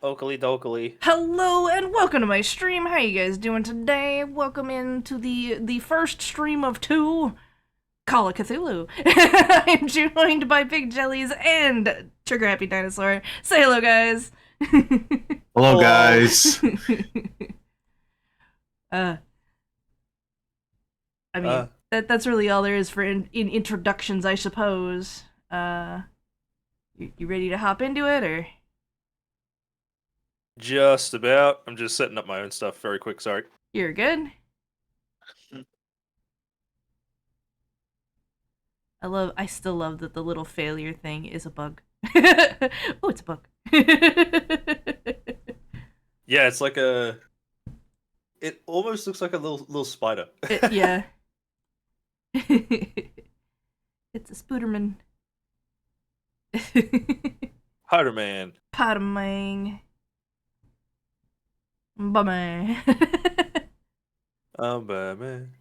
Oakley dokley. Hello and welcome to my stream. How you guys doing today? Welcome into the first stream of two, Call of Cthulhu. I'm joined by Big Jellies and Trigger Happy Dinosaur. Say hello, guys. Hello, Hello. guys. uh, I mean Uh, that's really all there is for in introductions, I suppose. You ready to hop into it, or? just about. I'm just setting up my own stuff very quick, sorry. You're good. I still love that the little failure thing is a bug. Oh, it's a bug. Yeah, it's like a... It almost looks like a little spider. Yeah. It's a Spooderman. Spider-Man. Potamang. Bummer. I'm Batman.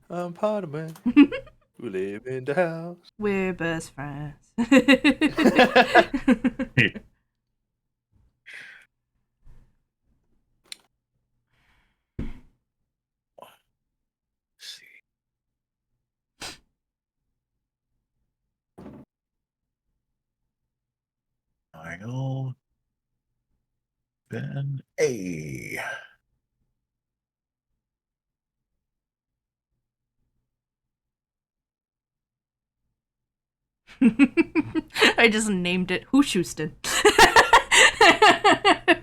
I'm Spider-Man. We live in the house. We're best friends. Final. Then A. I just named it Shoostin.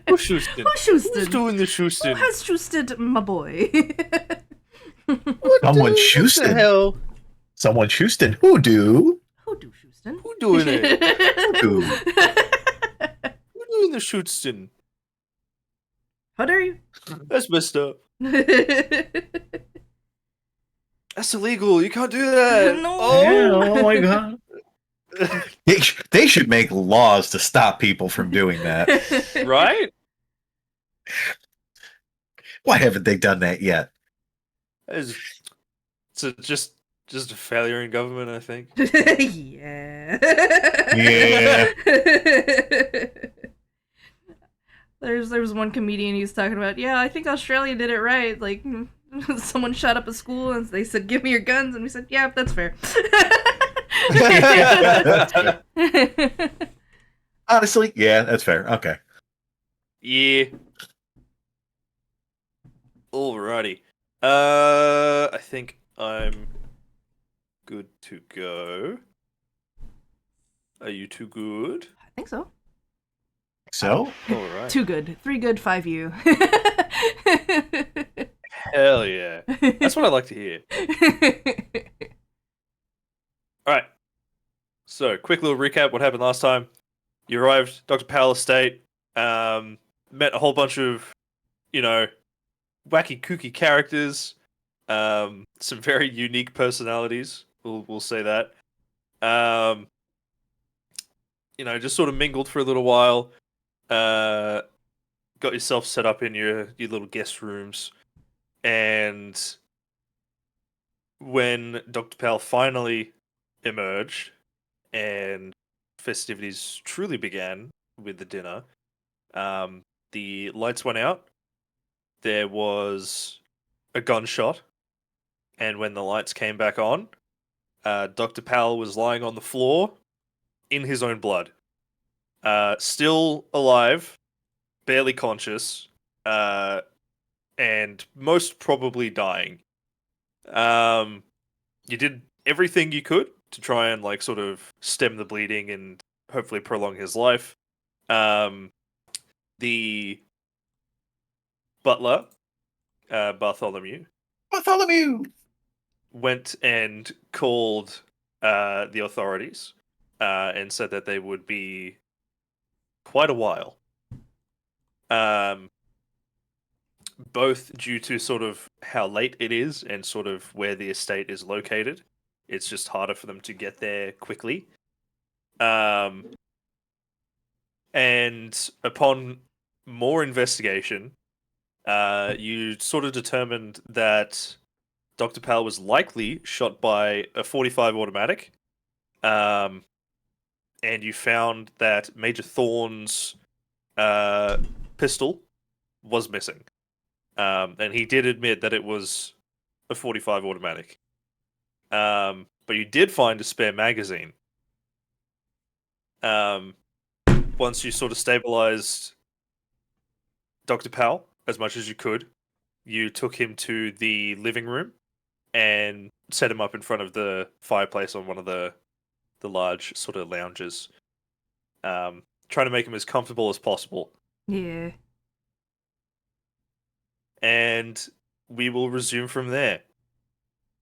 Who's Shoostin? Who's Shoostin? Who's doing the Who Shoostin? has Shoostin, my boy? Someone What the Shoostin. hell? Someone Shoostin. Who do? Who do Shoostin? Who doing it? Who? Who doing the Shoostin? How dare you? That's messed up. That's illegal. You can't do that. No. Yeah, oh my god. They should make laws to stop people from doing that. Right? Why haven't they done that yet? It's just a failure in government, I think. Yeah. Yeah. There's one comedian who's talking about, yeah, I think Australia did it right. Like, someone shot up a school and they said, give me your guns. And we said, yeah, that's fair. Honestly, yeah, that's fair. Okay. Yeah. Alrighty. I think I'm good to go. Are you too good? I think so. So, Alright. Too good. 3 good, 5 you. Hell yeah. That's what I like to hear. Alright. So, quick little recap what happened last time. You arrived, Dr. Powell estate, met a whole bunch of, wacky kooky characters, some very unique personalities, we'll say that. Just sort of mingled for a little while, got yourself set up in your little guest rooms, and when Dr. Powell finally emerged and festivities truly began with the dinner, the lights went out. There was a gunshot, and when the lights came back on, Dr. Powell was lying on the floor in his own blood. Still alive, barely conscious, and most probably dying. You did everything you could to try and sort of stem the bleeding and hopefully prolong his life. The butler, Bartholomew, went and called the authorities and said that they would be quite a while. Both due to sort of how late it is and sort of where the estate is located. It's just harder for them to get there quickly. And upon more investigation, you sort of determined that Dr. Powell was likely shot by a 45 automatic. And you found that Major Thorne's pistol was missing. And he did admit that it was a 45 automatic. But you did find a spare magazine. Once you sort of stabilized Dr. Powell as much as you could, you took him to the living room and set him up in front of the fireplace on one of the large sort of lounges. Trying to make him as comfortable as possible. Yeah. And we will resume from there.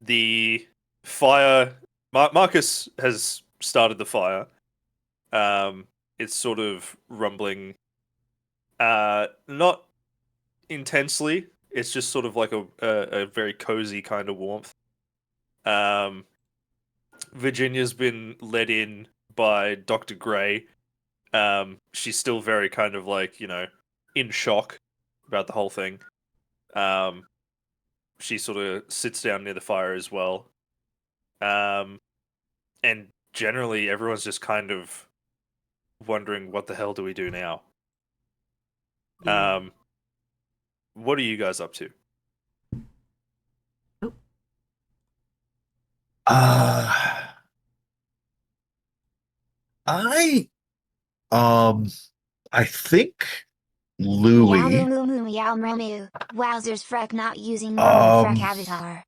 The fire... Marcus has started the fire. It's sort of rumbling. Not intensely. It's just sort of like a very cozy kind of warmth. Virginia's been led in by Dr. Gray. She's still very kind of like, in shock about the whole thing. She sort of sits down near the fire as well. And generally everyone's just kind of wondering, what the hell do we do now? Yeah. What are you guys up to? I I think Louis. Wowzers, Freck not using normal Freck avatar.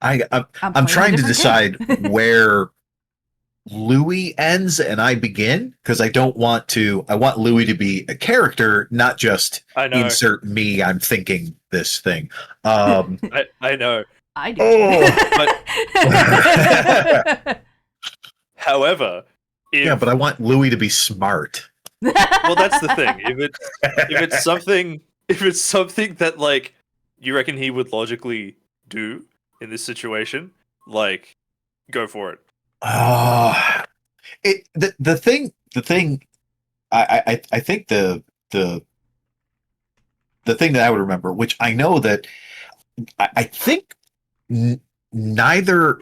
I'm trying to decide where Louis ends and I begin, because I want Louis to be a character, not just insert me, I'm thinking this thing. I know. I do. However, but I want Louis to be smart. Well, that's the thing. If it's something that like you reckon he would logically do in this situation, like, go for it. The thing I think the thing that I would remember, which I know that I think neither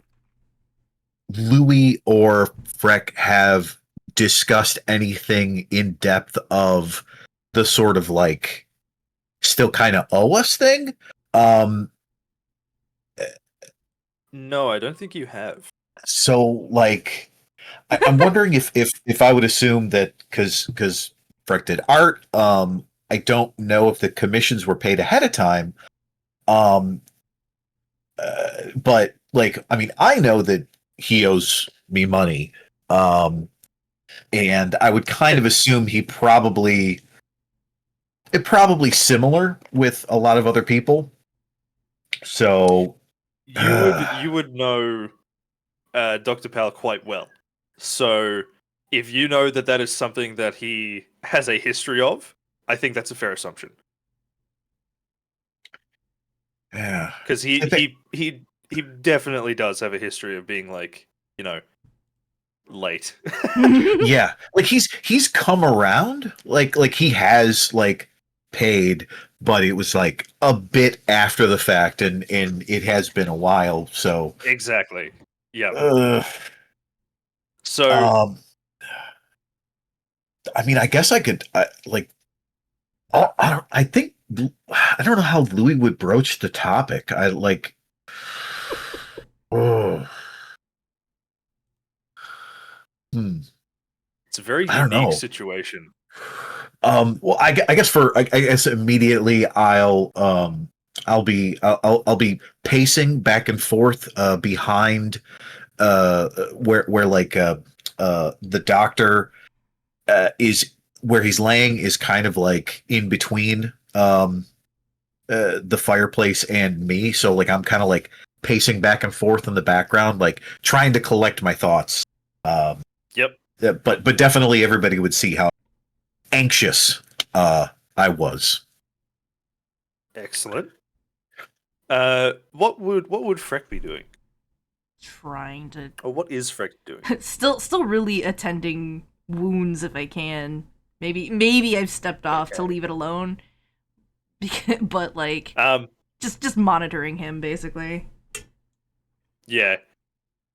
Louis or Freck have discussed anything in depth of the sort of like still kind of owe us thing. No, I don't think you have. So like I'm wondering if I would assume that because Freck did art, I don't know if the commissions were paid ahead of time. But like, I mean, I know that he owes me money. And I would kind of assume it probably similar with a lot of other people. So you would know Dr. Powell quite well. So if you know that is something that he has a history of, I think that's a fair assumption. Yeah, because he definitely does have a history of being like, late. Yeah, like he's come around, like he has like paid, but it was like a bit after the fact, and it has been a while. So exactly, yeah. So I mean, I guess I could like. I think I don't know how Louis would broach the topic. I like. Oh. It's a very unique situation. Well, I guess I guess immediately I'll be pacing back and forth behind where like the doctor is, where he's laying is kind of like in between the fireplace and me, so like I'm kind of like pacing back and forth in the background, like trying to collect my thoughts. Yep. But definitely everybody would see how anxious I was. Excellent. What would Freck be doing? Trying to. Or what is Freck doing? Still really attending wounds if I can. Maybe I've stepped off to leave it alone. But like, just monitoring him basically. Yeah.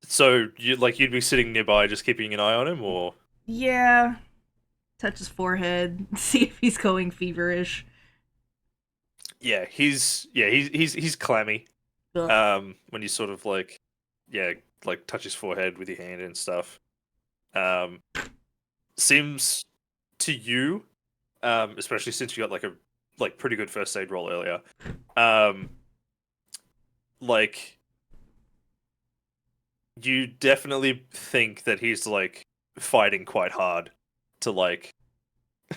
So you'd be sitting nearby, just keeping an eye on him, or? Yeah. touch his forehead, see if he's going feverish. Yeah, he's clammy. Ugh. When you sort of like touch his forehead with your hand and stuff. Seems to you, especially since you got a pretty good first aid roll earlier, like you definitely think that he's fighting quite hard to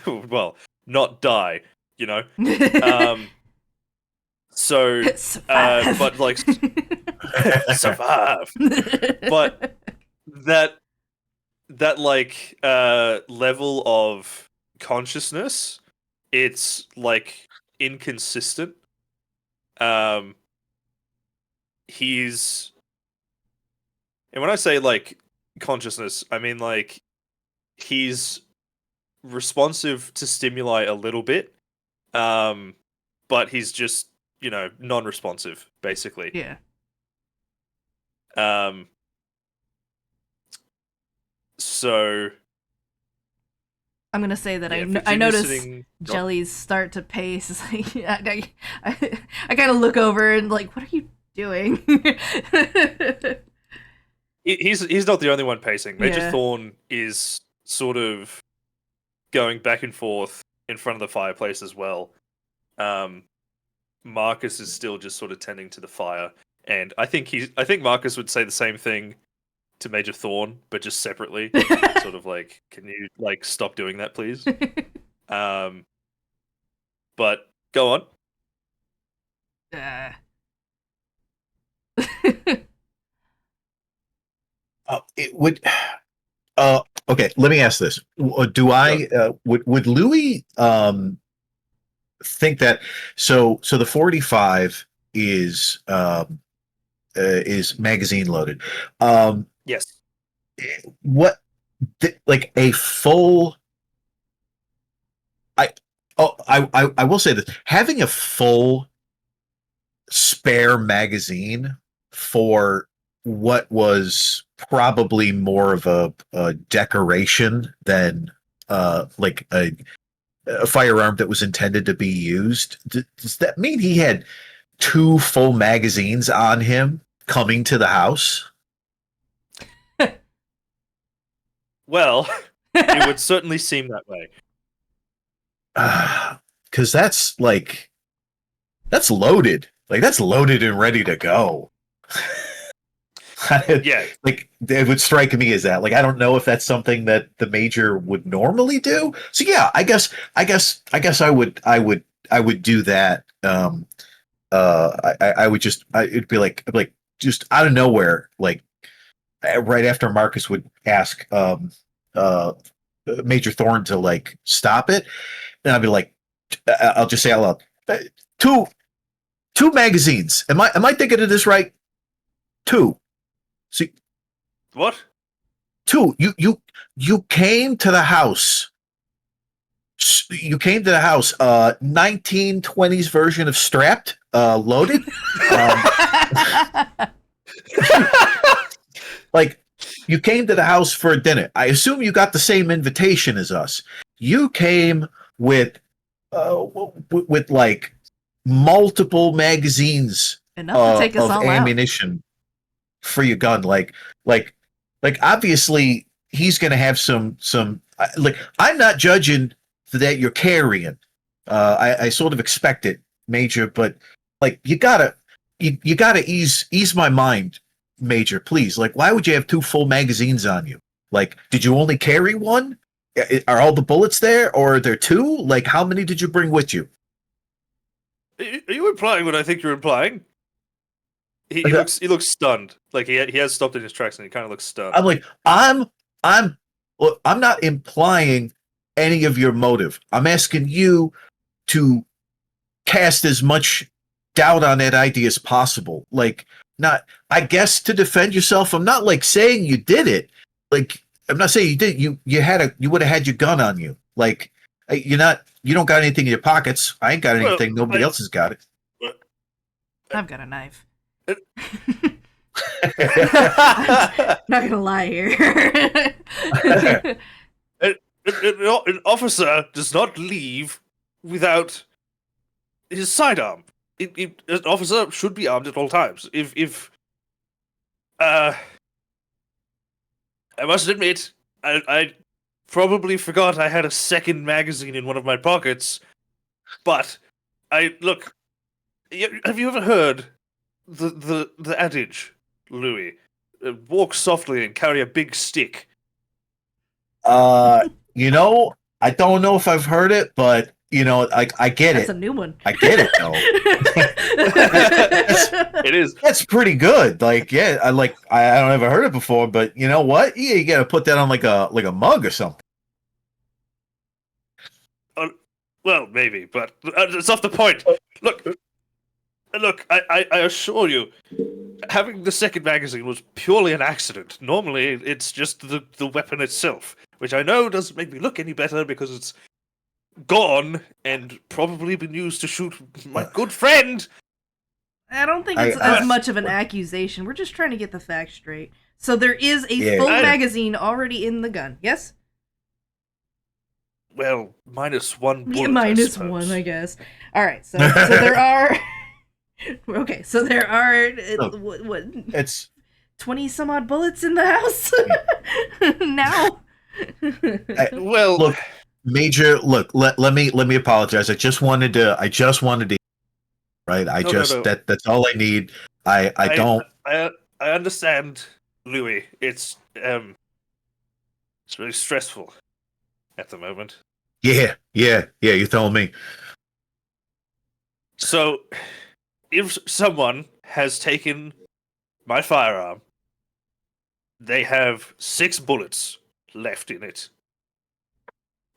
well, not die, you know. So, Survive. but survive. But that level of consciousness, it's inconsistent. He's, and when I say consciousness, I mean he's responsive to stimuli a little bit, but he's just non-responsive basically. Yeah. So I'm gonna say that yeah, I notice sitting... Jellies start to pace. I kind of look over and what are you doing? He's not the only one pacing. Major Yeah. Thorn is sort of going back and forth in front of the fireplace as well. Marcus is still just sort of tending to the fire, and I think Marcus would say the same thing to Major Thorn, but just separately. Sort of can you stop doing that, please? But go on. It would. Okay, let me ask this: Do I would Louis think that so the 45 is magazine loaded? Yes. What a full? I will say this: having a full spare magazine for what was probably more of a decoration than a firearm that was intended to be used. Does that mean he had 2 full magazines on him coming to the house? Well, it would certainly seem that way. Because that's loaded. That's loaded and ready to go. Yeah, it would strike me as that. I don't know if that's something that the major would normally do. So yeah, I guess I would do that. I would just it'd be like just out of nowhere, right after Marcus would ask Major Thorn to stop it, and I'd be like, I'll just say out loud, two magazines. Am I thinking of this right? 2. See, what? 2. You came to the house. You came to the house. 1920s version of Strapped, loaded. You came to the house for a dinner. I assume you got the same invitation as us. You came with multiple magazines Enough to take us of all ammunition for your gun. Obviously he's going to have some I'm not judging that you're carrying. I sort of expect it, Major, but you gotta ease my mind, Major, please. Why would you have 2 full magazines on you? Did you only carry 1? Are all the bullets there, or are there 2? How many did you bring with you? Are you implying what I think you're implying? He looks stunned. He has stopped in his tracks and he kind of looks stunned. I'm not implying any of your motive. I'm asking you to cast as much doubt on that idea as possible. Not, I guess, to defend yourself. I'm not saying you did it. I'm not saying you did. You would have had your gun on you. You don't got anything in your pockets. I ain't got anything. Nobody else has got it. I've got a knife. Not gonna lie here. An officer does not leave without his sidearm. An officer should be armed at all times. I must admit, I probably forgot I had a second magazine in one of my pockets, but look. Have you ever heard the adage, Louis? Walk softly and carry a big stick. You know, I don't know if I've heard it, but you know, I get That's it. a new one. I get it though. It is. That's pretty good. Like, yeah, I don't ever heard it before, but you know what? Yeah, you gotta put that on like a mug or something. Well, maybe, but it's off the point. Look, I assure you, having the second magazine was purely an accident. Normally, it's just the weapon itself, which I know doesn't make me look any better because it's gone and probably been used to shoot my good friend. I don't think it's as much of an accusation. We're just trying to get the facts straight. So there is a full magazine already in the gun, yes? Well, minus one bullet, Yeah, minus one, I guess. All right, so there are... Okay, so there are... what? It's 20 some odd bullets in the house now. Well, look, Major. Look, let me apologize. I just wanted to. Right. No. That's all I need. I don't. I understand, Louis. It's really stressful at the moment. Yeah. You told me. So, if someone has taken my firearm, they have 6 bullets left in it.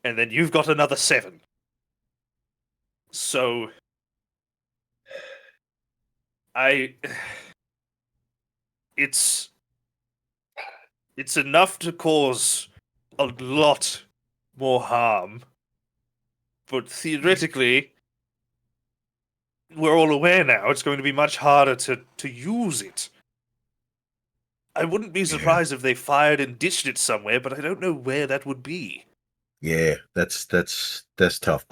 And then you've got another 7. So, it's enough to cause a lot more harm. But theoretically, we're all aware now it's going to be much harder to use it. I wouldn't be surprised if they fired and ditched it somewhere, but I don't know where that would be. Yeah, that's tough.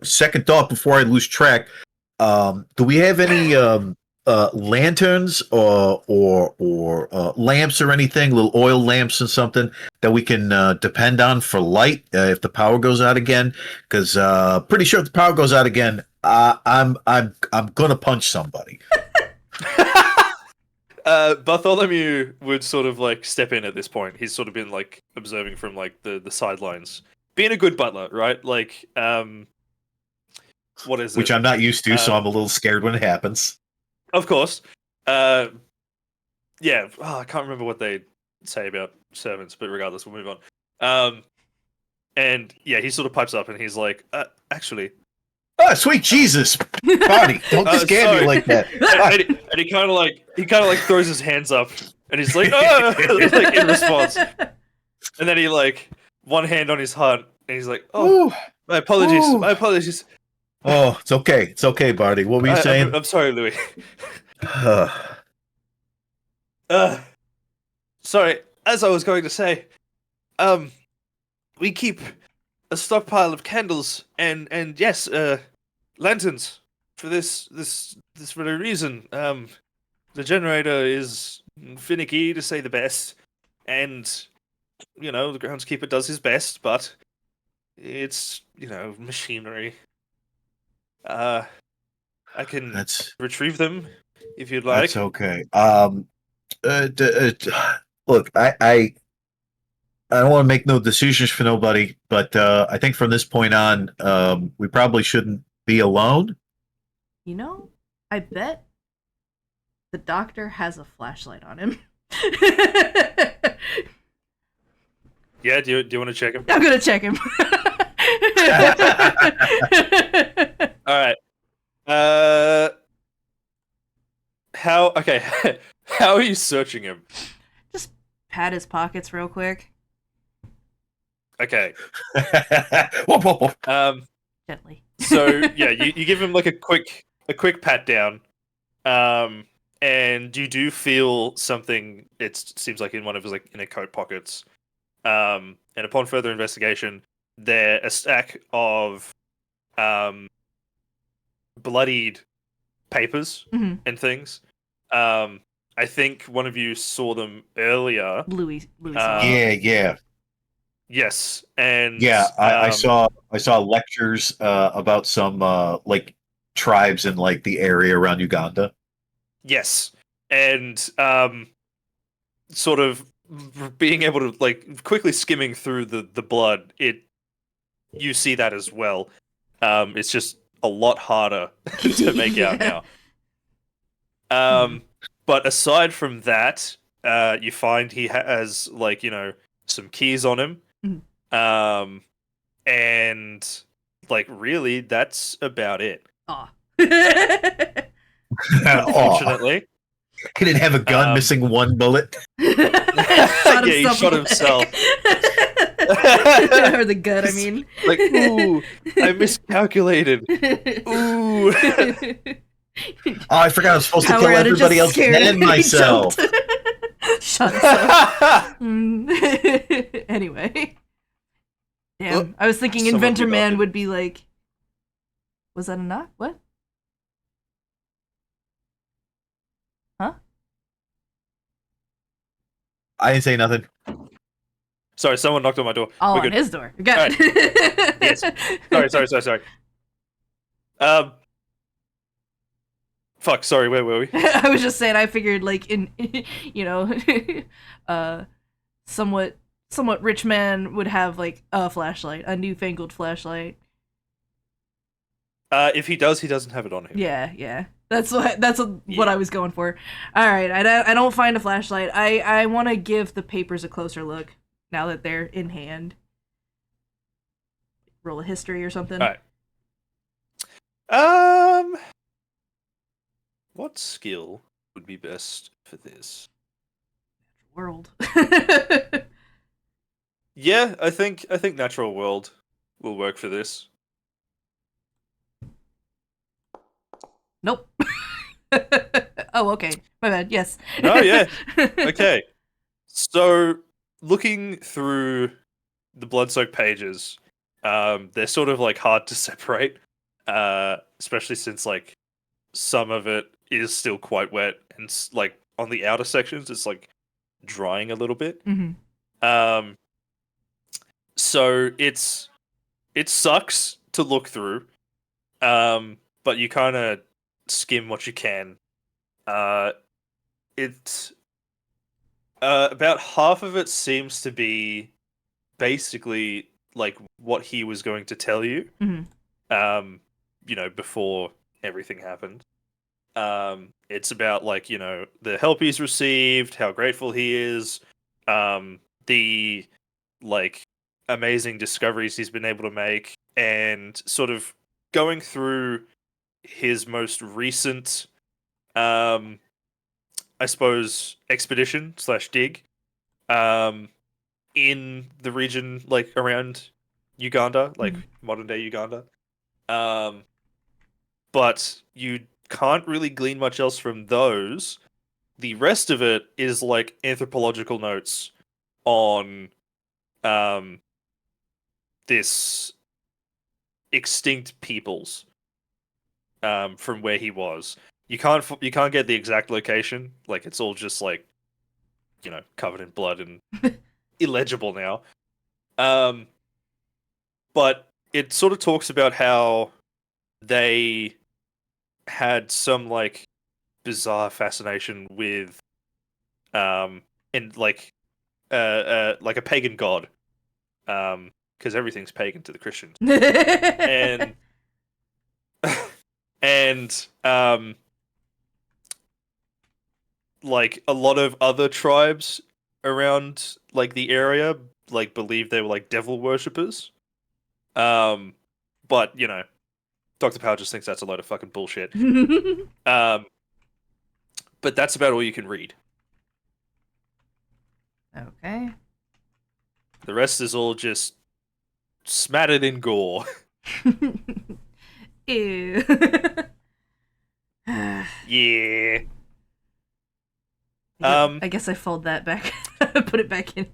Second thought before I lose track. Do we have any lanterns or lamps or anything, little oil lamps or something that we can depend on for light if the power goes out again? Because pretty sure if the power goes out again, I'm gonna punch somebody. Bartholomew would sort of like step in at this point. He's sort of been like observing from like the sidelines, being a good butler, right? Like, what is it? Which I'm not used to, so I'm a little scared when it happens. Of course. Yeah. I can't remember what they say about servants, but regardless, we'll move on. And yeah, he sort of pipes up and he's like, actually. Oh, sweet Jesus, Bonnie! Don't scare me like that. and he kind of like throws his hands up and he's like, oh! Like in response. And then he like one hand on his heart and he's like, oh, my apologies. Oh, it's okay, Barty. What were you saying? I'm sorry, Louis. Sorry. As I was going to say, we keep a stockpile of candles and yes, lanterns for this very reason. The generator is finicky, to say the best, and the groundskeeper does his best, but it's machinery. I can retrieve them if you'd like. That's okay. Look, I don't want to make no decisions for nobody, but I think from this point on, we probably shouldn't be alone. I bet the doctor has a flashlight on him. Yeah, do you want to check him? I'm gonna check him. All right. How are you searching him? Just pat his pockets real quick. Okay. Whoop. Gently. So yeah, you give him like a quick pat down, and you do feel something. It seems like in one of his like inner coat pockets. And upon further investigation, there a stack of bloodied papers Mhm. and things. I think one of you saw them earlier. Louis saw. Yeah. Yes, and Yeah, I saw lectures about some like tribes in like the area around Uganda. yes, and sort of being able to like quickly skimming through the blood, you see that as well. It's just a lot harder to make out Yeah. now. But aside from that, you find he has like some keys on him. Mhm. And like really, that's about it. Aw. Unfortunately. He didn't have a gun, Um, missing one bullet. Shot Yeah, he himself shot in the himself. leg. Or the gut, I mean. Like, ooh, I miscalculated. Ooh. Oh, I forgot I was supposed to Power kill outage, everybody just else scared and him. He myself. choked. Shot himself. Anyway. Damn. I was thinking Someone Inventor be Man knocking. would be like, was that a knock? What? Huh? I didn't say nothing. Sorry, someone knocked on my door. All We're on good. his door. Got it. Yes. Sorry. Fuck, sorry, where were we? I was just saying, I figured, like, in, somewhat rich man would have, like, a flashlight, a newfangled flashlight. If he does, he doesn't have it on him. Yeah. That's what Yeah. I was going for. All right, I don't find a flashlight. I want to give the papers a closer look now that they're in hand. Roll a history or something. All right. What skill would be best for this? World. Yeah, I think natural world will work for this. Nope. Oh, okay. My bad. Yes. No, yeah. Okay. So, looking through the blood-soaked pages, they're sort of like hard to separate, especially since like some of it is still quite wet, and like on the outer sections, it's like drying a little bit. Mhm. So it sucks to look through, but you kind of skim what you can. It's about half of it seems to be basically like what he was going to tell you. Mhm. Before everything happened. It's about like the help he's received, how grateful he is, the like amazing discoveries he's been able to make, and sort of going through his most recent, I suppose, expedition / dig, in the region like around Uganda, like modern day Uganda. But you can't really glean much else from those. The rest of it is like anthropological notes on this extinct peoples from where he was. You can't get the exact location. Like it's all just like covered in blood and illegible now. But it sort of talks about how they had some like bizarre fascination with and like a pagan god, because everything's pagan to the Christians, and and like a lot of other tribes around like the area like believe they were like devil worshippers, but Dr. Power just thinks that's a load of fucking bullshit. But that's about all you can read. Okay. The rest is all just smattered in gore. Ew. Yeah. I guess I fold that back, put it back in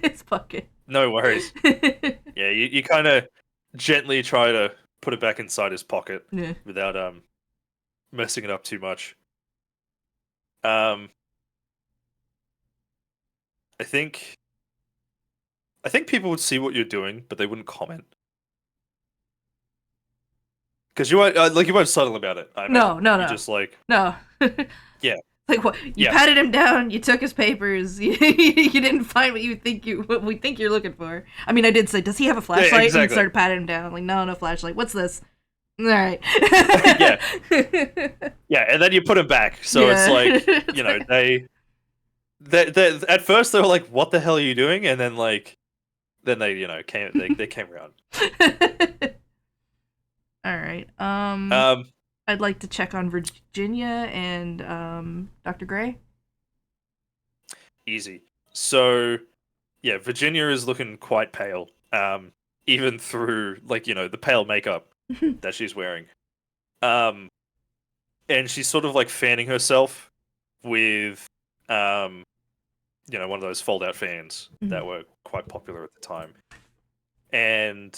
his pocket. No worries. Yeah, you kind of gently try to put it back inside his pocket Yeah. without messing it up too much. I think people would see what you're doing, but they wouldn't comment because you weren't subtle about it. I No, imagine. no, You no. just like No. Yeah. Like what? You Yeah. patted him down. You took his papers. You didn't find what we think you're looking for. I mean, I did say, does he have a flashlight? exactly. And started patting him down. Like, no flashlight. What's this? All right. Yeah. Yeah, and then you put him back. So it's like they at first they were like, "What the hell are you doing?" And then they came around. All right. I'd like to check on Virginia and Dr. Gray. Easy. So, yeah, Virginia is looking quite pale. Even through the pale makeup that she's wearing. And she's sort of like fanning herself with one of those fold-out fans that were quite popular at the time. And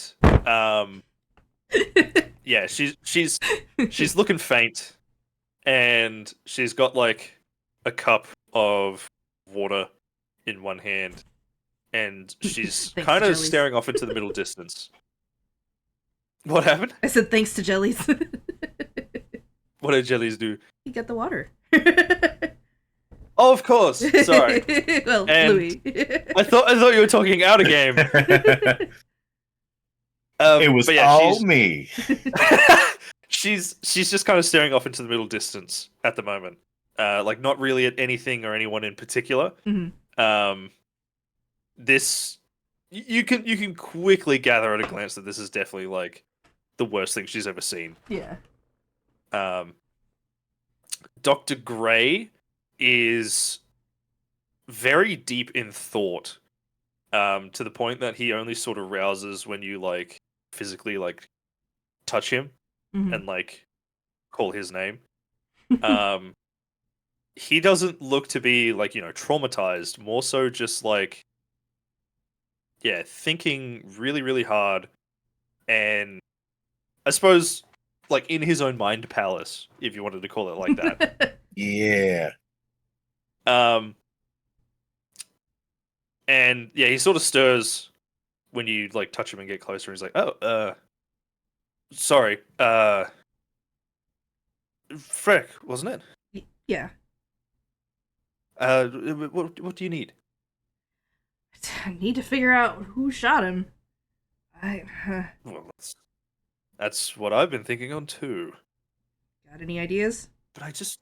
yeah, she's looking faint, and she's got like a cup of water in one hand, and she's Thanks kind to of Jellies. staring off into the middle distance. What happened? I said thanks to Jellies. What did Jellies do? He got the water. Oh, of course. Sorry. Well, And Louis. I thought you were talking out of game. It was but yeah, all me. she's just kind of staring off into the middle distance at the moment. Like not really at anything or anyone in particular. Mhm. This you can quickly gather at a glance that this is definitely like the worst thing she's ever seen. Yeah. Dr. Gray is very deep in thought, to the point that he only sort of rouses when you like physically like touch him Mhm. and like call his name. He doesn't look to be like traumatized, more so just like thinking really really hard, and I suppose like in his own mind palace, if you wanted to call it like that. Yeah. And yeah, he sort of stirs when you like touch him and get closer. He's like, "Oh, sorry, Freck, wasn't it? Yeah. What do you need?" I need to figure out who shot him. Well, that's what I've been thinking on too. Got any ideas? But I just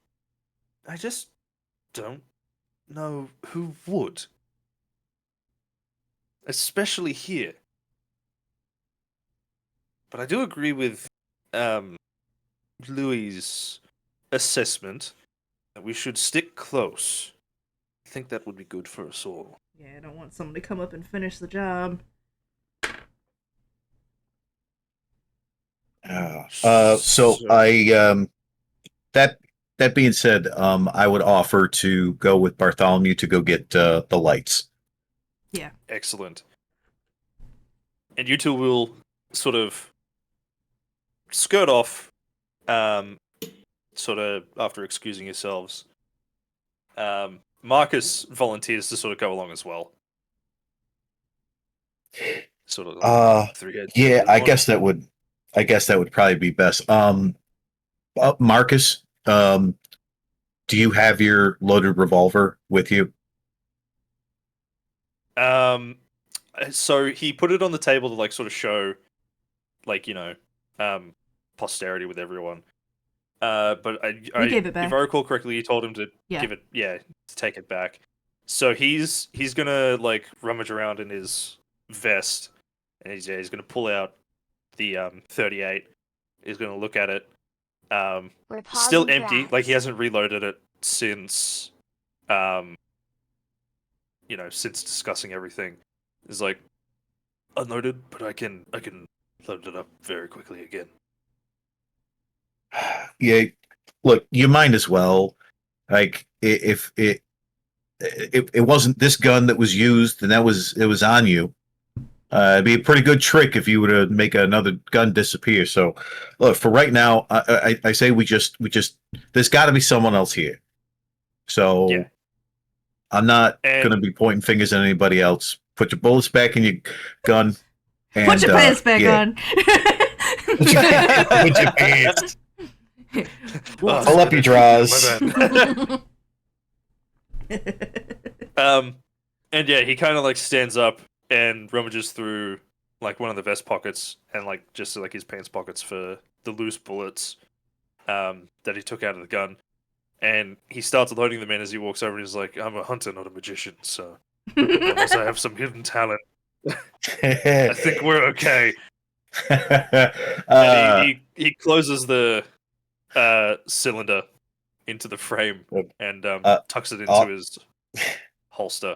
don't know who would, especially here. But I do agree with Louis' assessment that we should stick close. I think that would be good for us all. Yeah, I don't want someone to come up and finish the job. So I that being said, I would offer to go with Bartholomew to go get the lights. Yeah. Excellent. And you two will sort of skirt off, sort of after excusing yourselves. Marcus volunteers to sort of go along as well. Sort of three heads. Yeah, I guess that would probably be best. Marcus, do you have your loaded revolver with you? So he put it on the table to like sort of show, like posterity with everyone. But I gave it back. if I recall correctly, you told him to give it, to take it back. So he's gonna like rummage around in his vest, and he's gonna pull out the 38. He's gonna look at it. We're Still pausing for empty, ads. like he hasn't reloaded it since, since discussing everything. It's like unloaded, but I can load it up very quickly again. Yeah, look, you might as well. Like, if it wasn't this gun that was used, and it was on you. It'd be a pretty good trick if you were to make another gun disappear. So, look, for right now, I say we just there's got to be someone else here. So, Yeah. I'm not And- going to be pointing fingers at anybody else. Put your bullets back in your gun. And, Put your pants back on. Put your pants. Oh, Pull up your drawers. My bad. And yeah, he kind of like stands up and rummages through like one of the vest pockets and like just like his pants pockets for the loose bullets that he took out of the gun. And he starts loading them in as he walks over and he's like, I'm a hunter, not a magician, so unless I have some hidden talent, I think we're okay. And he closes the cylinder into the frame and tucks it into his holster.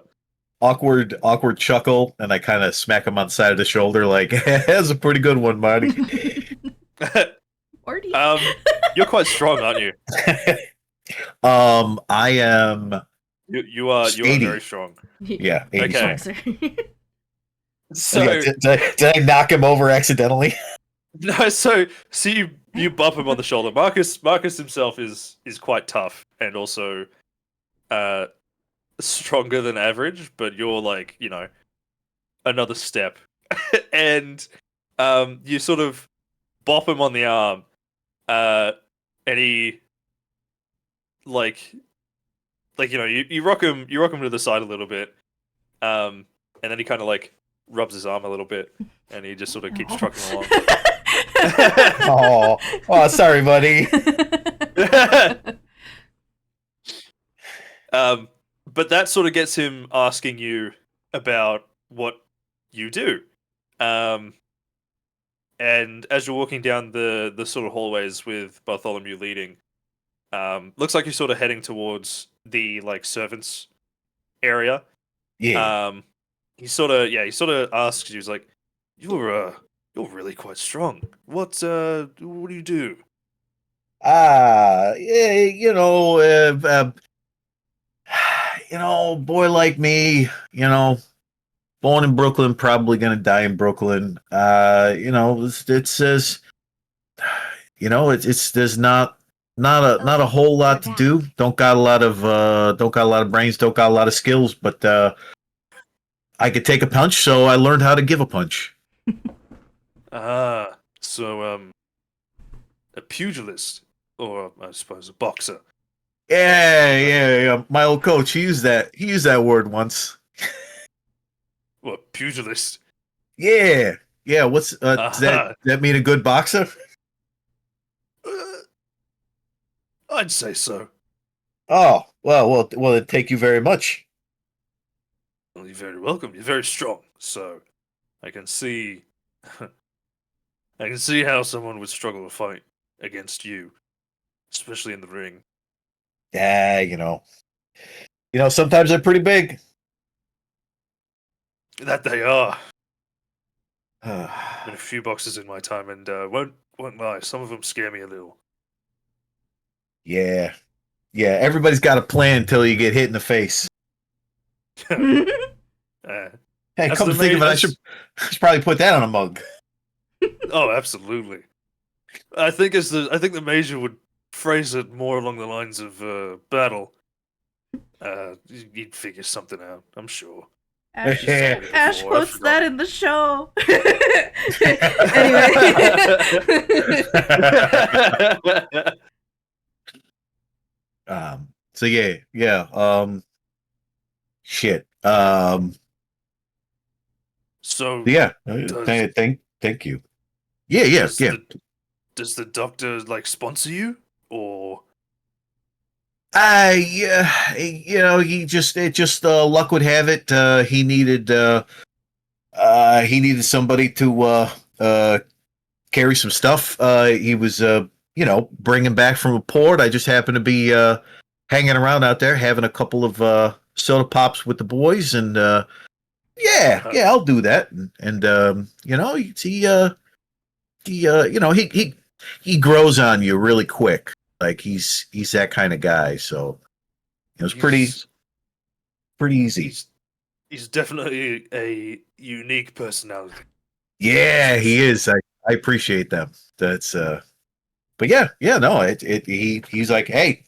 Awkward chuckle, and I kind of smack him on the side of the shoulder, like, "That's a pretty good one, Marty." Marty? You're quite strong, aren't you? I am. You are 80. very strong. Yeah, 80 Okay. strong. So Yeah, did I knock him over accidentally? no, so you bump him on the shoulder. Marcus himself is quite tough and also stronger than average, but you're like, you know, another step. And you sort of bop him on the arm, and he like you know, you rock him to the side a little bit, and then he kind of like rubs his arm a little bit, and he just sort of keeps trucking along. Oh, sorry, buddy. But that sort of gets him asking you about what you do. And as you're walking down the sort of hallways with Bartholomew leading, looks like you're sort of heading towards the like servants area. Yeah. He sort of asks you, he's like, You're really quite strong. What do you do? Yeah, boy like me, born in Brooklyn, probably gonna die in Brooklyn. It says, it's there's not a whole lot to do. Don't got a lot of brains, don't got a lot of skills, but I could take a punch, so I learned how to give a punch. So a pugilist, or I suppose a boxer. Yeah. My old coach, he used that word once. What, pugilist? Yeah. What's does that mean a good boxer? I'd say so. Oh, well, it take you very much. Well, you're very welcome. You're very strong, so I can see how someone would struggle to fight against you, especially in the ring. Yeah, sometimes they're pretty big. That they are. Been a few boxes in my time, and won't lie, some of them scare me a little. Yeah. Everybody's got a plan until you get hit in the face. Hey, That's come the to think of it, I should probably put that on a mug. Oh, absolutely. I think the major would phrase it more along the lines of battle. You'd figure something out, I'm sure. Ash puts that in the show. Anyway. So shit. So Yeah. Does- Thank you. Yeah. Does the doctor like sponsor you, or? Yeah, he just luck would have it. He needed somebody to carry some stuff. He was bringing back from a port. I just happened to be hanging around out there, having a couple of soda pops with the boys, and I'll do that. And he grows on you really quick. Like he's that kind of guy. So it was pretty. pretty easy. He's definitely a unique personality. Yeah, he is. I appreciate them. That's but yeah, no, he's like, hey,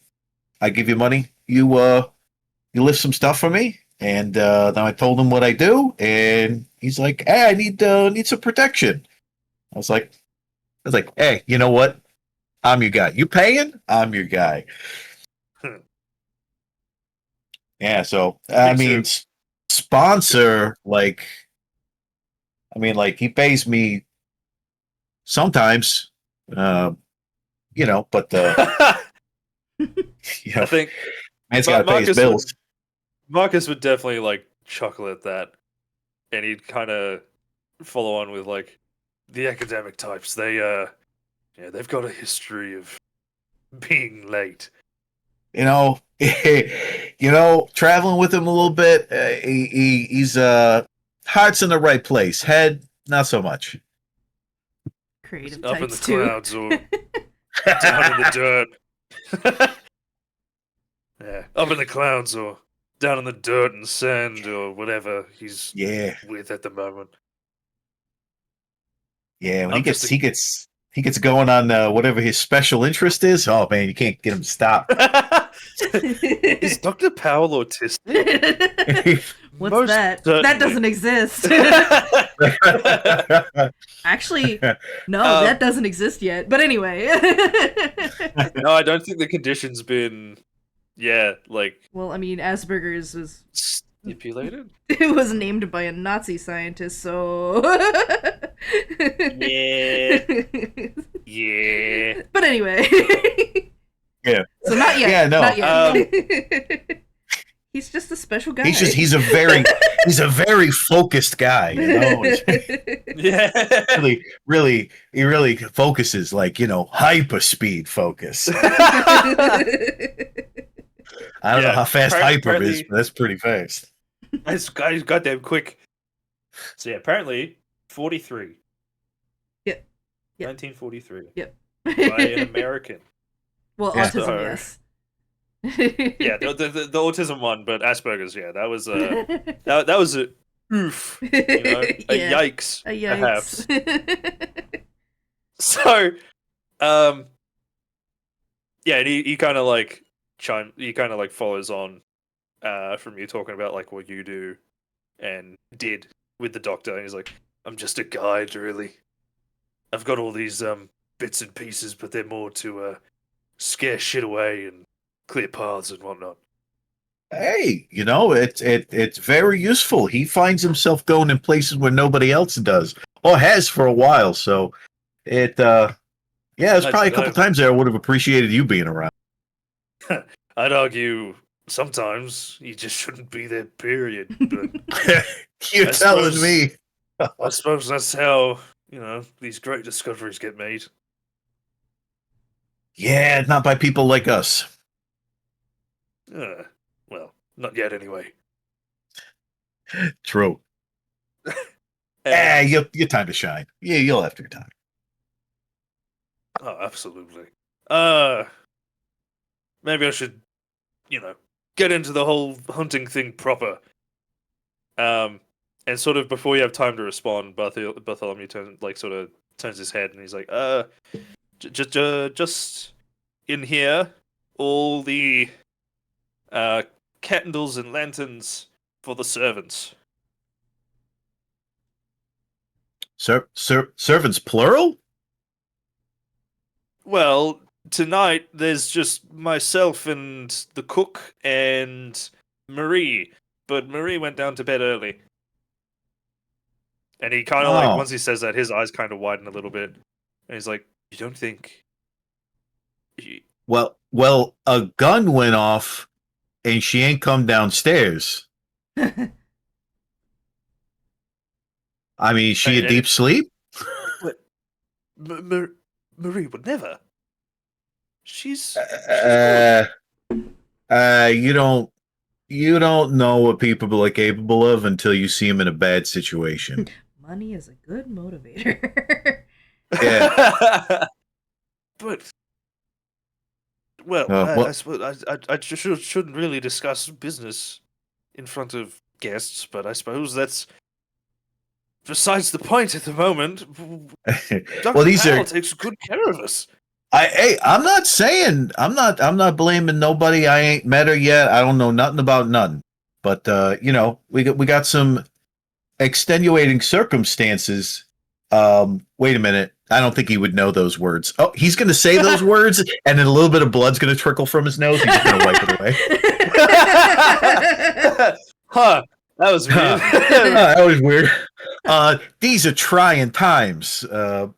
I give you money, you lift some stuff for me, and then I told him what I do, and he's like, hey, I need some protection. I was like, hey, you know what? I'm your guy. You paying? I'm your guy. Yeah, so I mean, sponsor, like, like he pays me sometimes, but I think man's got to pay his bills. Marcus would definitely like chuckle at that, and he'd kind of follow on with like the academic types. They've got a history of being late. Traveling with him a little bit, he's heart's in the right place. Head, not so much. Creative Up in the types too. clouds or down in the dirt. Yeah, up in the clouds or down in the dirt and sand or whatever he's with at the moment. Yeah, when he gets going on whatever his special interest is. Oh man, you can't get him to stop. Is Dr. Powell autistic? What's Most that? certainly. That doesn't exist. Actually, no, that doesn't exist yet. But anyway. No, I don't think the condition's been. Yeah, like. Well, I mean, Asperger's was stipulated. It was named by a Nazi scientist, so. Yeah. Yeah. But anyway. Yeah. So not yet. Yeah, no. Not Yet. He's just a special guy. He's a very focused guy, Yeah. He really focuses, like, hyper speed focus. I don't know how fast hyper is, but that's pretty fast. This guy's goddamn quick. So yeah, apparently 43. Yep. 1943. Yep. By an American. Well, autism, yes. Yeah, the autism one, but Asperger's, yeah, that was that was a oof, a yikes, perhaps. So, yeah, and he kind of like follows on from you talking about like what you do and did with the doctor, and he's like, I'm just a guide, really. I've got all these bits and pieces, but they're more to scare shit away and clear paths and whatnot. Hey, it's very useful. He finds himself going in places where nobody else does, or has for a while. So there's probably a couple times there I would have appreciated you being around. I'd argue sometimes you just shouldn't be there, period. But You're telling me. I suppose that's how, these great discoveries get made. Yeah, not by people like us. Well, not yet anyway. True. Your time to shine. Yeah, you'll have your time. Oh, absolutely. Maybe I should, get into the whole hunting thing proper. And sort of before you have time to respond, Bartholomew turns his head and he's like, just in here, all the candles and lanterns for the servants. Servants plural? Well, tonight there's just myself and the cook and Marie, but Marie went down to bed early. And he kind of once he says that, his eyes kind of widen a little bit, and he's like, "You don't think?" Well, a gun went off, and she ain't come downstairs. I mean, is she a deep sleep? Marie would never. She's you don't know what people are capable of until you see them in a bad situation. Money is a good motivator. Yeah. But I suppose I shouldn't really discuss business in front of guests, but I suppose that's besides the point at the moment. Dr. Well, these Powell are. takes good care of us. I'm not saying I'm not blaming nobody. I ain't met her yet. I don't know nothing about none. But we got some extenuating circumstances. Wait a minute. I don't think he would know those words. Oh, he's going to say those words, and then a little bit of blood's going to trickle from his nose. He's just going to wipe it away. Huh. That was weird. That was weird. These are trying times, Bobby.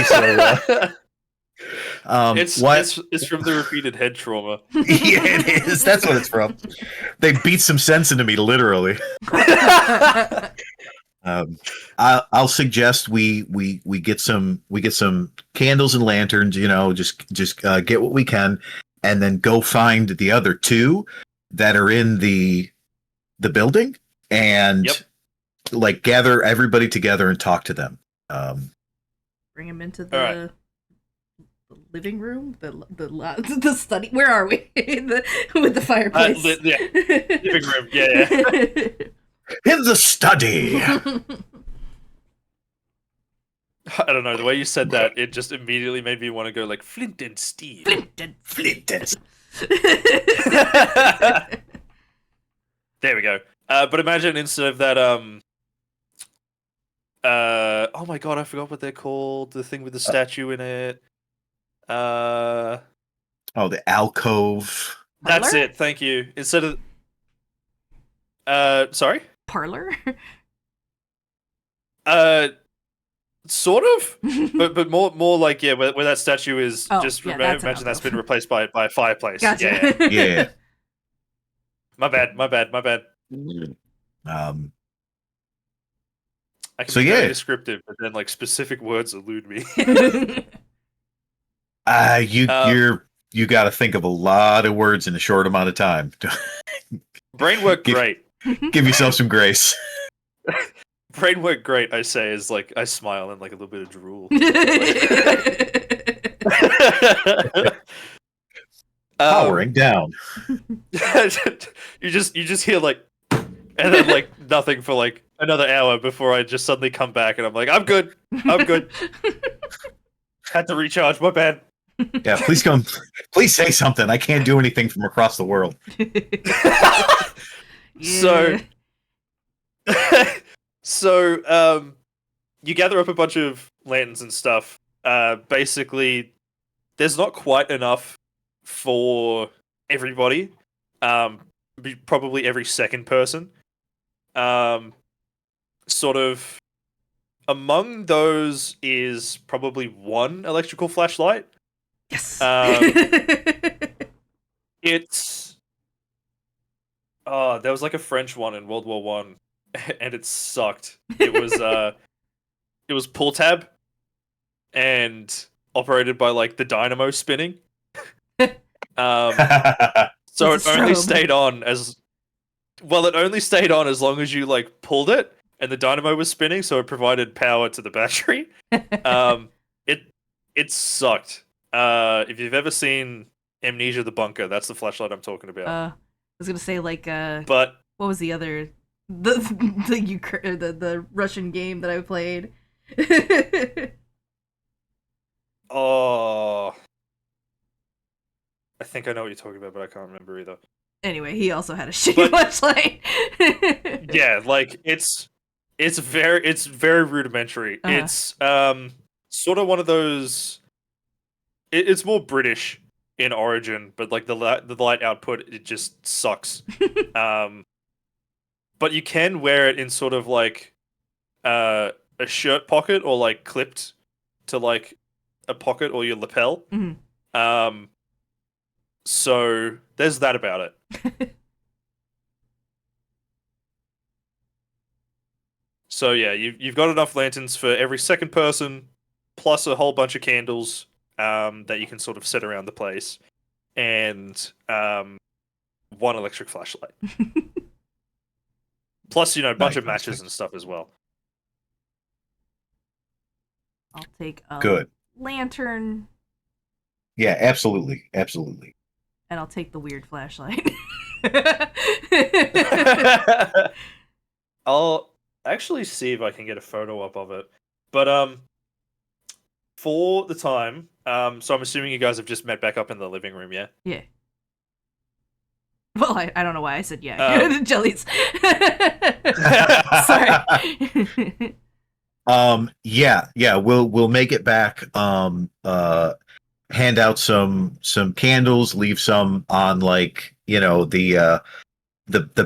So, it's from the repeated head trauma. Yeah, it is. That's what it's from. They beat some sense into me, literally. I'll suggest we get some candles and lanterns. Just get what we can, and then go find the other two that are in the building, and gather everybody together and talk to them. Bring him into the living room, the study. Where are we? With the fireplace. Living room. Yeah. In the study. I don't know, the way you said that, it just immediately made me want to go like Flint and Steel. Flint and There we go. But imagine instead of that, oh my god, I forgot what they're called. The thing with the statue in it. The alcove. That's Parlor? it. Thank you. Instead of, sorry. Parlor. Sort of, but more like where that statue is. That's imagine that's been replaced by a fireplace. Gotcha. Yeah. My bad. I can be very descriptive, but then like specific words elude me. You got to think of a lot of words in a short amount of time. Brain work great. Give yourself some grace. Brain work great, I say, is like I smile and like a little bit of drool. Powering down. you just hear like, and then like nothing for like another hour before I just suddenly come back and I'm like, I'm good. Had to recharge. My bad. Yeah, please say something. I can't do anything from across the world. So, you gather up a bunch of lanterns and stuff. Basically, there's not quite enough for everybody. Probably every second person. Sort of among those is probably one electrical flashlight. Yes. It's there was like a French one in World War One, and it sucked. It was pull tab, and operated by like the dynamo spinning. So it only stayed on as long as you like pulled it, and the dynamo was spinning, so it provided power to the battery. It sucked. If you've ever seen Amnesia: The Bunker, that's the flashlight I'm talking about. I was gonna say but what was the other the Russian game that I played? Oh, I think I know what you're talking about, but I can't remember either. Anyway, he also had a shitty flashlight. Yeah, like it's very rudimentary. It's sort of one of those. It's more British in origin, but like the light output, it just sucks. But you can wear it in sort of like a shirt pocket or like clipped to like a pocket or your lapel. Mm-hmm. So there's that about it. So yeah, you've got enough lanterns for every second person, plus a whole bunch of candles that you can sort of set around the place, and one electric flashlight. Plus, a bunch of matches and stuff as well. I'll take a Good lantern. Yeah, absolutely. And I'll take the weird flashlight. I'll actually see if I can get a photo up of it. But for the time, so I'm assuming you guys have just met back up in the living room, yeah? Yeah. Well, I don't know why I said yeah. Jellies. Sorry. Yeah, we'll make it back. Hand out some candles, leave some on like, the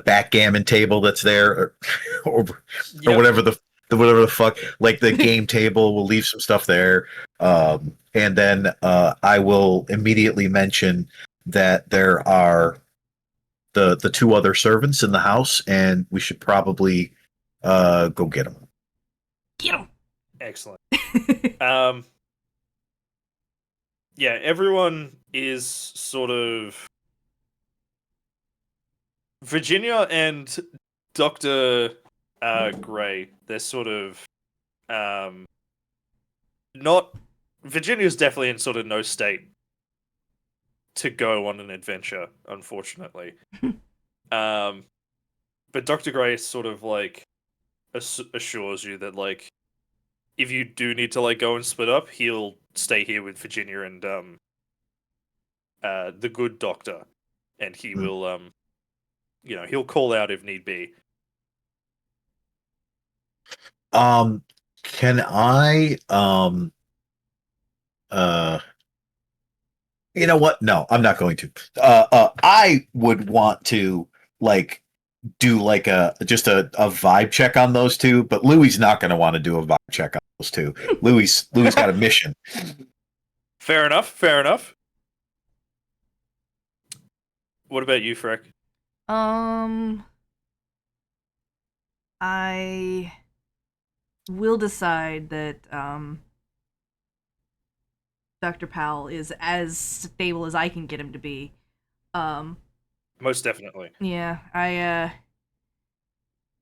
backgammon table that's there, or Yep. whatever the fuck, like the game table. We'll leave some stuff there, and then I will immediately mention that there are the two other servants in the house, and we should probably go get them. Get him. Excellent. Yeah, everyone is sort of Virginia and Dr. Gray. They're sort of not Virginia's definitely in sort of no state to go on an adventure, unfortunately. But Dr. Gray sort of like assures you that like if you do need to like go and split up, he'll stay here with Virginia and the good doctor, and he will he'll call out if need be. Can I you know what? No, I'm not going to. I would want to like do like just a vibe check on those two, but Louie's not going to want to do a vibe check on those two. Louie's got a mission. Fair enough. Fair enough. What about you, Freck? I will decide that Dr. Powell is as stable as I can get him to be. Most definitely. Yeah, I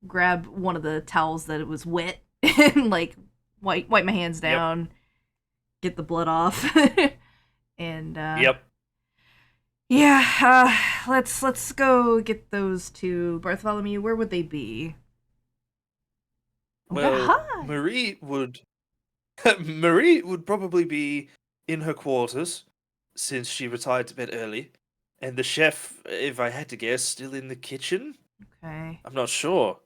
grab one of the towels that it was wet and like wipe my hands down, get the blood off, and Yep. Yeah, let's go get those two. Bartholomew, where would they be? Well, hi. Marie would probably be in her quarters since she retired to bed early, and the chef, if I had to guess, still in the kitchen. Okay. I'm not sure.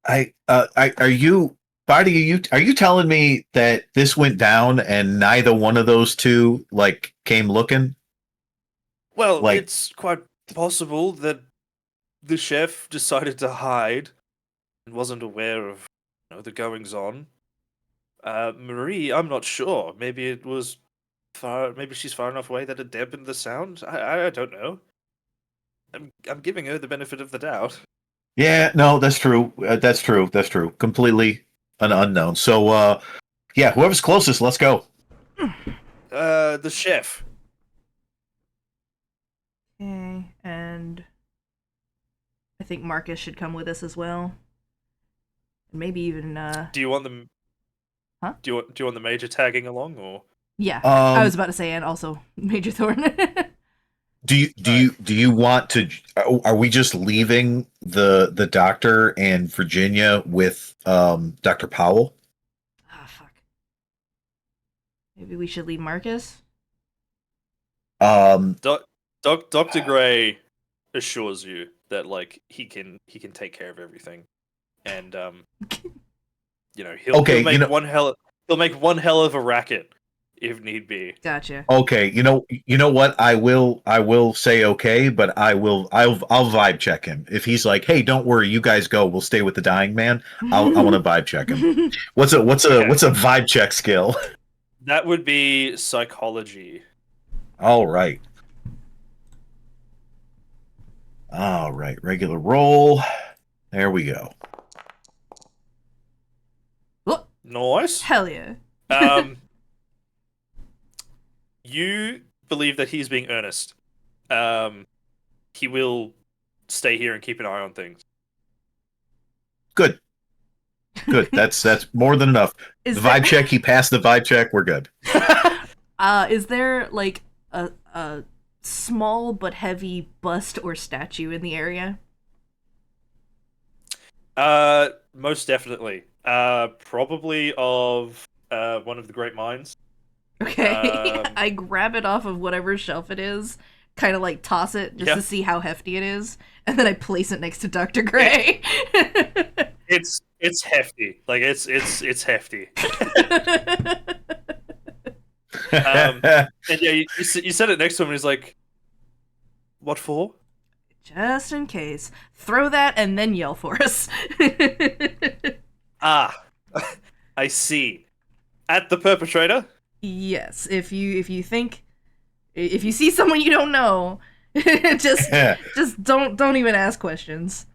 Are you, Buddy? Are you telling me that this went down and neither one of those two like came looking? Well, Like- it's quite possible that the chef decided to hide and wasn't aware of the goings on. Marie, I'm not sure. Maybe it was far. Maybe she's far enough away that it dampened the sound. I don't know. I'm giving her the benefit of the doubt. Yeah, no, that's true. That's true. Completely an unknown. So, yeah, whoever's closest, let's go. The chef. Okay, and I think Marcus should come with us as well. And maybe even Do you want them? Huh? Do you want the major tagging along or? yeah, I was about to say, and also Major Thorn. Do you want to? Are we just leaving the doctor and Virginia with Dr. Powell? Ah, fuck. Maybe we should leave Marcus. Dr. Gray assures you that like he can take care of everything, and he'll make one hell of a racket if need be. Gotcha. Okay, you know what? I will say okay, but I'll vibe check him. If he's like, "Hey, don't worry, you guys go. We'll stay with the dying man." I want to vibe check him. What's a vibe check skill? That would be psychology. All right, regular roll. There we go. Oh, Nice. hell yeah. You believe that he's being earnest. He will stay here and keep an eye on things. Good. That's more than enough. Is The there- vibe check. He passed the vibe check. We're good. Is there like a small but heavy bust or statue in the area? Most definitely. Probably of one of the great minds. Okay. I grab it off of whatever shelf it is, kind of like toss it just Yeah. to see how hefty it is, and then I place it next to Dr. Gray. It's hefty. Like it's hefty. And yeah, you said it next to him, and he's like, "What for?" Just in case. Throw that and then yell for us. Ah, I see. At the perpetrator. Yes, if you see someone you don't know, just don't even ask questions.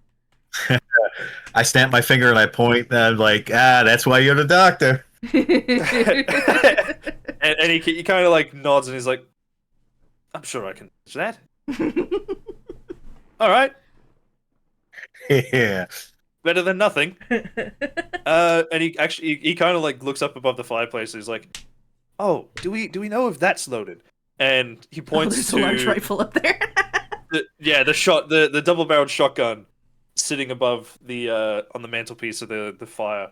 I snap my finger and I point, and I'm like, that's why you're the doctor. and he kind of like nods, and he's like, "I'm sure I can manage that." All right, Yeah. better than nothing. And he kind of like looks up above the fireplace. And he's like, "Oh, do we know if that's loaded?" And he points there's to a large rifle up there. the double-barreled shotgun sitting above the on the mantelpiece of the fire.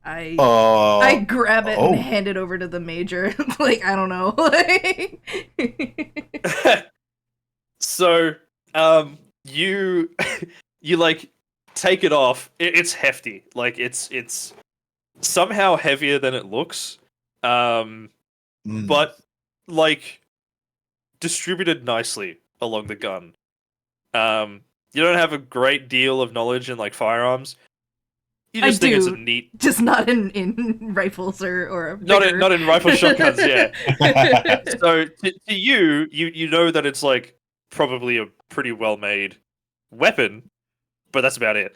I grab it oh. and hand it over to the major. Like, I don't know. So, you like take it off. It's hefty. Like it's somehow heavier than it looks. But like distributed nicely along the gun. You don't have a great deal of knowledge in like firearms. You just think it's a neat, just not in rifles or not in rifle shotguns. Yeah. So to you know that it's like probably a pretty well made weapon, but that's about it.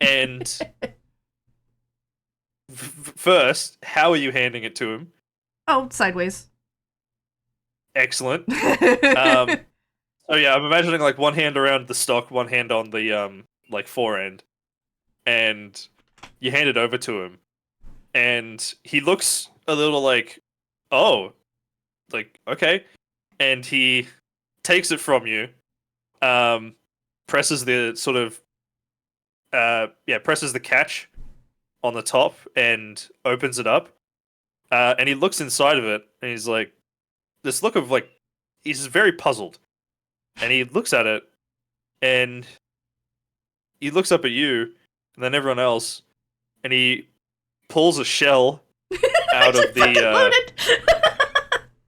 And first, how are you handing it to him? Oh, sideways. Excellent. So yeah, I'm imagining like one hand around the stock, one hand on the like forend, and you hand it over to him, and he looks a little like, oh, like okay, and he takes it from you, presses the sort of presses the catch on the top and opens it up, and he looks inside of it, and he's like, this look of like, he's very puzzled. And he looks at it, and he looks up at you, and then everyone else, and he pulls a shell out of the.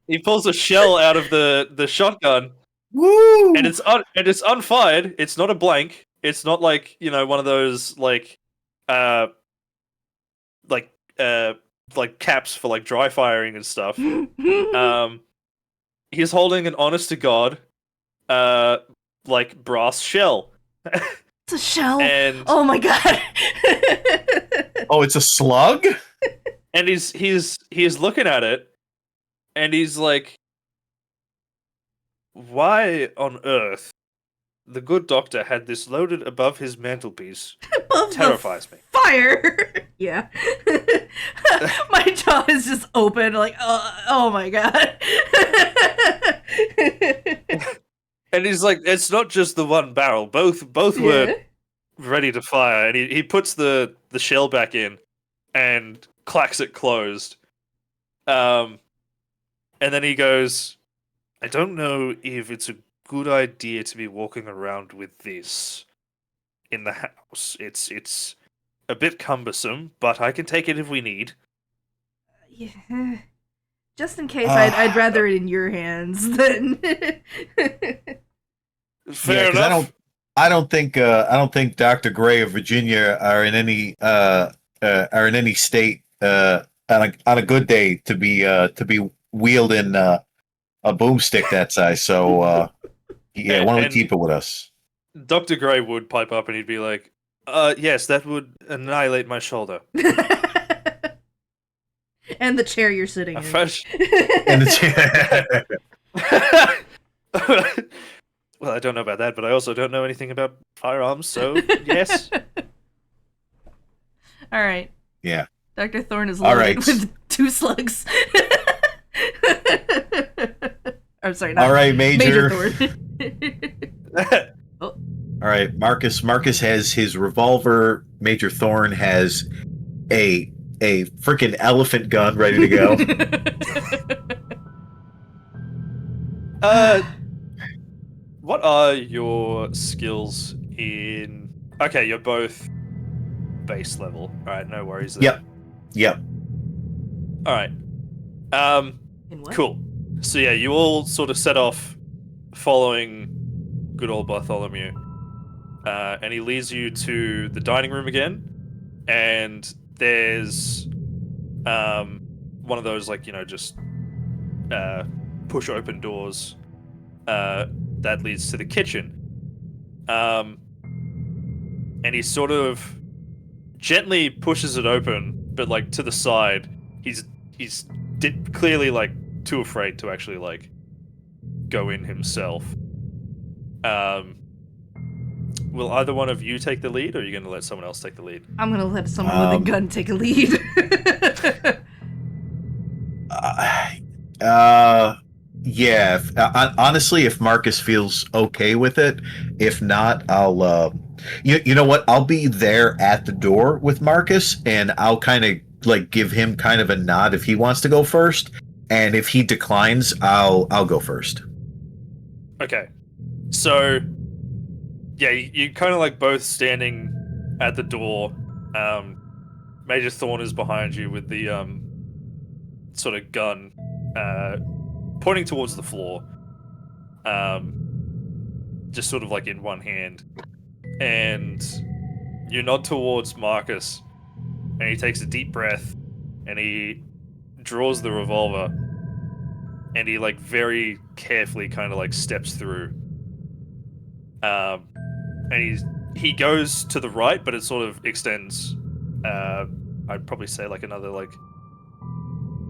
He pulls a shell out of the shotgun. Woo! And it's unfired. It's not a blank. It's not like one of those like caps for like dry firing and stuff. He's holding an honest to god. Like brass shell. It's a shell. And oh my god. Oh, it's a slug? And he's looking at it, and he's like, why on earth the good doctor had this loaded above his mantelpiece above terrifies me. Fire. Yeah. My jaw is just open, like, oh my god. And he's like, it's not just the one barrel. Both were ready to fire. And he puts the shell back in and clacks it closed. And then he goes, I don't know if it's a good idea to be walking around with this in the house. It's a bit cumbersome, but I can take it if we need. Yeah. Just in case, I'd rather it in your hands than. Fair enough. I don't think Dr. Gray of Virginia are in any state on a good day to be wielding a boomstick that size. So why don't we keep it with us? Dr. Gray would pipe up and he'd be like, yes, that would annihilate my shoulder. And the chair you're sitting in. And the chair. Well, I don't know about that, but I also don't know anything about firearms, so yes. All right. Yeah. Dr. Thorne is loaded with 2 slugs. Or sorry, not All right, Major. Thorn. All right, Marcus. Marcus has his revolver. Major Thorn has a freaking elephant gun ready to go. What are your skills in? Okay, you're both base level. All right, no worries there. Yep. All right. In what? Cool. So yeah, you all sort of set off following good old Bartholomew, and he leads you to the dining room again, and there's one of those like just push open doors that leads to the kitchen, and he sort of gently pushes it open, but like to the side. He's clearly like too afraid to actually like go in himself. Will either one of you take the lead, or are you going to let someone else take the lead? I'm gonna let someone with a gun take a lead. Yeah. Honestly, if Marcus feels okay with it, if not, I'll. You know what? I'll be there at the door with Marcus, and I'll kind of like give him kind of a nod if he wants to go first, and if he declines, I'll go first. Okay. So, yeah, you kind of like both standing at the door. Major Thorn is behind you with the sort of gun pointing towards the floor. Just sort of like in one hand. And you nod towards Marcus, and he takes a deep breath, and he draws the revolver, and he like very carefully kind of like steps through. And he goes to the right, but it sort of extends. I'd probably say like another like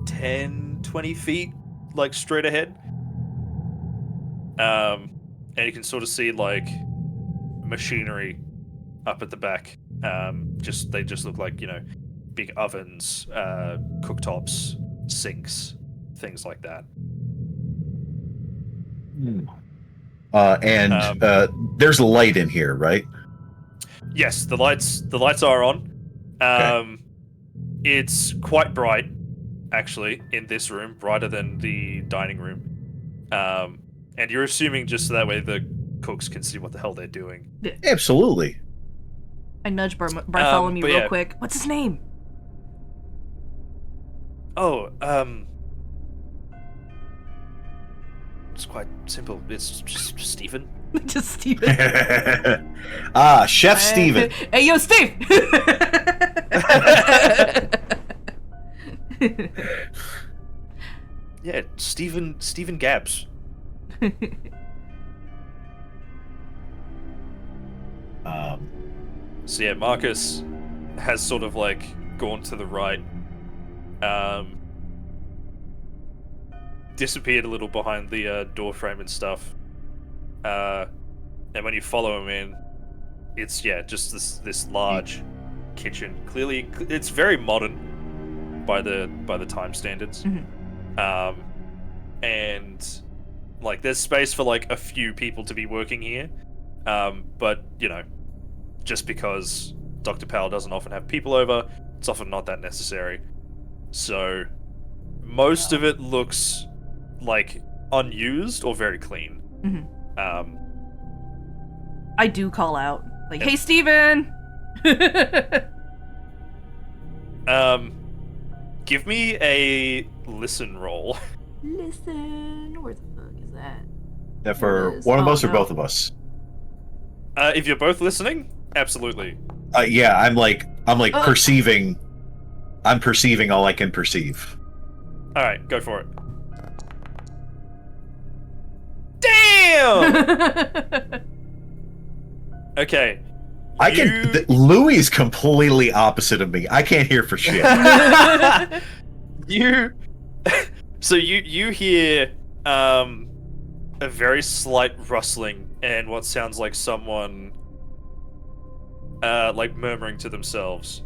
10, 20 feet, like straight ahead. And you can sort of see like machinery up at the back. They just look like big ovens, cooktops, sinks, things like that. There's a light in here, right? Yes, the lights are on. Okay. It's quite bright, actually, in this room, brighter than the dining room. And you're assuming just so that way the cooks can see what the hell they're doing. Absolutely. I nudge Bartholomew real quick. What's his name? Oh, it's quite simple. It's just Stephen. Just Stephen. Chef Stephen. Hey, yo, Steve! Yeah, Stephen Gabbs. So yeah, Marcus has sort of like gone to the right, disappeared a little behind the door frame and stuff, and when you follow him in, it's just this large kitchen. Clearly, it's very modern by the time standards, and like there's space for like a few people to be working here, but just because Dr. Powell doesn't often have people over, it's often not that necessary. So most of it looks like unused or very clean. I do call out, like, "Hey, Steven!" Give me a listen roll. Listen, where the fuck is that? Yeah, for one of us or both of us? If you're both listening, absolutely. Yeah, I'm like perceiving. I'm perceiving all I can perceive. All right, go for it. Damn. Okay. Louis is completely opposite of me. I can't hear for shit. So you hear a very slight rustling and what sounds like someone like murmuring to themselves.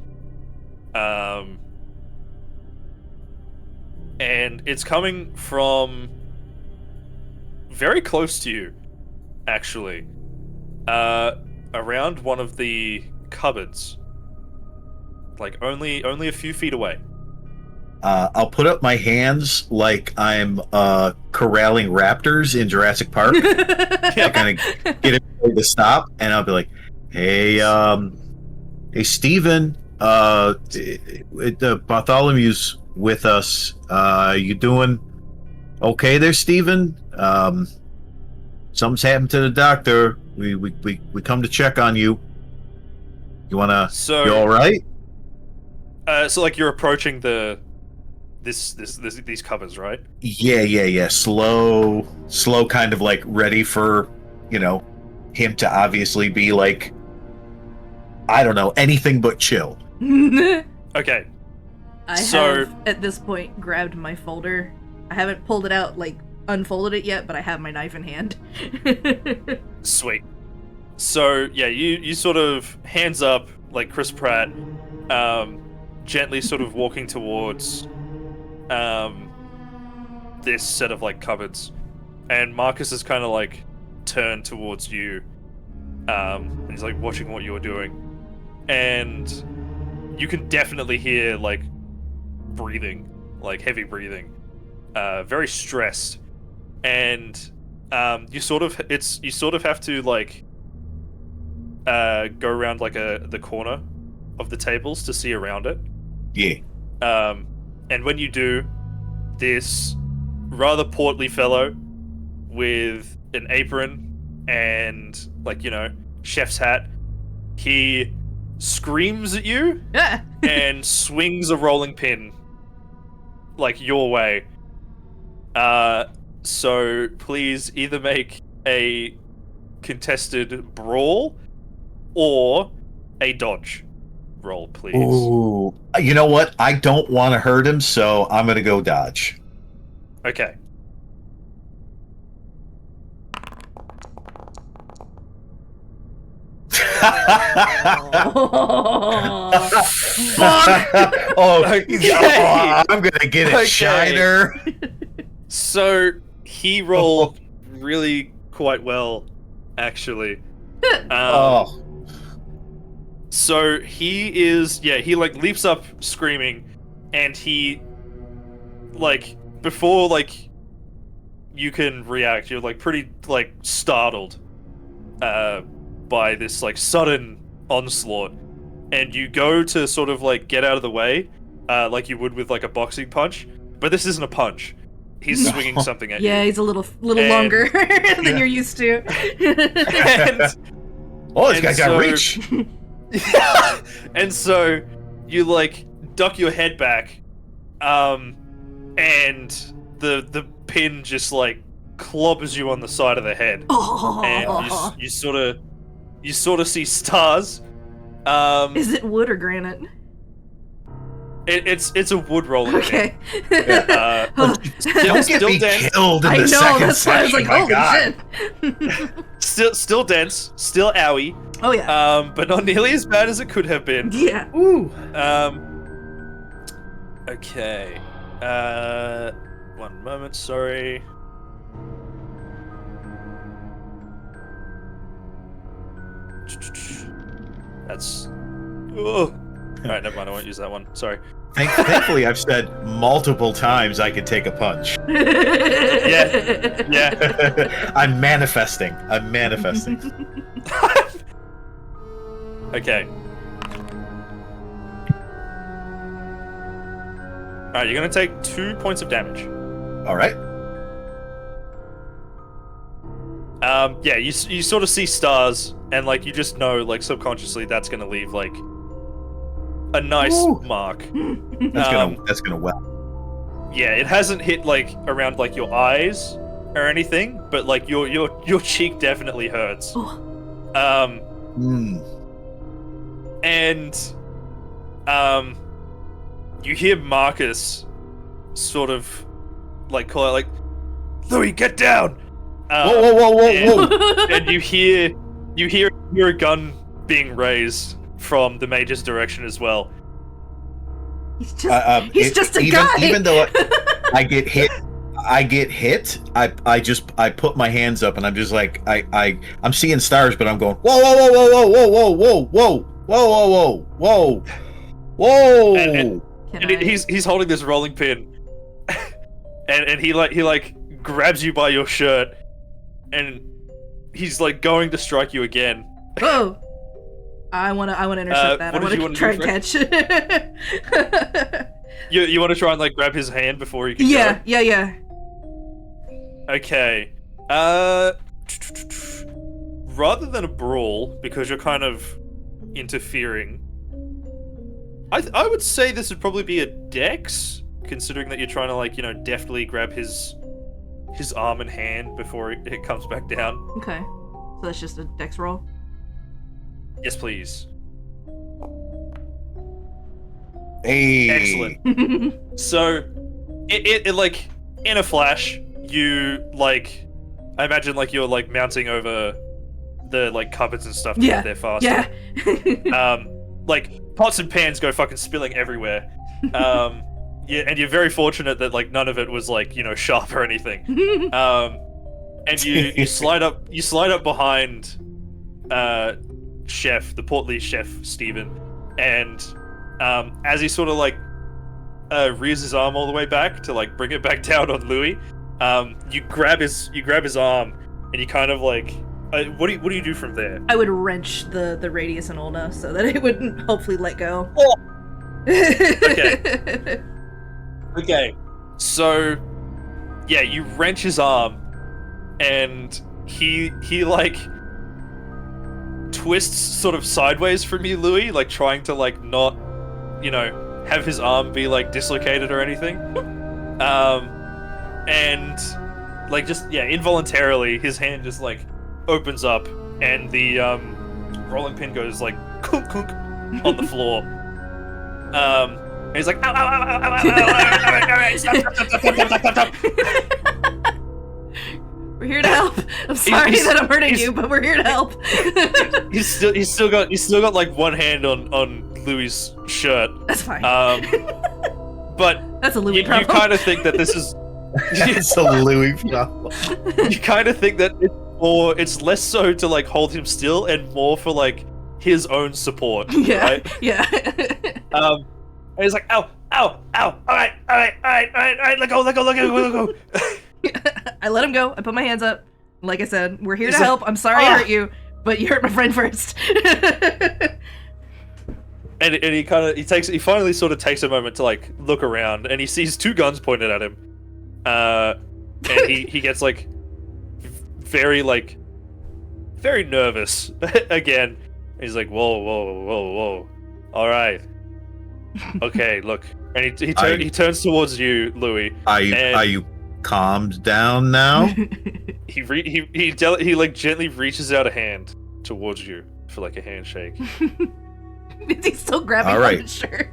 And it's coming from very close to you, actually. Around one of the cupboards. Like, only a few feet away. I'll put up my hands like I'm corralling raptors in Jurassic Park. I kind of get everybody to stop, and I'll be like, "Hey, Steven, Bartholomew's with us. You doing okay there, Steven? Something's happened to the doctor. We come to check on you. You wanna? You all right?" So like you're approaching these covers, right? Yeah. Slow, kind of like ready for, him to obviously be like, I don't know, anything but chill. Okay. I have, at this point, grabbed my folder. I haven't pulled it out, like, unfolded it yet, but I have my knife in hand. Sweet. So, yeah, you sort of, hands up, like Chris Pratt, gently sort of walking towards this set of, like, cupboards. And Marcus is kind of, like, turned towards you. And he's, like, watching what you're doing. And you can definitely hear, like, breathing, like heavy breathing, very stressed, and you sort of have to like go around like the corner of the tables to see around it. Yeah. And when you do, this rather portly fellow with an apron and like chef's hat, he screams at you and swings a rolling pin like your way. So please either make a contested brawl or a dodge roll, please. Ooh, you know what? I don't want to hurt him, so I'm gonna go dodge. Okay. I'm gonna get it, Shiner. So he rolled really quite well, actually. So he like leaps up screaming, and he like before like you can react, you're like pretty like startled by this like sudden onslaught, and you go to sort of like get out of the way like you would with like a boxing punch, but this isn't a punch. He's swinging something at you. Yeah, he's a little longer than you're used to. This guy's got reach. And so you like duck your head back, and the pin just like clobbers you on the side of the head, and you sort of see stars. Is it wood or granite? It's a wood rolling. Okay. Still dense. Killed in I the know. second That's why I was session, like, my holy God. shit. Still dense. Still owie. Oh yeah. But not nearly as bad as it could have been. Yeah. Ooh. Okay. One moment. Sorry. That's. Oh. All right, never mind. I won't use that one. Sorry. Thankfully, I've said multiple times I could take a punch. Yeah. I'm manifesting. Okay. Alright, you're gonna take 2 points of damage. Alright. Yeah, you sort of see stars, and like you just know, like subconsciously, that's gonna leave like a nice mark. That's gonna well. Yeah, it hasn't hit like around like your eyes or anything, but like your cheek definitely hurts. And you hear Marcus sort of like call out like, Louis, get down! Whoa! And you hear a gun being raised from the Major's direction as well. He's just a guy. Even though I get hit, I get hit, I put my hands up and I'm just like I'm seeing stars, but I'm going whoa whoa whoa whoa whoa whoa whoa whoa whoa whoa whoa whoa whoa. And he's holding this rolling pin, and he grabs you by your shirt, and he's like going to strike you again. Whoa! I wanna intercept that. I wanna try and catch. You want to try and like grab his hand before he can Yeah, go? yeah. Okay. Rather than a brawl, because you're kind of interfering, I would say this would probably be a dex, considering that you're trying to like, deftly grab his arm and hand before it comes back down. Okay. So that's just a dex roll? Yes, please. Hey. Excellent. So, it like, in a flash, you, like, I imagine, like, you're, like, mounting over the, like, cupboards and stuff to get there faster. Yeah. Like, pots and pans go fucking spilling everywhere. Yeah, and you're very fortunate that, like, none of it was, like, sharp or anything. And you slide up behind, Chef, the portly Chef Steven, and, as he sort of, like, rears his arm all the way back to, like, bring it back down on Louis, you grab his arm, and you kind of, like, what do you do from there? I would wrench the radius and ulna so that it would hopefully let go. Oh. Okay. Okay. So, yeah, you wrench his arm, and he like twists sort of sideways from you, Louis, like trying to like not, have his arm be like dislocated or anything. And like just involuntarily his hand just like opens up, and the rolling pin goes like kunk kunk on the floor. And he's like, ow, ow, ow, ow, ow, ow, ow, ow, stop. We're here to help. I'm sorry that I'm hurting you, but we're here to help. He's still got like one hand on Louis' shirt. That's fine. But that's a Louis problem. You kind of think that this is it's a Louis problem. You kind of think that it's less so to like hold him still and more for like his own support. Yeah. Right? Yeah. And he's like, ow, ow, ow, all right, let go. I let him go. I put my hands up. Like I said, we're here to help. I'm sorry I hurt you, but you hurt my friend first. And he finally sort of takes a moment to like look around, and he sees two guns pointed at him. And he gets like very nervous again. He's like, whoa, all right, okay, look, and he turns towards you, Louis. Are you calmed down now? He like gently reaches out a hand towards you for like a handshake. Is he still grabbing right. his shirt?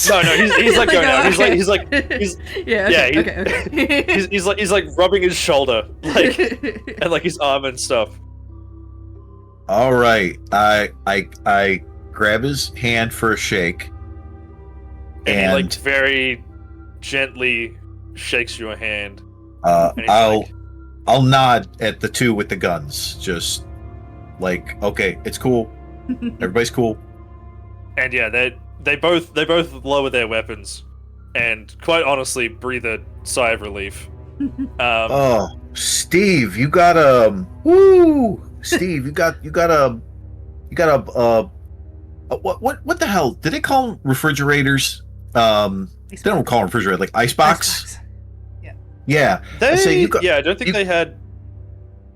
No, he's like going out. Okay. He's like okay. he's like rubbing his shoulder, like, and like his arm and stuff. All right, I grab his hand for a shake, and he like very gently shakes your hand. I'll nod at the two with the guns, just like, okay, it's cool, everybody's cool. And yeah, they both lower their weapons, and quite honestly breathe a sigh of relief. Oh, Steve, you got a Steve, you got a what the hell? Did they call them refrigerators? They don't call them refrigerators, like icebox. Yeah. I don't think they had.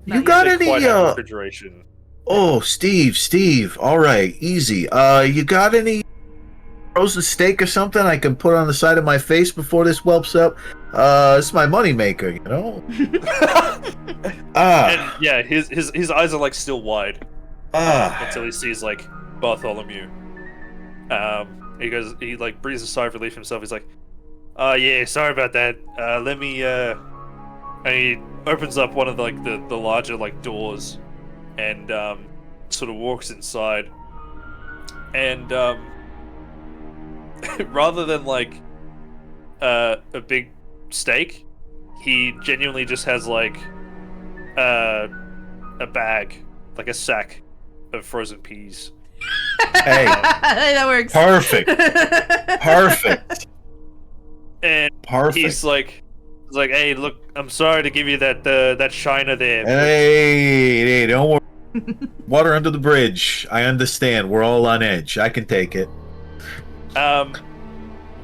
You got any refrigeration? Oh, Steve. All right, easy. You got any frozen steak or something I can put on the side of my face before this whelps up? It's my moneymaker, you know. And yeah, his eyes are like still wide until he sees like Bartholomew. He like breathes a sigh of relief himself. He's like, "Oh yeah, sorry about that. Let me." And he opens up one of the larger like doors, and sort of walks inside. And rather than like a big steak, he genuinely just has like a bag, like a sack of frozen peas. Hey, that works. perfect. Perfect. And Perfect. he's like, hey, look, I'm sorry to give you that shiner there. Hey, don't worry. Water under the bridge. I understand. We're all on edge. I can take it.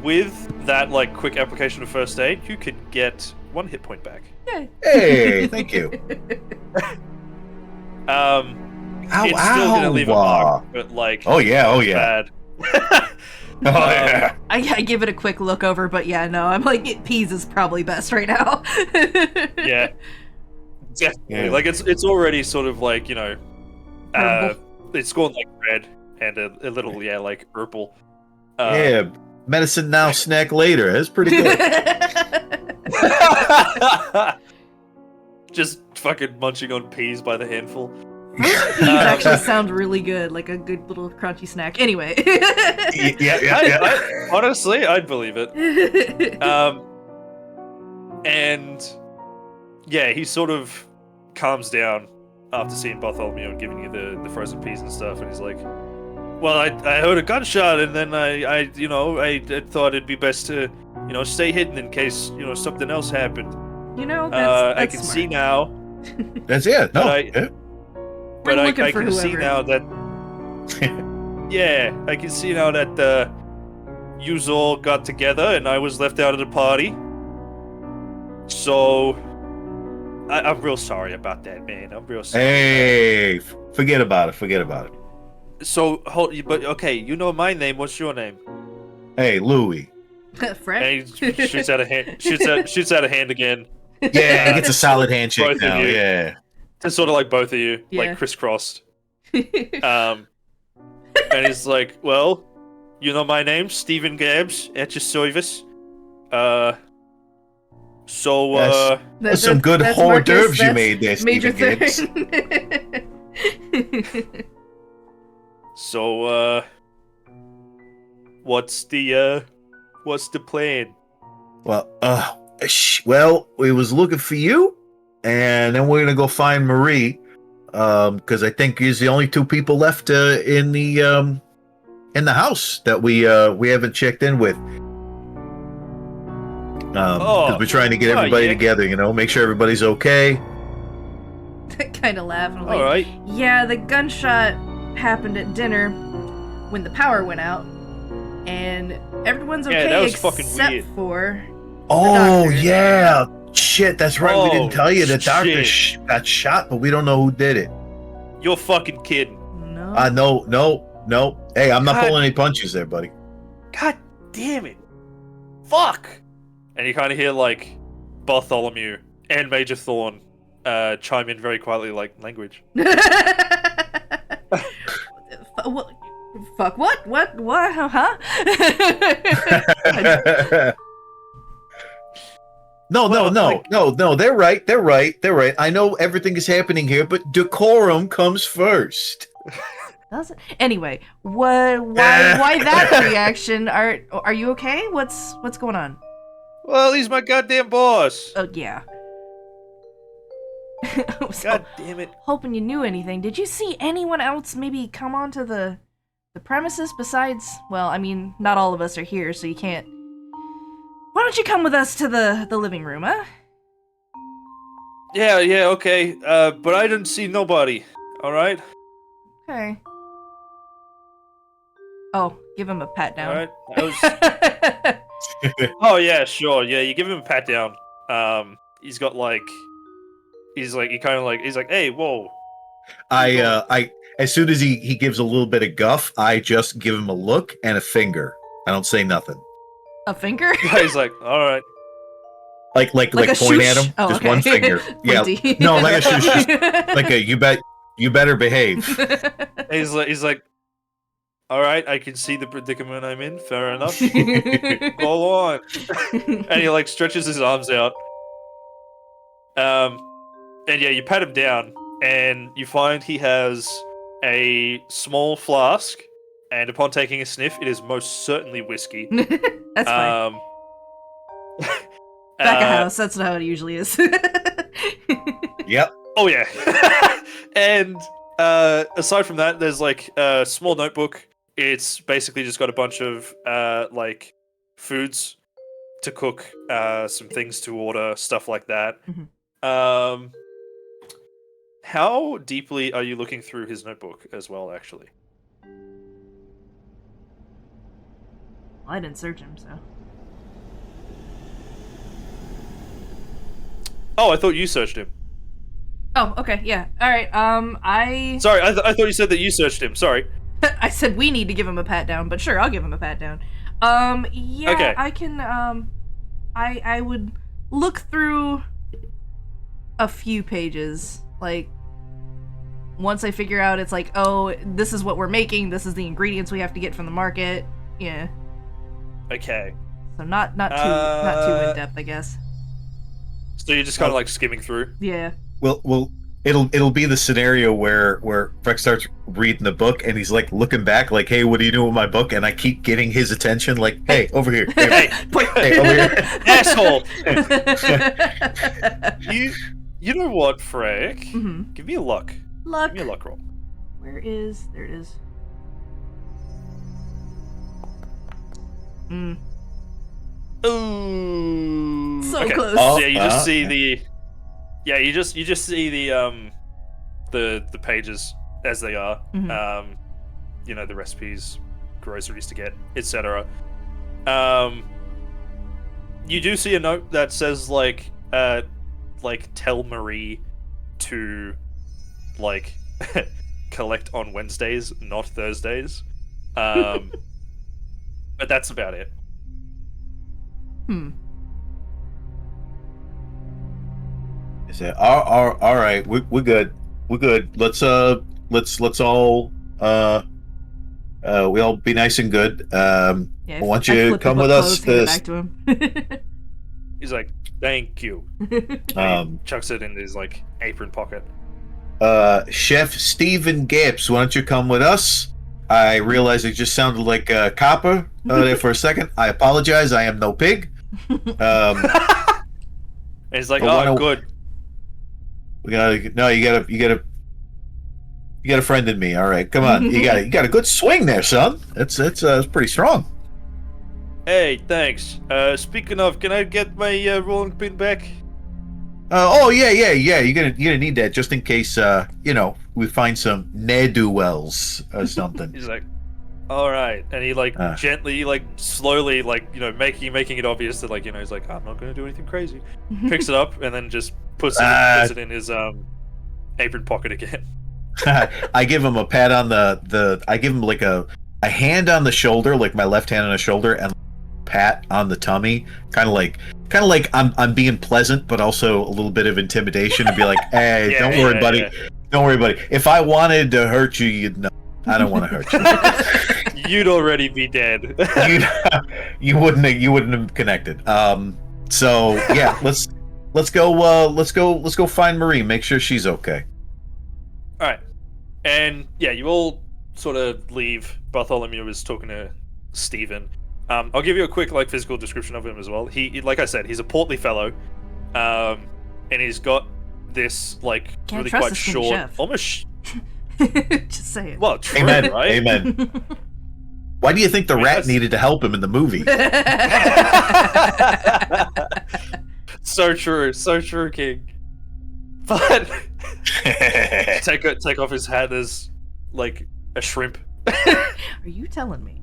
With that like quick application of first aid, you could get 1 hit point back. Hey, thank you. Ow, It's still gonna leave a mark, but like, oh yeah, bad. Oh yeah. I give it a quick look over, but yeah, no, I'm like, peas is probably best right now. Yeah, definitely. Yeah. Like it's already sort of like, you know, Purple. it's gone like red and a little like purple. Yeah. Medicine now, snack later. That's pretty good. Just fucking munching on peas by the handful. Frozen peas actually sound really good, like a good little crunchy snack. Anyway. Yeah. Honestly, I'd believe it. And yeah, he sort of calms down after seeing Bartholomew and giving you the frozen peas and stuff, and he's like, well, I heard a gunshot, and then I thought it'd be best to, stay hidden in case, something else happened. That's I can smart. see now. That's it. No. But We're I looking for can see whoever. now that. Yeah, I can see now that yous all got together and I was left out of the party. So, I'm real sorry about that, man. I'm real sorry. Hey, forget about it. So, but okay, you know my name. What's your name? Hey, Louie. Fred? And he shoots out a hand. Shoots out a hand again. Yeah, he gets a solid handshake Both of now. you. Yeah. It's sort of like both of you, Yeah. like crisscrossed. And he's like, well, you know my name, Stephen Gabbs, at your service. That's some good hors d'oeuvres you that's made there, Major Stephen Gibbs. Third. So, what's the plan? Well, we was looking for you, and then we're gonna go find Marie, because I think he's the only 2 people left in the house that we haven't checked in with. Because we're trying to get everybody together, make sure everybody's okay. Kind of laugh. And I'm like, All right. yeah, the gunshot happened at dinner when the power went out, and everyone's Yeah, okay that was fucking except weird. for Oh doctor. yeah, shit, that's right. We didn't tell you the doctor shit. got shot, but we don't know who did it. You're fucking kidding. no. No. Hey, I'm not God. pulling any punches there, buddy. God damn it. Fuck. And you kind of hear like Bartholomew and Major Thorn chime in very quietly, like, language. Fuck, what? Huh? No, they're right. I know everything is happening here, but decorum comes first. Does it? Anyway, why that reaction? Are you okay? What's going on? Well, he's my goddamn boss. Oh yeah. I was God damn it. hoping you knew anything. Did you see anyone else maybe come onto the premises besides? Well, I mean, not all of us are here, so you can't. Why don't you come with us to the living room, huh? Yeah, okay. But I didn't see nobody. All right. Okay. Oh, give him a pat All down. right. Oh yeah, sure. Yeah, you give him a pat down. He's got like, he's like, hey, whoa. I as soon as he gives a little bit of guff, I just give him a look and a finger. I don't say nothing. A finger? He's like, all right. Like a point at shoosh? him. Oh, Just okay. one finger. Yeah. Pointy. No, like a shoosh. Just like a you better behave. He's like, all right, I can see the predicament I'm in. Fair enough. Go on. And he like stretches his arms out. And yeah, you pat him down, and you find he has a small flask. And upon taking a sniff, it is most certainly whiskey. That's fine. Back of house, that's how it usually is. Yep. Oh yeah. And aside from that, there's like a small notebook. It's basically just got a bunch of like foods to cook, some things to order, stuff like that. Mhm. How deeply are you looking through his notebook as well, actually? I didn't search him, so. Oh, I thought you searched him. Oh, okay, yeah. Alright, I... Sorry, I thought you said that you searched him. Sorry. I said we need to give him a pat down, but sure, I'll give him a pat down. Yeah, Okay. I can, I would look through a few pages, like, once I figure out it's like, oh, this is what we're making, this is the ingredients we have to get from the market, yeah. Okay. So not too in-depth, I guess. So you're just kind of like skimming through? Yeah. Well, it'll be the scenario where Freck starts reading the book and he's like looking back, like, "Hey, what are you doing with my book?" And I keep getting his attention, like, "Hey, over here, hey, hey, over here, Asshole!" You know what, Freck? Mm-hmm. Give me a luck. Luck. Give me a luck roll. There it is. Mm. Ooh. So okay. close. So, yeah, you just see the. Yeah, you just see the pages as they are. Mhm. You know, the recipes, groceries to get, etc. You do see a note that says like tell Marie to like collect on Wednesdays, not Thursdays. But that's about it. Is it all right? We're good. We're good. Let's all we all be nice and good. Yeah, I want I you to flip the come book with us. closed, hand it back to him. He's like, "Thank you." And he chucks it in his like apron pocket. Chef Stephen Gapes, why don't you come with us? I realize it just sounded like a copper there for a second. I apologize. I am no pig. And he's like, But "Oh, good." You got a friend in me. All right, come on. You got a good swing there, son. It's pretty strong. Hey, thanks. Speaking of, can I get my rolling pin back? Oh yeah. You're gonna need that just in case we find some ne'er-do-wells or something. He's like, "All right," and he like gently, like slowly, like making it obvious that like he's like, "I'm not gonna do anything crazy." Picks it up and then just puts it in his apron pocket again. I give him a pat on I give him like a hand on the shoulder, like my left hand on the shoulder, and pat on the tummy, kind of like I'm being pleasant, but also a little bit of intimidation, to be like, "Hey, don't worry, buddy. Yeah. Don't worry, buddy. If I wanted to hurt you, you'd know. I don't want to hurt you. You'd already be dead." You wouldn't have connected. So yeah, let's go find Marie. Make sure she's okay. All right, and yeah, you all sort of leave. Bartholomew is talking to Stephen. I'll give you a quick like physical description of him as well. He like I said, he's a portly fellow, and he's got this like Can't really trust quite a skinny short, chef. almost. Just say it. Well, true, Amen. right? Amen. Why do you think the rat needed to help him in the movie? So true, King. But take off his hat as like a shrimp. Are you telling me?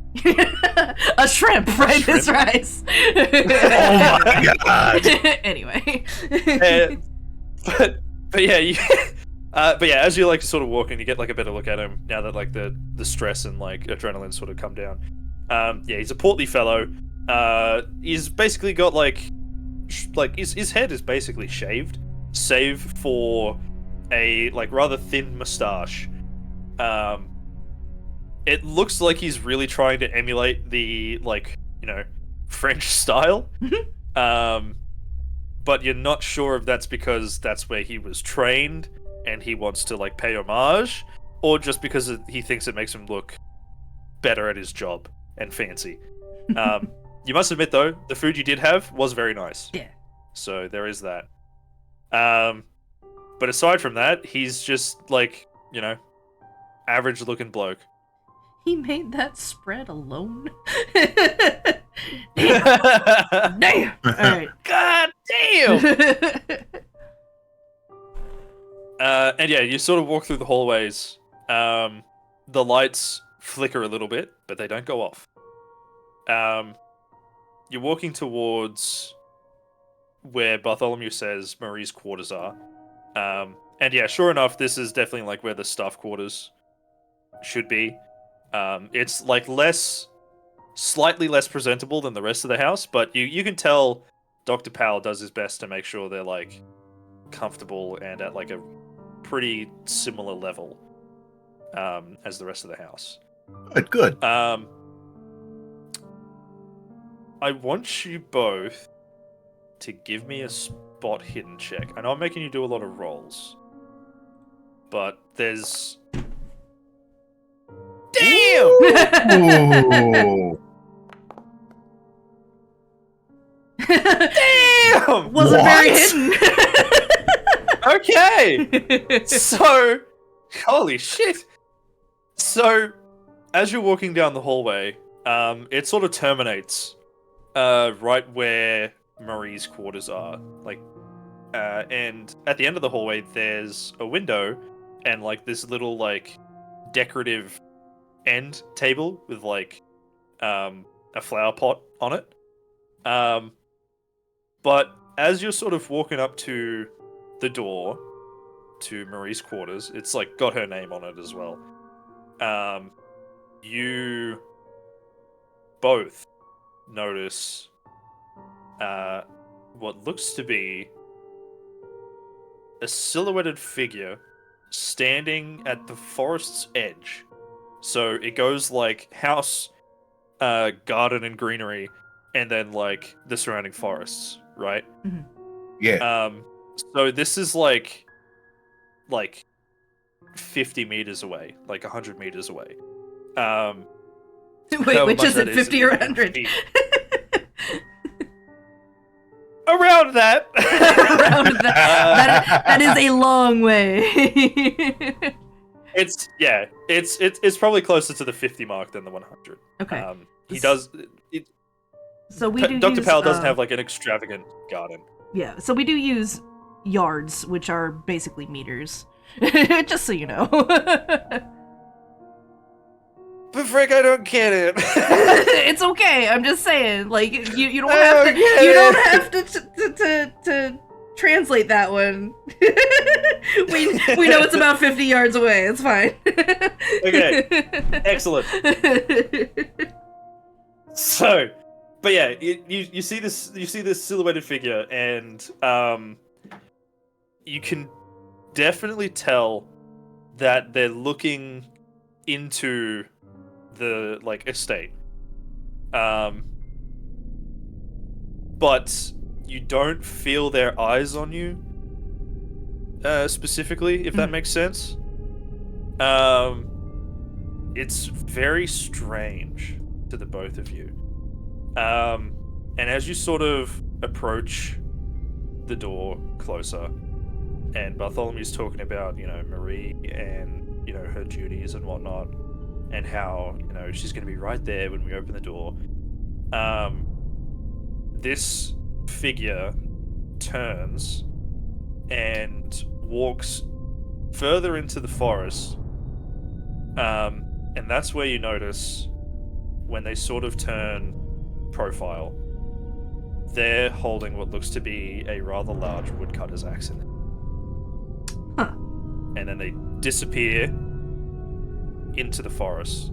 A shrimp, right? Shrimp? This rice. Oh my god. Anyway. But yeah, as you like sort of walk in, you get like a better look at him now that like the stress and like adrenaline sort of come down. Yeah, he's a portly fellow. He's basically got like his head is basically shaved, save for a like rather thin mustache. It looks like he's really trying to emulate the like French style. But you're not sure if that's because that's where he was trained and he wants to like pay homage, or just because he thinks it makes him look better at his job and fancy. You must admit though, the food you did have was very nice. Yeah. So there is that. But aside from that, he's just like, average looking bloke. He made that spread alone. God Damn. All right. damn! And yeah, you sort of walk through the hallways. The lights flicker a little bit, but they don't go off. You're walking towards where Bartholomew says Marie's quarters are. And yeah, sure enough, this is definitely like where the staff quarters should be. It's like slightly less presentable than the rest of the house, but you can tell Dr. Powell does his best to make sure they're like comfortable and at like a pretty similar level as the rest of the house. Good. I want you both to give me a spot hidden check. I know I'm making you do a lot of rolls, but there's... Damn! Ooh. Damn! Wasn't very What? hidden. Okay! So, holy shit! So, as you're walking down the hallway, it sort of terminates right where Marie's quarters are. Like, and at the end of the hallway, there's a window and like this little like decorative end table with like a flower pot on it. But as you're sort of walking up to the door to Marie's quarters, it's like got her name on it as well. You both notice what looks to be a silhouetted figure standing at the forest's edge. So it goes like house, garden and greenery, and then like the surrounding forests, right? Mm-hmm. Yeah. So this is like 50 meters away, like 100 meters away. Wait, How which much is it, that 50 or in 100? feet. Around that. Around that. That is a long way. It's probably closer to the 50 mark than the 100. Okay. He does. So we do Dr. use, Powell doesn't have like an extravagant garden. Yeah, so we do use yards, which are basically meters. Just so you know. But Frick, I don't get it. It's okay. I'm just saying, like you don't have to. You don't have to translate that one. we know it's about 50 yards away. It's fine. Okay, excellent. So, but yeah, you see this silhouetted figure, and you can definitely tell that they're looking into the like estate. But you don't feel their eyes on you specifically, if that makes sense. It's very strange to the both of you. And as you sort of approach the door closer, and Bartholomew's talking about, Marie and, her duties and whatnot, and how, she's going to be right there when we open the door. This figure turns and walks further into the forest. And that's where you notice when they sort of turn profile, they're holding what looks to be a rather large woodcutter's axe in it. Huh. And then they disappear into the forest.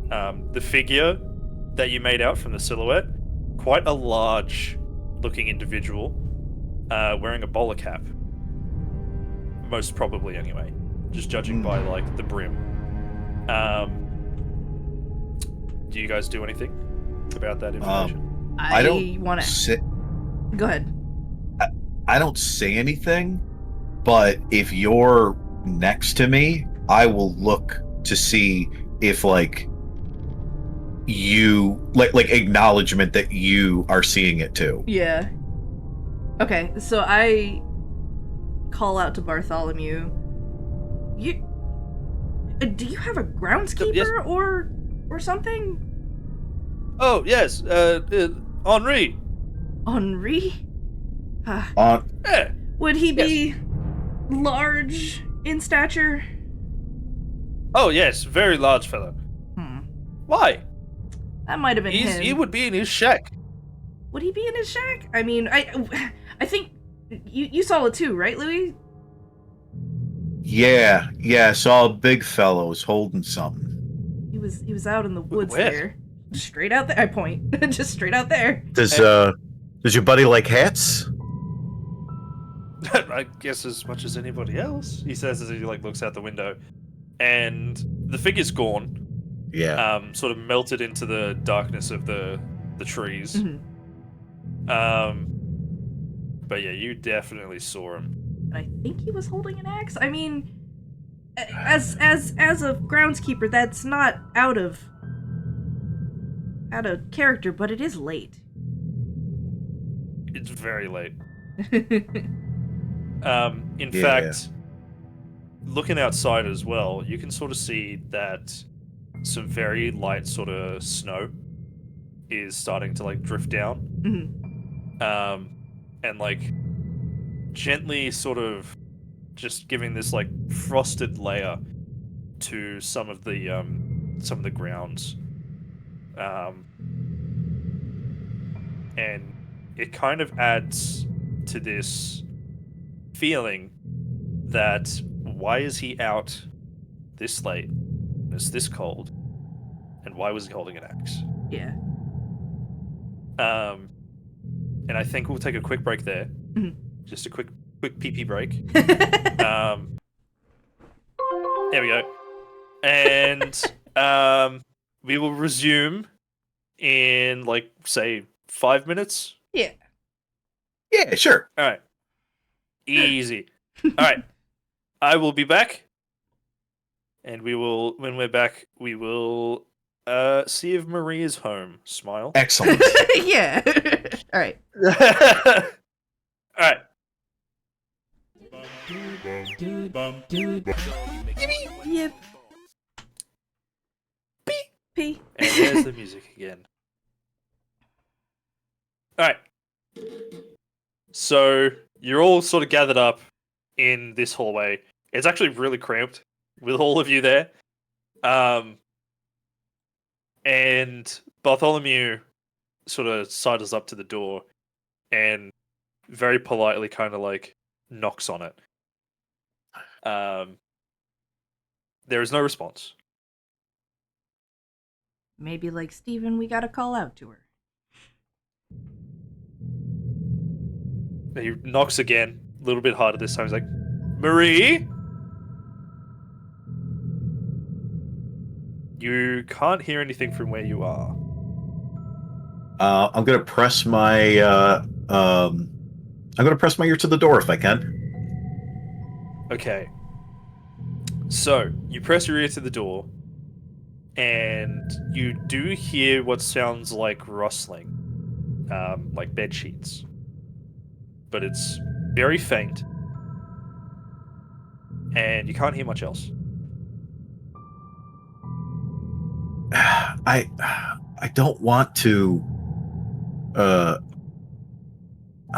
The figure that you made out from the silhouette, quite a large looking individual, wearing a bowler cap. Most probably anyway, just judging by like the brim. Do you guys do anything about that information? I don't want to sit. Go ahead. I don't say anything, but if you're next to me, I will look to see if you like acknowledgement that you are seeing it too. Yeah. Okay, so I call out to Bartholomew. Do you have a groundskeeper Yes. or something? Oh, yes, Henri. Henri? Yeah. Would he be large in stature? Oh, yes, very large fellow. Why? That might have been him. He would be in his shack. Would he be in his shack? I mean, I think you saw it too, right, Louis? Yeah, I saw a big fellow was holding something. He was out in the woods Where? there. Straight out there. I point. Just straight out there. Does your buddy like hats? I guess as much as anybody else, he says as he looks out the window, and the figure's gone. Yeah. Sort of melted into the darkness of the trees. Mhm. But yeah, you definitely saw him. I think he was holding an axe. I mean, as a groundskeeper, that's not out of character, but it is late. It's very late. In Yeah. fact, looking outside as well, you can sort of see that some very light sort of snow is starting to drift down. Mhm. And gently sort of just giving this frosted layer to some of the grounds. And it kind of adds to this feeling that why is he out this late? It's this cold. And why was he holding an axe? Yeah. And I think we'll take a quick break there. Mhm. Just a quick pee-pee break. There we go. And we will resume in say 5 minutes. Yeah. Yeah, sure. All right. Easy. All right. I will be back. And when we're back, we will see if Marie is home. Smile. Excellent. Yeah. All right. All right. Yep. P. And there's the music again. Alright. So, you're all sort of gathered up in this hallway. It's actually really cramped with all of you there. And Bartholomew sort of sidles up to the door and very politely kind of knocks on it. There is no response. Maybe like Steven, we gotta call out to her. He knocks again, a little bit harder this time. He's like, Marie? You can't hear anything from where you are. I'm gonna press my ear to the door if I can. Okay. So, you press your ear to the door, and you do hear what sounds like rustling, like bed sheets. But it's very faint, and you can't hear much else. I don't want to I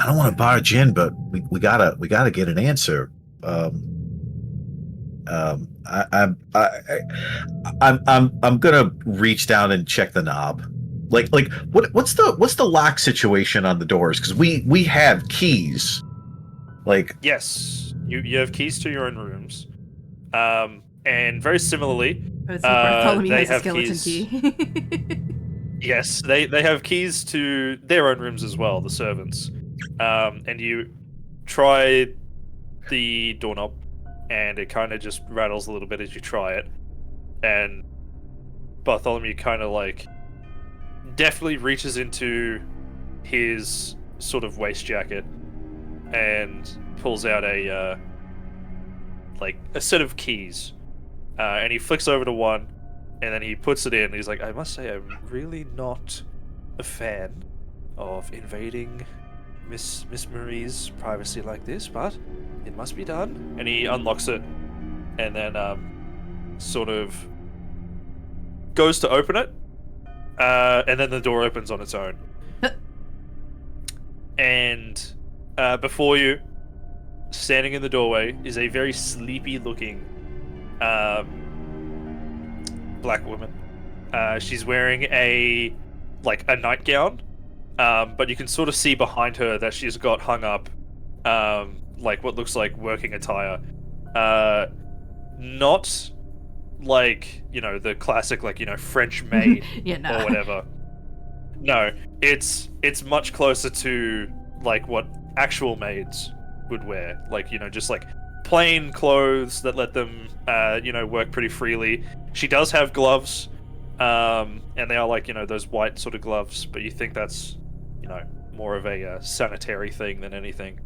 don't want to barge in, but we gotta get an answer. I'm gonna reach down and check the knob. What's the lock situation on the doors? Because we have keys. Yes, you have keys to your own rooms, and very similarly, I would say Bartholomew they has a have skeleton keys. key. Yes, they have keys to their own rooms as well, the servants. And you try the doorknob, and it kind of just rattles a little bit as you try it. And Bartholomew kind of definitely reaches into his sort of waist jacket and pulls out a set of keys. And he flicks over to one, and then he puts it in. He's like, I must say, I'm really not a fan of invading Miss Marie's privacy like this, but it must be done. And he unlocks it, and then sort of goes to open it, and then the door opens on its own. And before you, standing in the doorway, is a very sleepy-looking black woman. She's wearing a nightgown, but you can sort of see behind her that she's got hung up like what looks like working attire. Not like, the classic French maid Yeah, no. or whatever. No, it's much closer to like what actual maids would wear. Like, just like plain clothes that let them work pretty freely. She does have gloves, and they are like, those white sort of gloves, but you think that's, more of a sanitary thing than anything.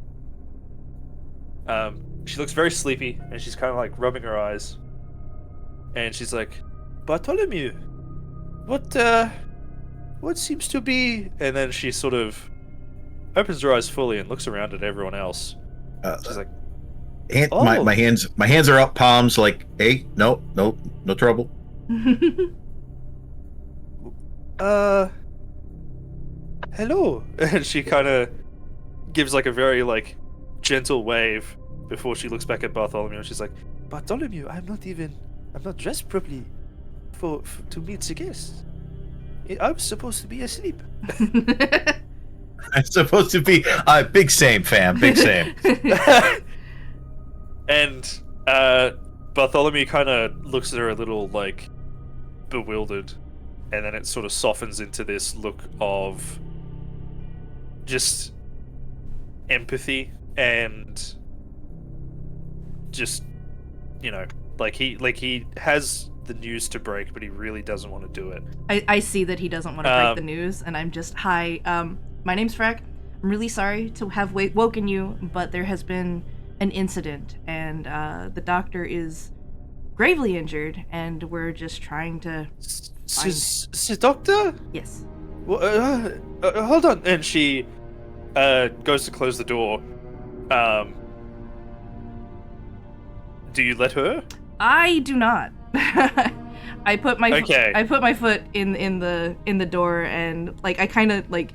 She looks very sleepy, and she's kind of like rubbing her eyes. And she's like, Bartholomew, what seems to be... And then she sort of opens her eyes fully and looks around at everyone else. She's like, oh. My hands are up, palms like, hey, no trouble. Hello. And she kind of gives like a very like gentle wave before she looks back at Bartholomew. And she's like, Bartholomew, I'm not dressed properly to meet the guests. I'm supposed to be asleep. I'm supposed to be big same, fam, big same. And Bartholomew kind of looks at her a little like bewildered, and then it sort of softens into this look of just empathy and just like he has the news to break, but he really doesn't want to do it. I see that he doesn't want to break the news, and I'm just, hi, my name's Freck. I'm really sorry to have woken you, but there has been an incident, and the doctor is gravely injured, and we're just trying to find... Doctor? Yes. Hold on. And she goes to close the door. Do you let her? I do not. I put my foot in the door, and like I kind of like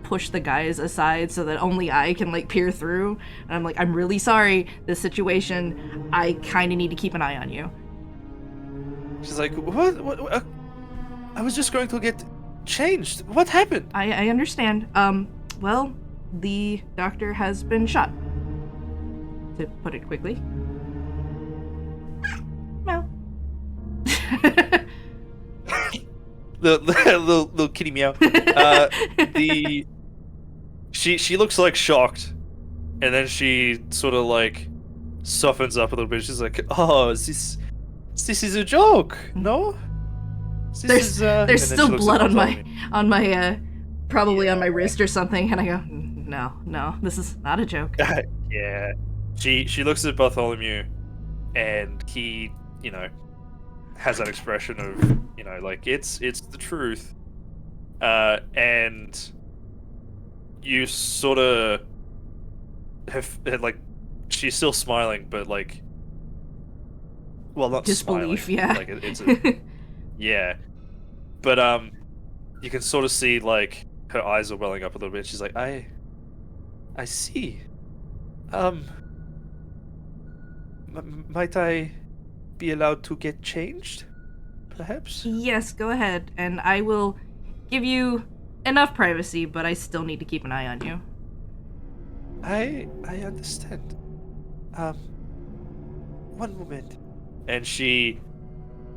push the guys aside so that only I can like peer through. And I'm like, I'm really sorry, this situation, I kind of need to keep an eye on you. She's like, what? I was just going to get changed. What happened? I understand. Well, the doctor has been shot, to put it quickly. Well. the little kitty meow. She looks like shocked, and then she sort of like softens up a little bit. She's like, "Oh, this is a joke, no?" There's still blood on my probably on my wrist or something, and I go, no, this is not a joke. Yeah. She looks at Bartholomew, and he, has that expression of, like it's the truth, and you sort of have like, she's still smiling, but like, well, not disbelief, smiling. Yeah. Like it's yeah, but you can sort of see like her eyes are welling up a little bit. She's like, I see. Might I be allowed to get changed, perhaps? Yes, go ahead, and I will give you enough privacy, but I still need to keep an eye on you. I understand. One moment. And she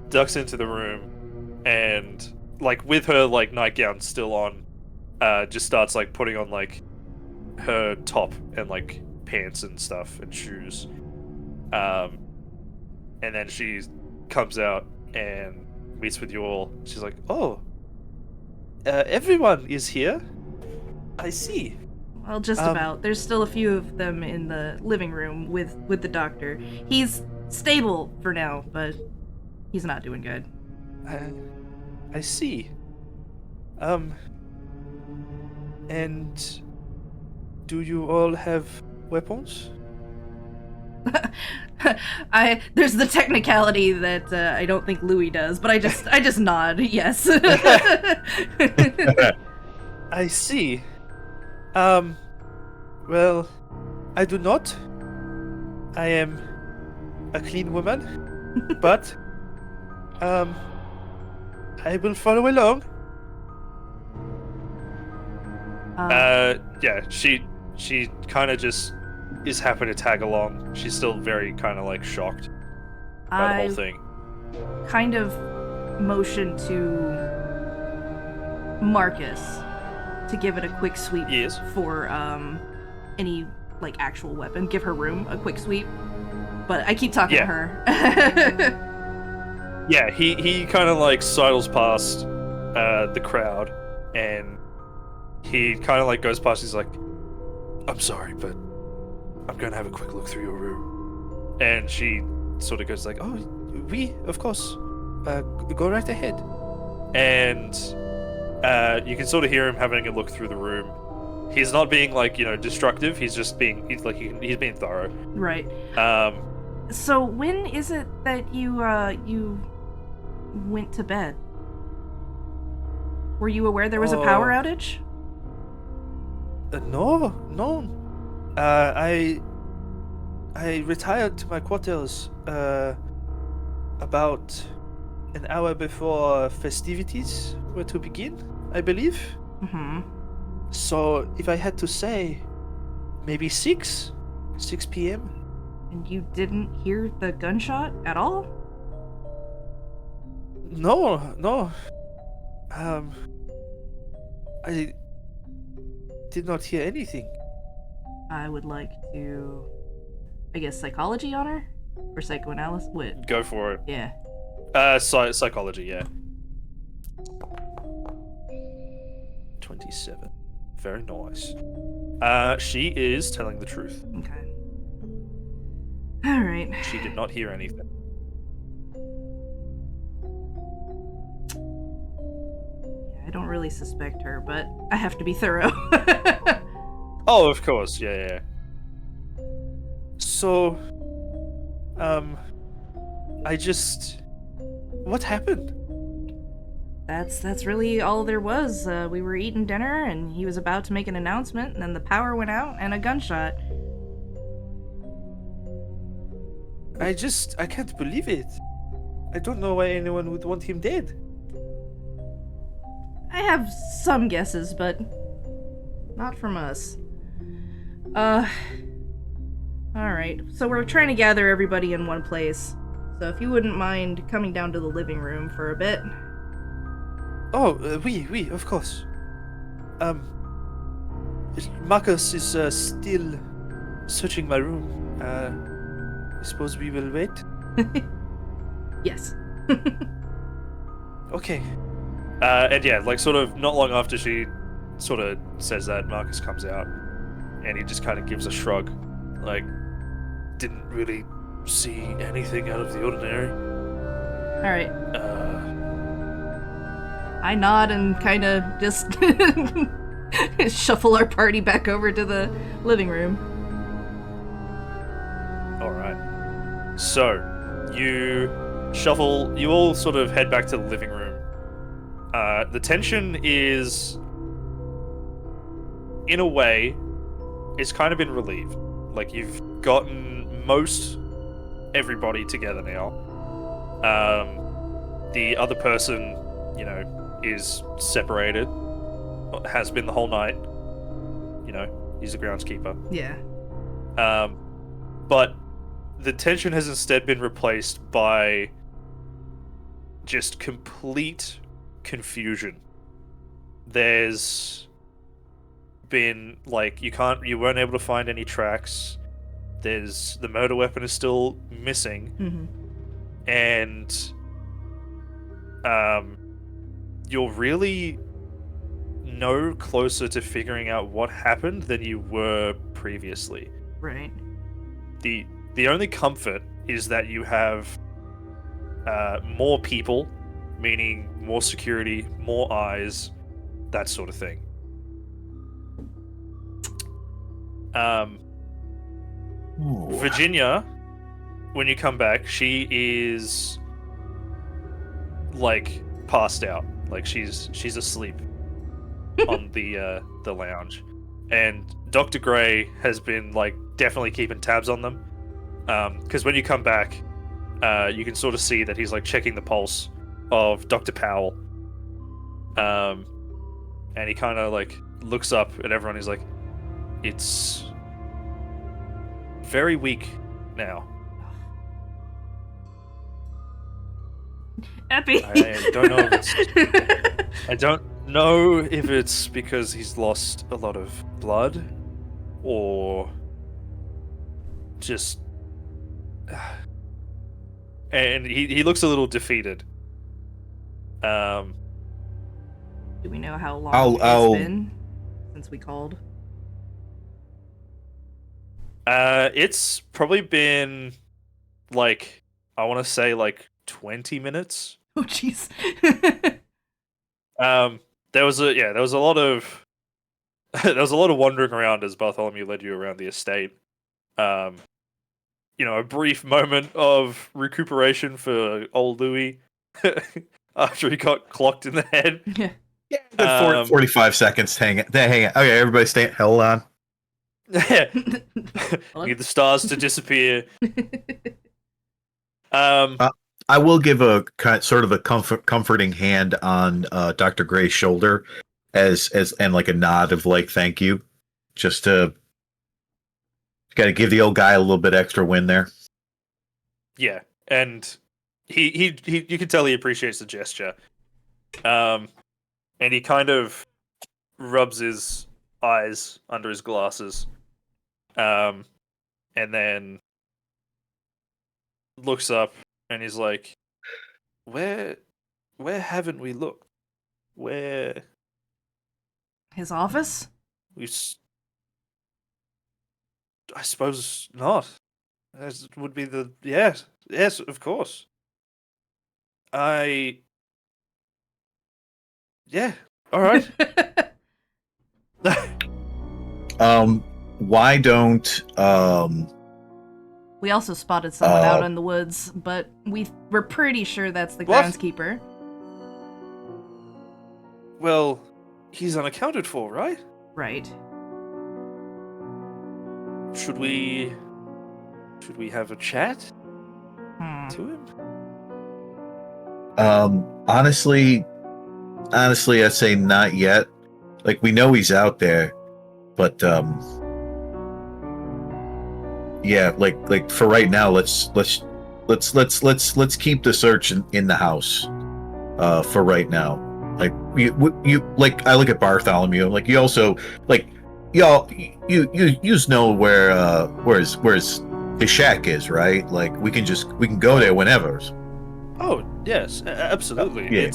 ducks into the room, and like with her like nightgown still on, just starts like putting on like her top and like pants and stuff and shoes. And then she comes out and meets with you all. She's like, "Oh, everyone is here. I see." Well, just about. There's still a few of them in the living room with the doctor. He's stable for now, but he's not doing good. I see. And do you all have weapons? There's the technicality that I don't think Louis does, but I just nod. Yes. I see. Well, I do not. I am a clean woman, but I will follow along. Yeah, she kind of just is happy to tag along. She's still very kind of like shocked by the whole thing. Kind of motion to Marcus to give it a quick sweep for any like actual weapon. Give her room, a quick sweep. But I keep talking to her. Yeah, he kind of like sidles past the crowd, and he kind of like goes past. He's like, "I'm sorry, but I'm gonna have a quick look through your room." And she sort of goes like, "Oh, we, of course, go right ahead." And you can sort of hear him having a look through the room. He's not being like, you know, destructive. He's just being he's being thorough. Right. So when is it that you went to bed? Were you aware there was a power outage? No. I retired to my quarters about an hour before festivities were to begin, I believe. Mm-hmm. So if I had to say, maybe 6 p.m. And you didn't hear the gunshot at all? No. I did not hear anything. I would like to, I guess, psychology on her? Or psychoanalysis? What? Go for it. Yeah. Psychology, yeah. 27. Very nice. She is telling the truth. Okay. Alright. She did not hear anything. Yeah, I don't really suspect her, but I have to be thorough. Oh, of course, yeah. So, what happened? That's really all there was. We were eating dinner, and he was about to make an announcement, and then the power went out, and a gunshot. I can't believe it. I don't know why anyone would want him dead. I have some guesses, but not from us. Alright. So we're trying to gather everybody in one place. So if you wouldn't mind coming down to the living room for a bit. Oh, we, of course. Marcus is still searching my room. I suppose we will wait? Yes. Okay. And yeah, like sort of not long after she sort of says that, Marcus comes out, and he just kind of gives a shrug, like, didn't really see anything out of the ordinary. Alright. I nod and kind of just shuffle our party back over to the living room. Alright. So, you all sort of head back to the living room. The tension is, in a way, it's kind of been relieved. Like, you've gotten most everybody together now. The other person, you know, is separated, has been the whole night. You know, he's a groundskeeper. Yeah. But the tension has instead been replaced by just complete confusion. There's been, like, you weren't able to find any tracks. The murder weapon is still missing. Mm-hmm. And you're really no closer to figuring out what happened than you were previously. Right. The only comfort is that you have more people, meaning more security, more eyes, that sort of thing. Ooh. Virginia, when you come back, she is like passed out, like she's asleep on the lounge, and Dr. Gray has been like definitely keeping tabs on them, because when you come back, you can sort of see that he's like checking the pulse of Dr. Powell, and he kind of like looks up at everyone. He's like, "It's very weak now." Epi. I don't know if I don't know if it's because he's lost a lot of blood, or just. And he looks a little defeated. Do we know how long I'll- it's been since we called? It's probably been like, I want to say like 20 minutes. Oh, jeez. There was a lot of there was a lot of wandering around as Bartholomew led you around the estate. A brief moment of recuperation for old Louis after he got clocked in the head. Yeah. Yeah, good 45 seconds. Hang it. Okay, everybody stay. Hold on. Need the stars to disappear. I will give a sort of a comforting hand on Dr. Gray's shoulder, as and like a nod of like thank you, just to got to give the old guy a little bit extra win there. Yeah, and he you can tell he appreciates the gesture. And he kind of rubs his eyes under his glasses, and then looks up and he's like, Where haven't we looked? Where His office? I suppose not. As would be the yes, of course. Yeah, all right. Why don't We also spotted someone out in the woods, but we're pretty sure that's the What? groundskeeper. Well, he's unaccounted for, right? Right. Should we have a chat to him? honestly, I'd say not yet. Like, we know he's out there, but yeah, like for right now, let's keep the search in the house for right now. Like, you like, I look at Bartholomew, like, you also, like, y'all, you know where his shack is, right? Like, we can go there whenever. Oh yes, absolutely. Yeah.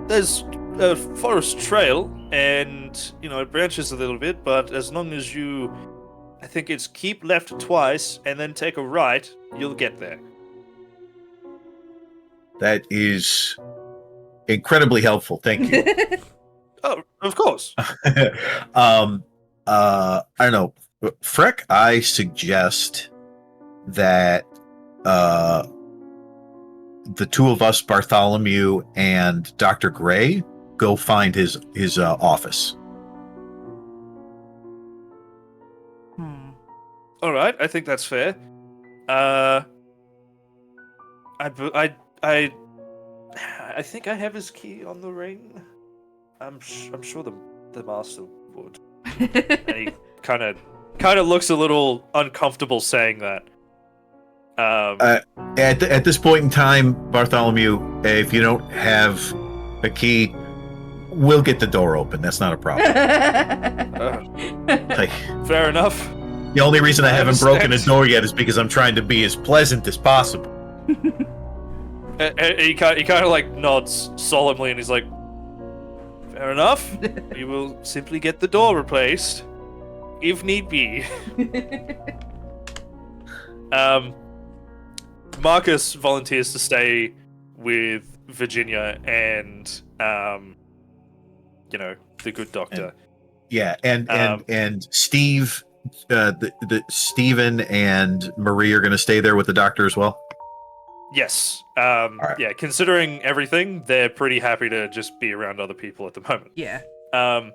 There's a forest trail, and it branches a little bit. But as long as you, I think it's keep left twice and then take a right, you'll get there. That is incredibly helpful. Thank you. Oh, of course. I don't know, Freck. I suggest that the two of us, Bartholomew and Dr. Gray, go find his office. All right, I think that's fair. I think I have his key on the ring. I'm sure the master would. And he kind of looks a little uncomfortable saying that. At this point in time, Bartholomew, if you don't have a key, we'll get the door open. That's not a problem. Like, Fair enough. the only reason I haven't understand. broken a door yet is because I'm trying to be as pleasant as possible. And he kind of like nods solemnly, and he's like, "Fair enough. We will simply get the door replaced, if need be." Marcus volunteers to stay with Virginia and the good doctor. Yeah, and Um, Steve, the Steven and Marie are going to stay there with the doctor as well. Yes. right. Yeah, considering everything, they're pretty happy to just be around other people at the moment. Yeah. Um,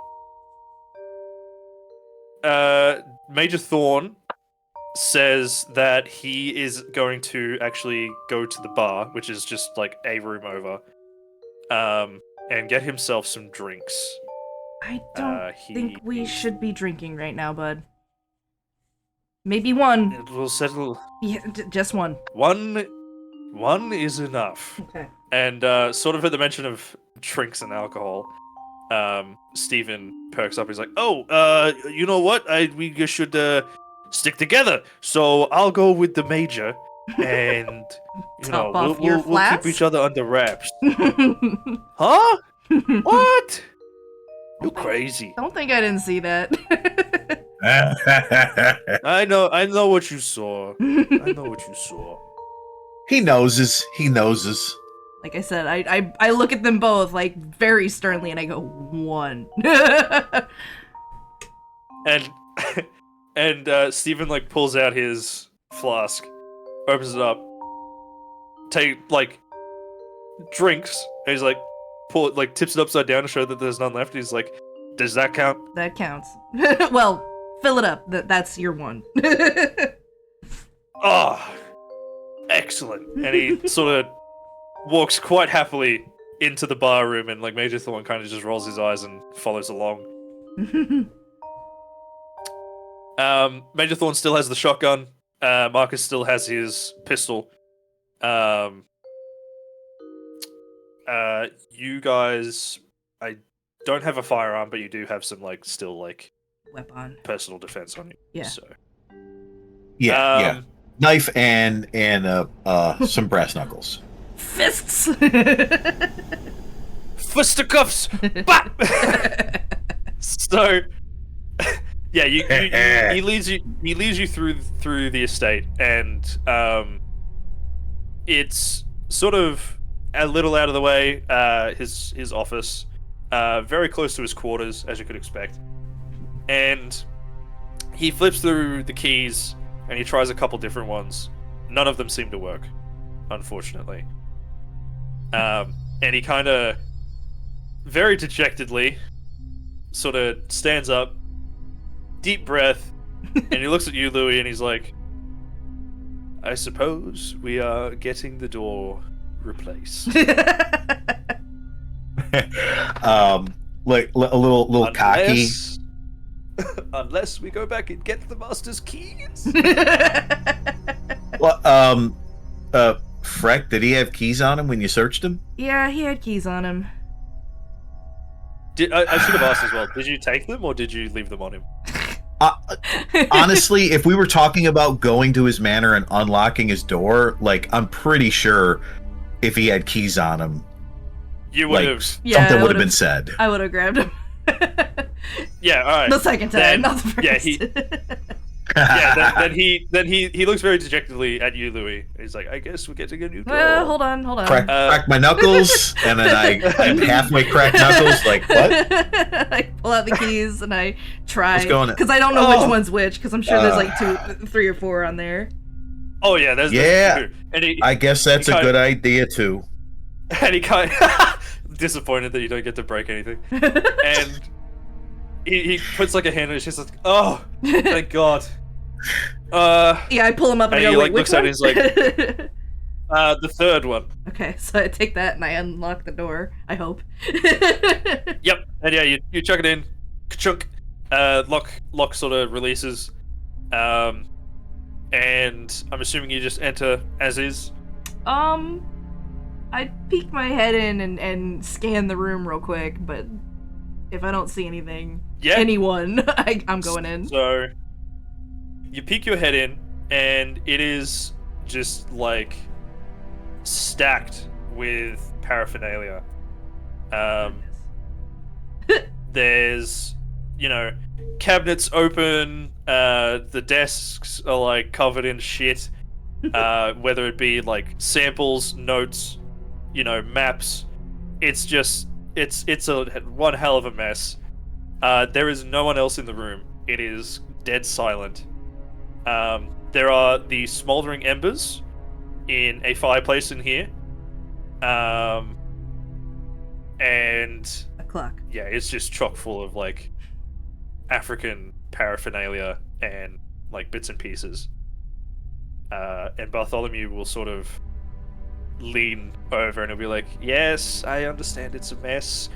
Major Thorn says that he is going to actually go to the bar, which is just like a room over, and get himself some drinks. I don't He think we should be drinking right now, bud. Maybe one. It will settle. Yeah, just one. One is enough. Okay. And sort of at the mention of drinks and alcohol, Stephen perks up. He's like, "Oh, you know what? We should stick together. So I'll go with the major, and Top off your we'll keep flask? each other under wraps." Huh? What? You crazy? Don't think I didn't see that. I know what you saw. I know what you saw. He knows. He knows. Like I said, I look at them both like very sternly and I go, one. And Stephen like pulls out his flask, opens it up, drinks, and he's like tips it upside down to show that there's none left. He's like, "Does that count?" That counts. Well, fill it up. That's your one. Oh, excellent. And he sort of walks quite happily into the bar room, and like Major Thorn kind of just rolls his eyes and follows along. Major Thorn still has the shotgun. Marcus still has his pistol. You guys, I don't have a firearm, but you do have some Weapon. personal defense on you. Yeah. So. Yeah. Knife and some brass knuckles. Fists! Fisticuffs! Bap! So, yeah, he leads you through the estate, and it's sort of a little out of the way. His office, very close to his quarters, as you could expect, and he flips through the keys and he tries a couple different ones. None of them seem to work, unfortunately. And he kind of, very dejectedly, sort of stands up, deep breath, and he looks at you, Louis, and he's like, "I suppose we are getting the door replaced." Like a little cocky. Unless we go back and get the master's keys. Well, Freck, did he have keys on him when you searched him? Yeah, he had keys on him. I should have asked as well. Did you take them or did you leave them on him? Honestly, if we were talking about going to his manor and unlocking his door, like, I'm pretty sure if he had keys on him, You would like, have. something would have been said. I would have grabbed him. Yeah, all right. The second time, Then- not the first. Yeah, then he looks very dejectedly at you, Louis. He's like, "I guess we're getting a new door." Hold on. Crack my knuckles, and then I halfway crack knuckles, like, what? I pull out the keys and I try What's going on? because I don't know Oh. which one's which because I'm sure there's like 3 or 4 on there. Oh yeah, there's Yeah. two. And I guess that's a good idea, too. And he kind of disappointed that you don't get to break anything. And he puts like a hand on his chest, like, "Oh, thank God." Yeah, I pull him up and, And I he, go, like, "Wait, looks which at it one?" and he's like, the third one. Okay, so I take that and I unlock the door. I hope. Yep. And yeah, you chuck it in, ka-chunk. Lock sort of releases. And I'm assuming you just enter as is. I peek my head in and scan the room real quick, but if I don't see anything, Yeah. anyone, I'm going in. So you peek your head in, and it is just like stacked with paraphernalia. There's, cabinets open. The desks are like covered in shit. Whether it be like samples, notes, maps. It's a one hell of a mess. There is no one else in the room. It is dead silent. There are the smoldering embers in a fireplace in here. And A clock. yeah, it's just chock full of like African paraphernalia and like bits and pieces. And Bartholomew will sort of lean over and he'll be like, "Yes, I understand it's a mess.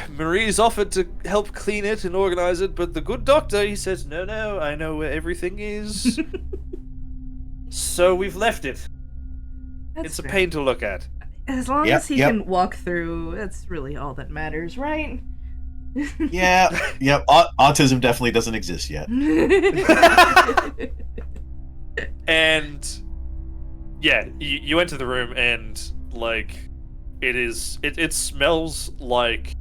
Marie's offered to help clean it and organize it, but the good doctor, he says, no, I know where everything is. So we've left it. That's It's a fair. pain to look at." As long Yep, as he yep. can walk through, that's really all that matters, right? Yeah, yep. Autism definitely doesn't exist yet. And yeah, you enter the room and like it smells like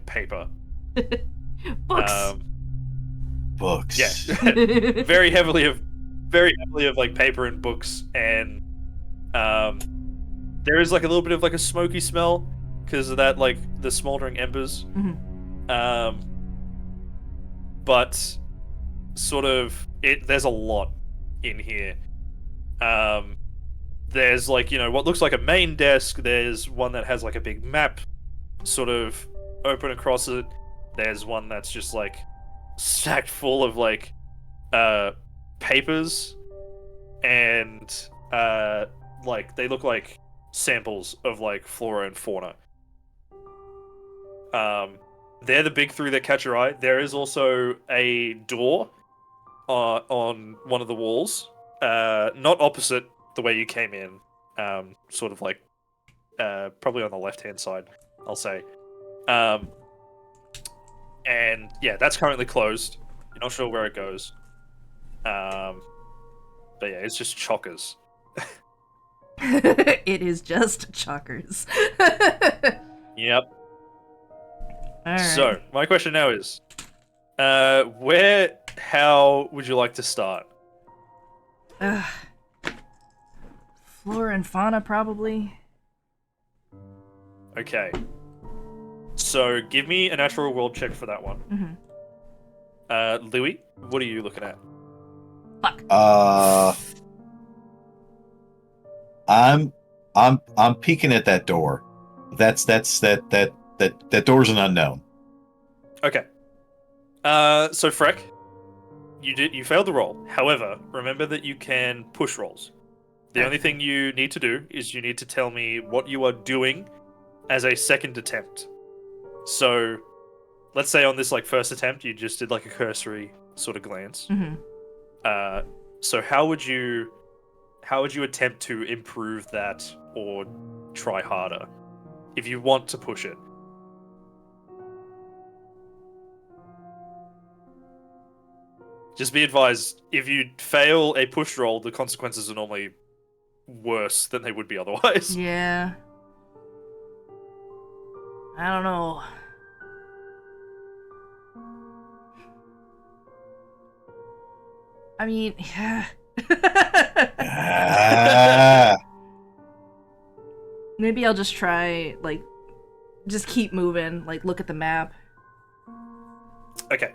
paper. Books. Books. Yeah. very heavily of like paper and books, and there is like a little bit of like a smoky smell because of that, like the smoldering embers. Mhm. But sort of there's a lot in here. There's like, what looks like a main desk. There's one that has like a big map sort of open across it. There's one that's just like stacked full of like papers, and like they look like samples of like flora and fauna. They're the big three that catch your eye. There is also a door on one of the walls, not opposite the way you came in, sort of like probably on the left-hand side, I'll say. And yeah, that's currently closed. You're not sure where it goes. But yeah, it's just chockers. It is just chockers. Yep. All right. So, my question now is, how would you like to start? Flora and fauna, probably. Okay. So, give me a natural world check for that one. Mm-hmm. Louis, what are you looking at? Fuck. I'm peeking at that door. That door's an unknown. Okay. So Freck, you failed the roll. However, remember that you can push rolls. The only thing you need to do is you need to tell me what you are doing as a second attempt. So, let's say on this like first attempt, you just did like a cursory sort of glance. Mm-hmm. So how would you attempt to improve that or try harder if you want to push it? Just be advised, if you fail a push roll, the consequences are normally worse than they would be otherwise. Yeah. I don't know. I mean, yeah. Ah. Maybe I'll just try, like, just keep moving, like, look at the map. Okay.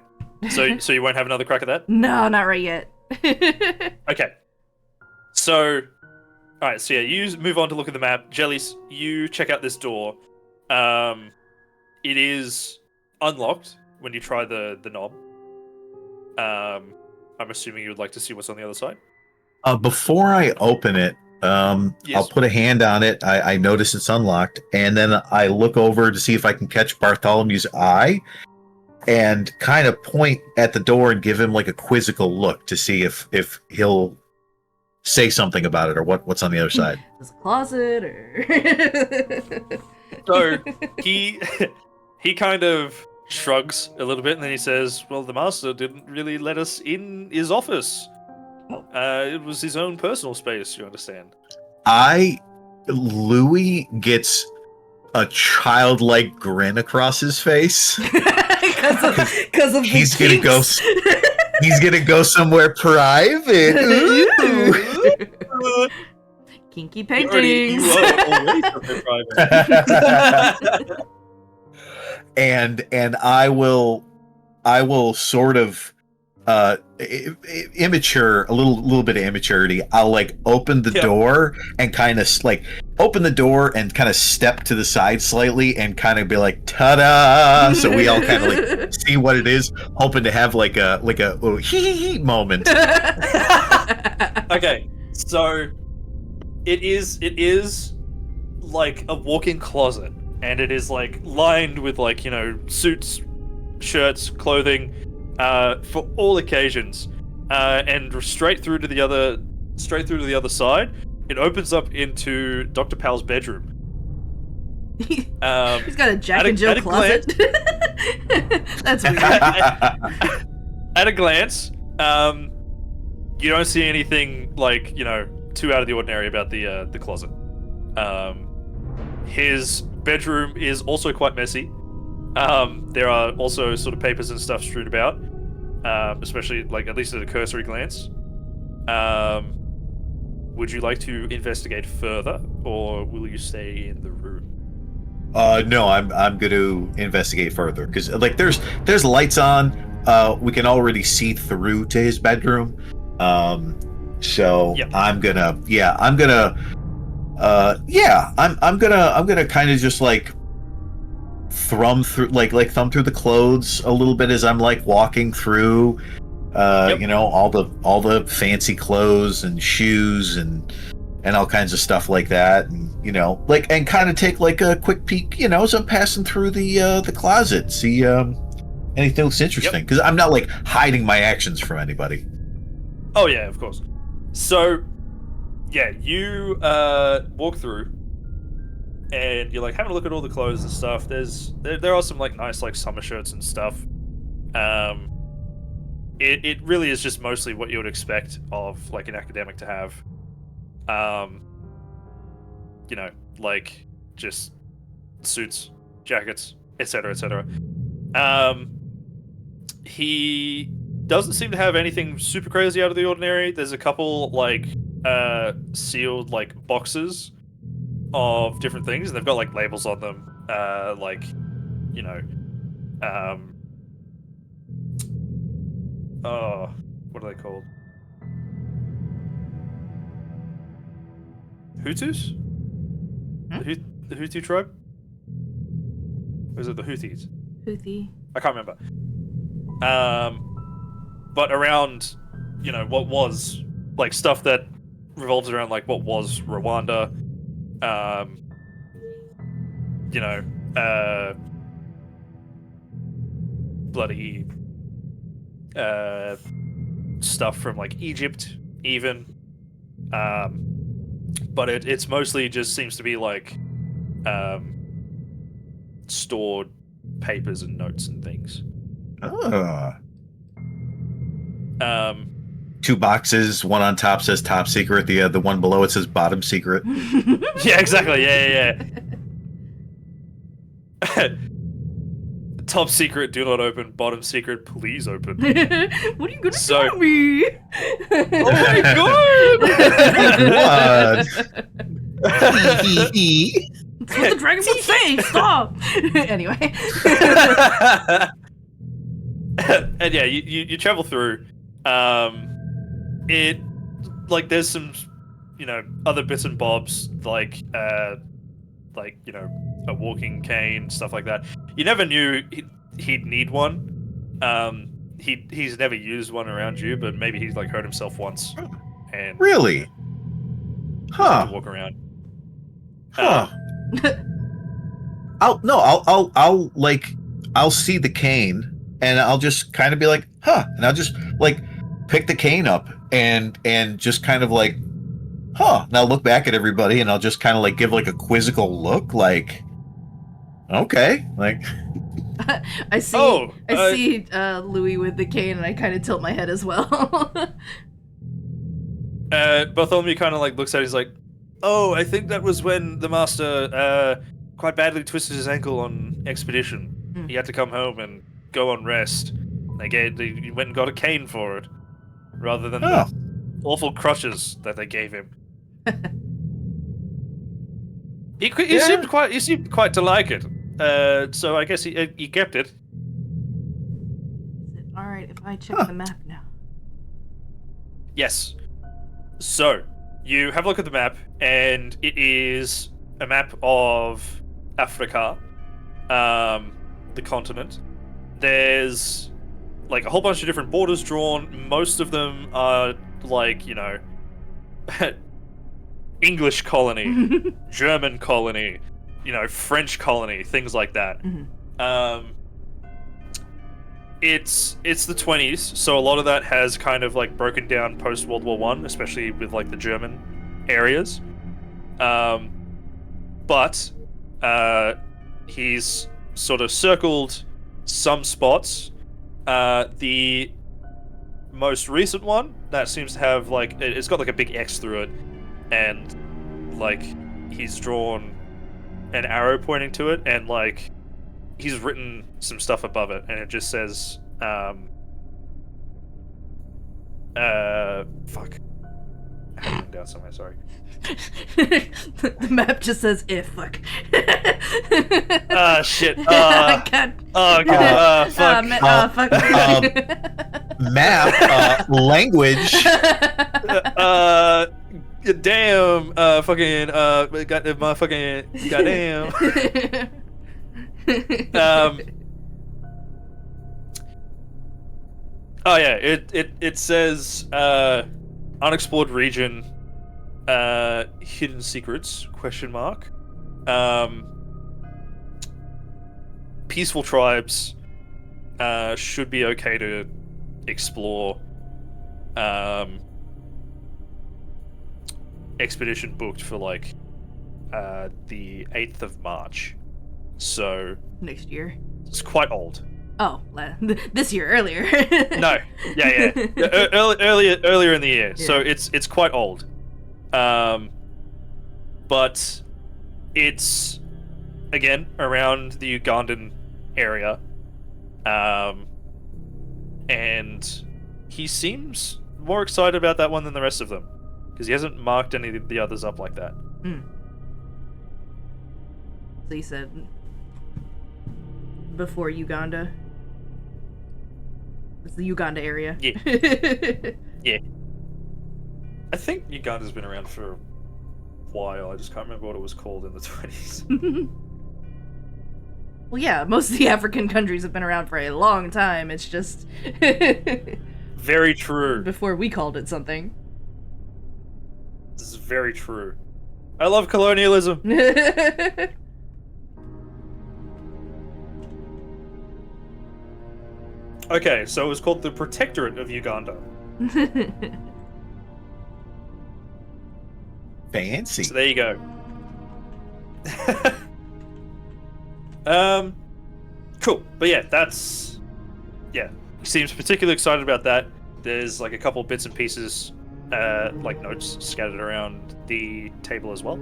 So you won't have another crack at that? No, not right yet. Okay. So, alright, so yeah, you move on to look at the map. Jellies, you check out this door. It is unlocked when you try the knob. I'm assuming you would like to see what's on the other side. Before I open it, Yes. I'll put a hand on it. I notice it's unlocked, and then I look over to see if I can catch Bartholomew's eye, and kind of point at the door and give him like a quizzical look to see if he'll say something about it or what's on the other side. Is it a closet or? So he kind of shrugs a little bit, and then he says, "Well, the master didn't really let us in his office. It was his own personal space, you understand." Louis gets a childlike grin across his face. Because of He's the gonna go. kinks. He's gonna go somewhere private. Ooh. Kinky You paintings. are always something private. and I will sort of immature, a little bit of immaturity. I'll like open the door and kind of like open the door and kind of step to the side slightly and kind of be like ta-da, so we all kind of like see what it is, hoping to have like a oh, hee moment. Okay, so it is like a walk-in closet, and it is like lined with like, you know, suits, shirts, clothing, for all occasions, and straight through to the other side. It opens up into Dr. Powell's bedroom. He's got a Jack and Jill closet. That's weird. At a glance, you don't see anything like, you know, too out of the ordinary about the closet. His bedroom is also quite messy. There are also sort of papers and stuff strewn about, especially like at least at a cursory glance. Would you like to investigate further, or will you stay in the room? No, I'm going to investigate further because like there's lights on. We can already see through to his bedroom. So Yep. I'm gonna kind of just like thumb through the clothes a little bit as I'm like walking through. You know, all the fancy clothes and shoes and all kinds of stuff like that, and you know, like, and kind of take like a quick peek, you know, as I'm passing through the closet, see anything looks interesting, because I'm not like hiding my actions from anybody. Oh yeah, of course. So, yeah, you walk through, and you're like having a look at all the clothes and stuff. There are some like nice like summer shirts and stuff. It really is just mostly what you would expect of like an academic to have. You know, like just suits, jackets, etc., etc. He doesn't seem to have anything super crazy out of the ordinary. There's a couple like sealed like boxes of different things, and they've got like labels on them, like, you know, oh, what are they called? Hutus? The Hutu tribe? Or is it the Houthis? Houthi. I can't remember. But around, you know, what was like stuff that revolves around like what was Rwanda, you know, bloody stuff from like Egypt even, but it's mostly just seems to be like stored papers and notes and things. Two boxes, one on top says top secret, the one below it says bottom secret. Yeah, exactly. Yeah. Top secret, do not open. Bottom secret, please open. What are you gonna So- do to me? Oh my god! That's what the dragon would say. Stop. Anyway. And yeah, you travel through. It like there's some, you know, other bits and bobs like you know, a walking cane, stuff like that. You never knew he'd need one. He's never used one around you, but maybe he's like hurt himself once and Really? had to walk around. Huh. I'll see the cane and I'll just kind of be like, huh, and I'll just like pick the cane up and just kind of like, huh, and I'll look back at everybody and I'll just kind of like give like a quizzical look, like, okay, like. I see. I see Louis with the cane, and I kind of tilt my head as well. Bartholomew kind of like looks at it, he's like, oh, I think that was when the master quite badly twisted his ankle on expedition. He had to come home and go on rest. He went and got a cane for it, rather than the awful crutches that they gave him. He seemed quite to like it. So I guess you kept it. Is it alright if I check the map now? Yes. So you have a look at the map, and it is a map of Africa, the continent. There's like a whole bunch of different borders drawn. Most of them are like, you know, English colony, German colony, you know, French colony, things like that. It's the 20s, so a lot of that has kind of like broken down post World War One, especially with like the German areas. But he's sort of circled some spots. The most recent one that seems to have like it's got like a big X through it, and like he's drawn an arrow pointing to it, and like he's written some stuff above it, and it just says fuck. I have it written down somewhere, sorry. The map just says if fuck. Shit. God. Oh god. Fuck. Fuck. Map, language. Damn. Fucking. Motherfucking. Goddamn. Oh yeah. It says unexplored region. Hidden secrets? ? Peaceful tribes should be okay to explore. Expedition booked for like the 8th of March. So Next year. it's quite old. Oh, this year, earlier. No. Yeah. Earlier in the year. Yeah. So it's quite old. But it's again around the Ugandan area, and he seems more excited about that one than the rest of them because he hasn't marked any of the others up like that. So you said before Uganda. It's the Uganda area. Yeah. Yeah. I think Uganda's been around for a while. I just can't remember what it was called in the 20s. Well, yeah, most of the African countries have been around for a long time. It's just Very true. before we called it something. This is very true. I love colonialism. Okay, so it was called the Protectorate of Uganda. Fancy. So there you go. Cool. But yeah, he seems particularly excited about that. There's like a couple bits and pieces, like notes scattered around the table as well.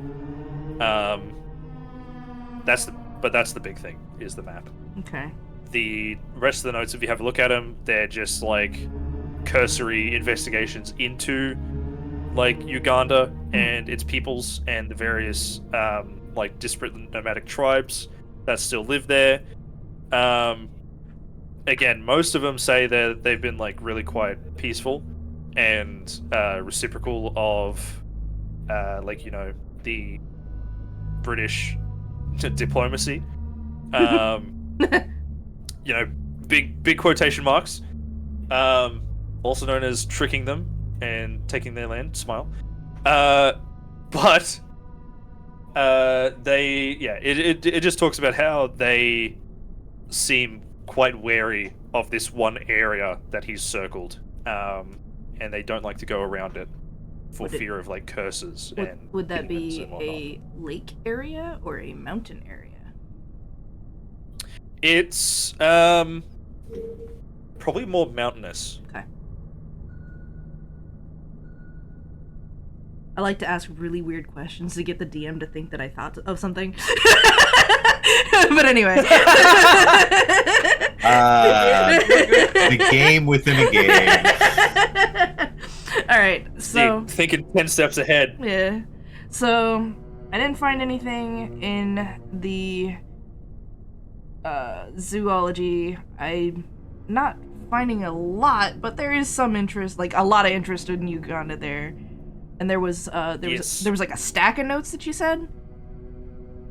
That's the big thing, is the map. Okay. The rest of the notes, if you have a look at them, they're just like cursory investigations into like Uganda and its peoples and the various like disparate nomadic tribes that still live there. Again, most of them say that they've been like really quite peaceful and reciprocal of like, you know, the British diplomacy. You know, big quotation marks. Also known as tricking them and taking their land. Smile. But it just talks about how they seem quite wary of this one area that he's circled, and they don't like to go around it for fear of like curses. Would that demons be and whatnot. a lake area or a mountain area? It's probably more mountainous. Okay. I like to ask really weird questions to get the DM to think that I thought of something. But anyway. The game within a game. Alright, so... Thinking 10 steps ahead. Yeah. So, I didn't find anything in the zoology, I'm not finding a lot, but there is some interest, like a lot of interest in Uganda there. And there was like a stack of notes that you said.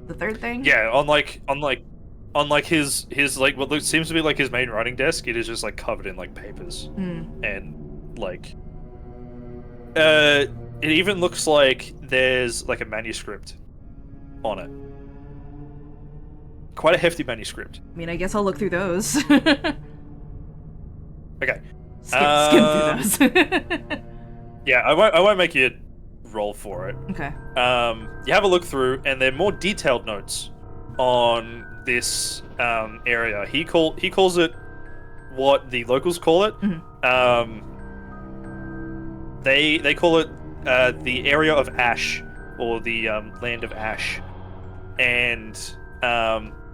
The third thing. Yeah, on his like what seems to be like his main writing desk, it is just like covered in like papers and like. It even looks like there's like a manuscript on it. Quite a hefty manuscript. I mean, I guess I'll look through those. Okay. Skim through those. Yeah, I won't make you roll for it. Okay. You have a look through, and they're more detailed notes on this area. He calls it what the locals call it. They call it the area of Ash, or the land of Ash, and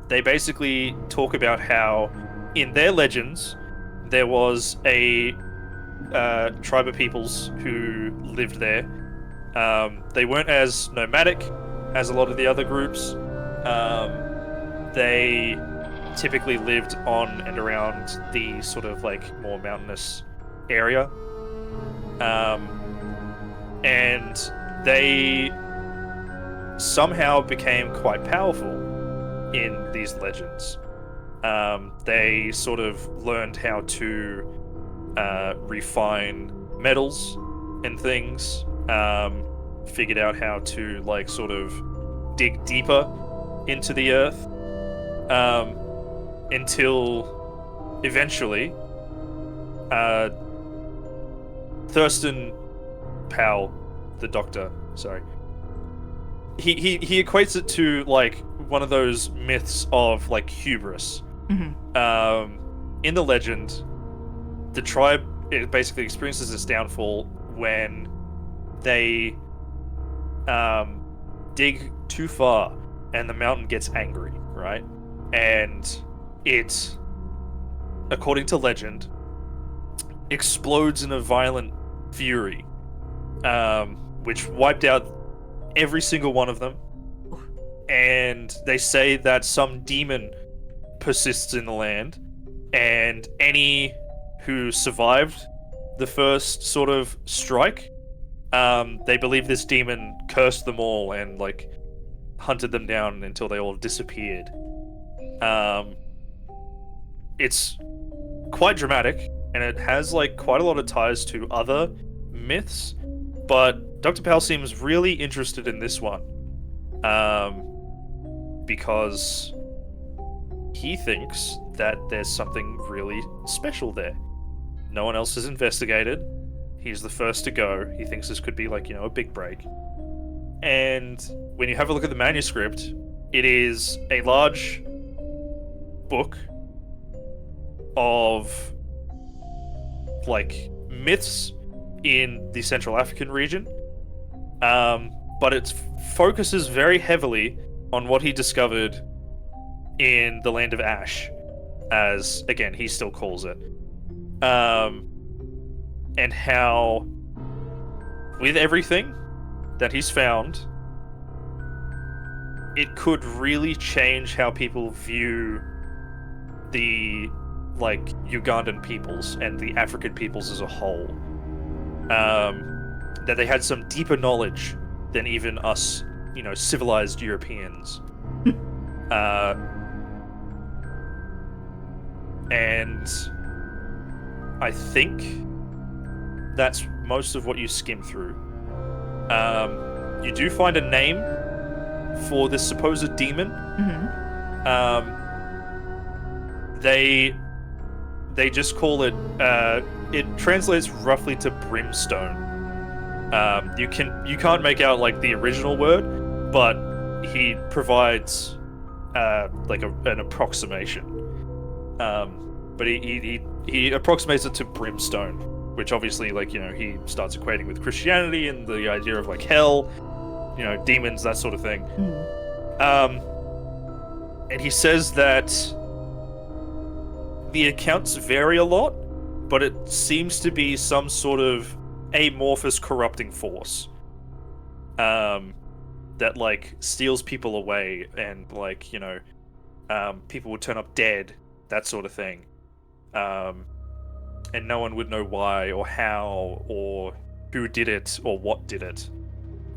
they basically talk about how in their legends there was a tribe of peoples who lived there. They weren't as nomadic as a lot of the other groups. They typically lived on and around the sort of like more mountainous area. And they somehow became quite powerful in these legends. They sort of learned how to refine metals and things, figured out how to like sort of dig deeper into the earth, until eventually Thurston Powell, the doctor, sorry, he equates it to like one of those myths of like hubris. In the legend, the tribe, it basically experiences its downfall when they dig too far and the mountain gets angry, right? And it, according to legend, explodes in a violent fury, which wiped out every single one of them. And they say that some demon persists in the land, and any who survived the first sort of strike, they believe this demon cursed them all and like hunted them down until they all disappeared. It's quite dramatic, and it has like quite a lot of ties to other myths, but Dr. Powell seems really interested in this one, because he thinks that there's something really special there. No one else has investigated. He's the first to go. He thinks this could be like, a big break. And when you have a look at the manuscript, it is a large book of like myths in the Central African region, but it focuses very heavily on what he discovered in the land of Ash, as again he still calls it, and how with everything that he's found, it could really change how people view the like Ugandan peoples and the African peoples as a whole. That they had some deeper knowledge than even us, civilized Europeans. And I think that's most of what you skim through. You do find a name for this supposed demon. They just call it, it translates roughly to brimstone. You can't make out like the original word, but he provides like an approximation. But he approximates it to brimstone, which obviously like he starts equating with Christianity and the idea of like hell, demons, that sort of thing. And he says that the accounts vary a lot, but it seems to be some sort of amorphous corrupting force that like steals people away and like people would turn up dead, that sort of thing. And no one would know why or how or who did it or what did it.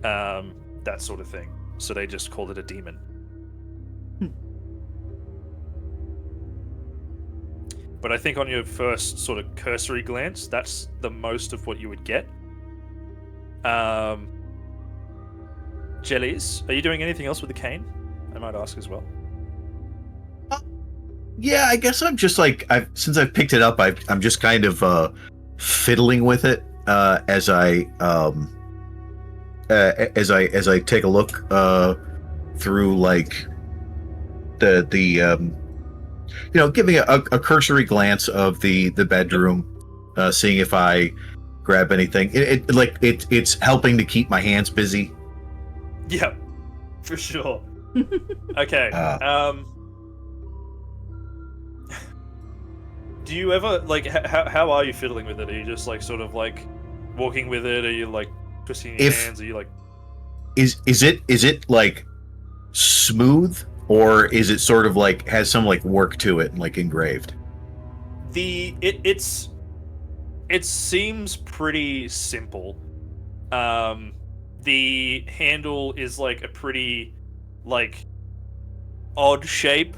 That sort of thing. So they just called it a demon. But I think on your first sort of cursory glance, that's the most of what you would get. Jellies, are you doing anything else with the cane? I might ask as well. Yeah, I guess I'm just like since I've picked it up, I'm just kind of fiddling with it as I take a look through like the giving a cursory glance of the bedroom, seeing if I grab anything. It's helping to keep my hands busy. Yeah, for sure. Okay. Do you ever like how are you fiddling with it? Are you just like sort of like walking with it? Are you like twisting your hands? Are you like is it like smooth, or is it sort of like has some like work to it and like engraved? It seems pretty simple. The handle is like a pretty like odd shape.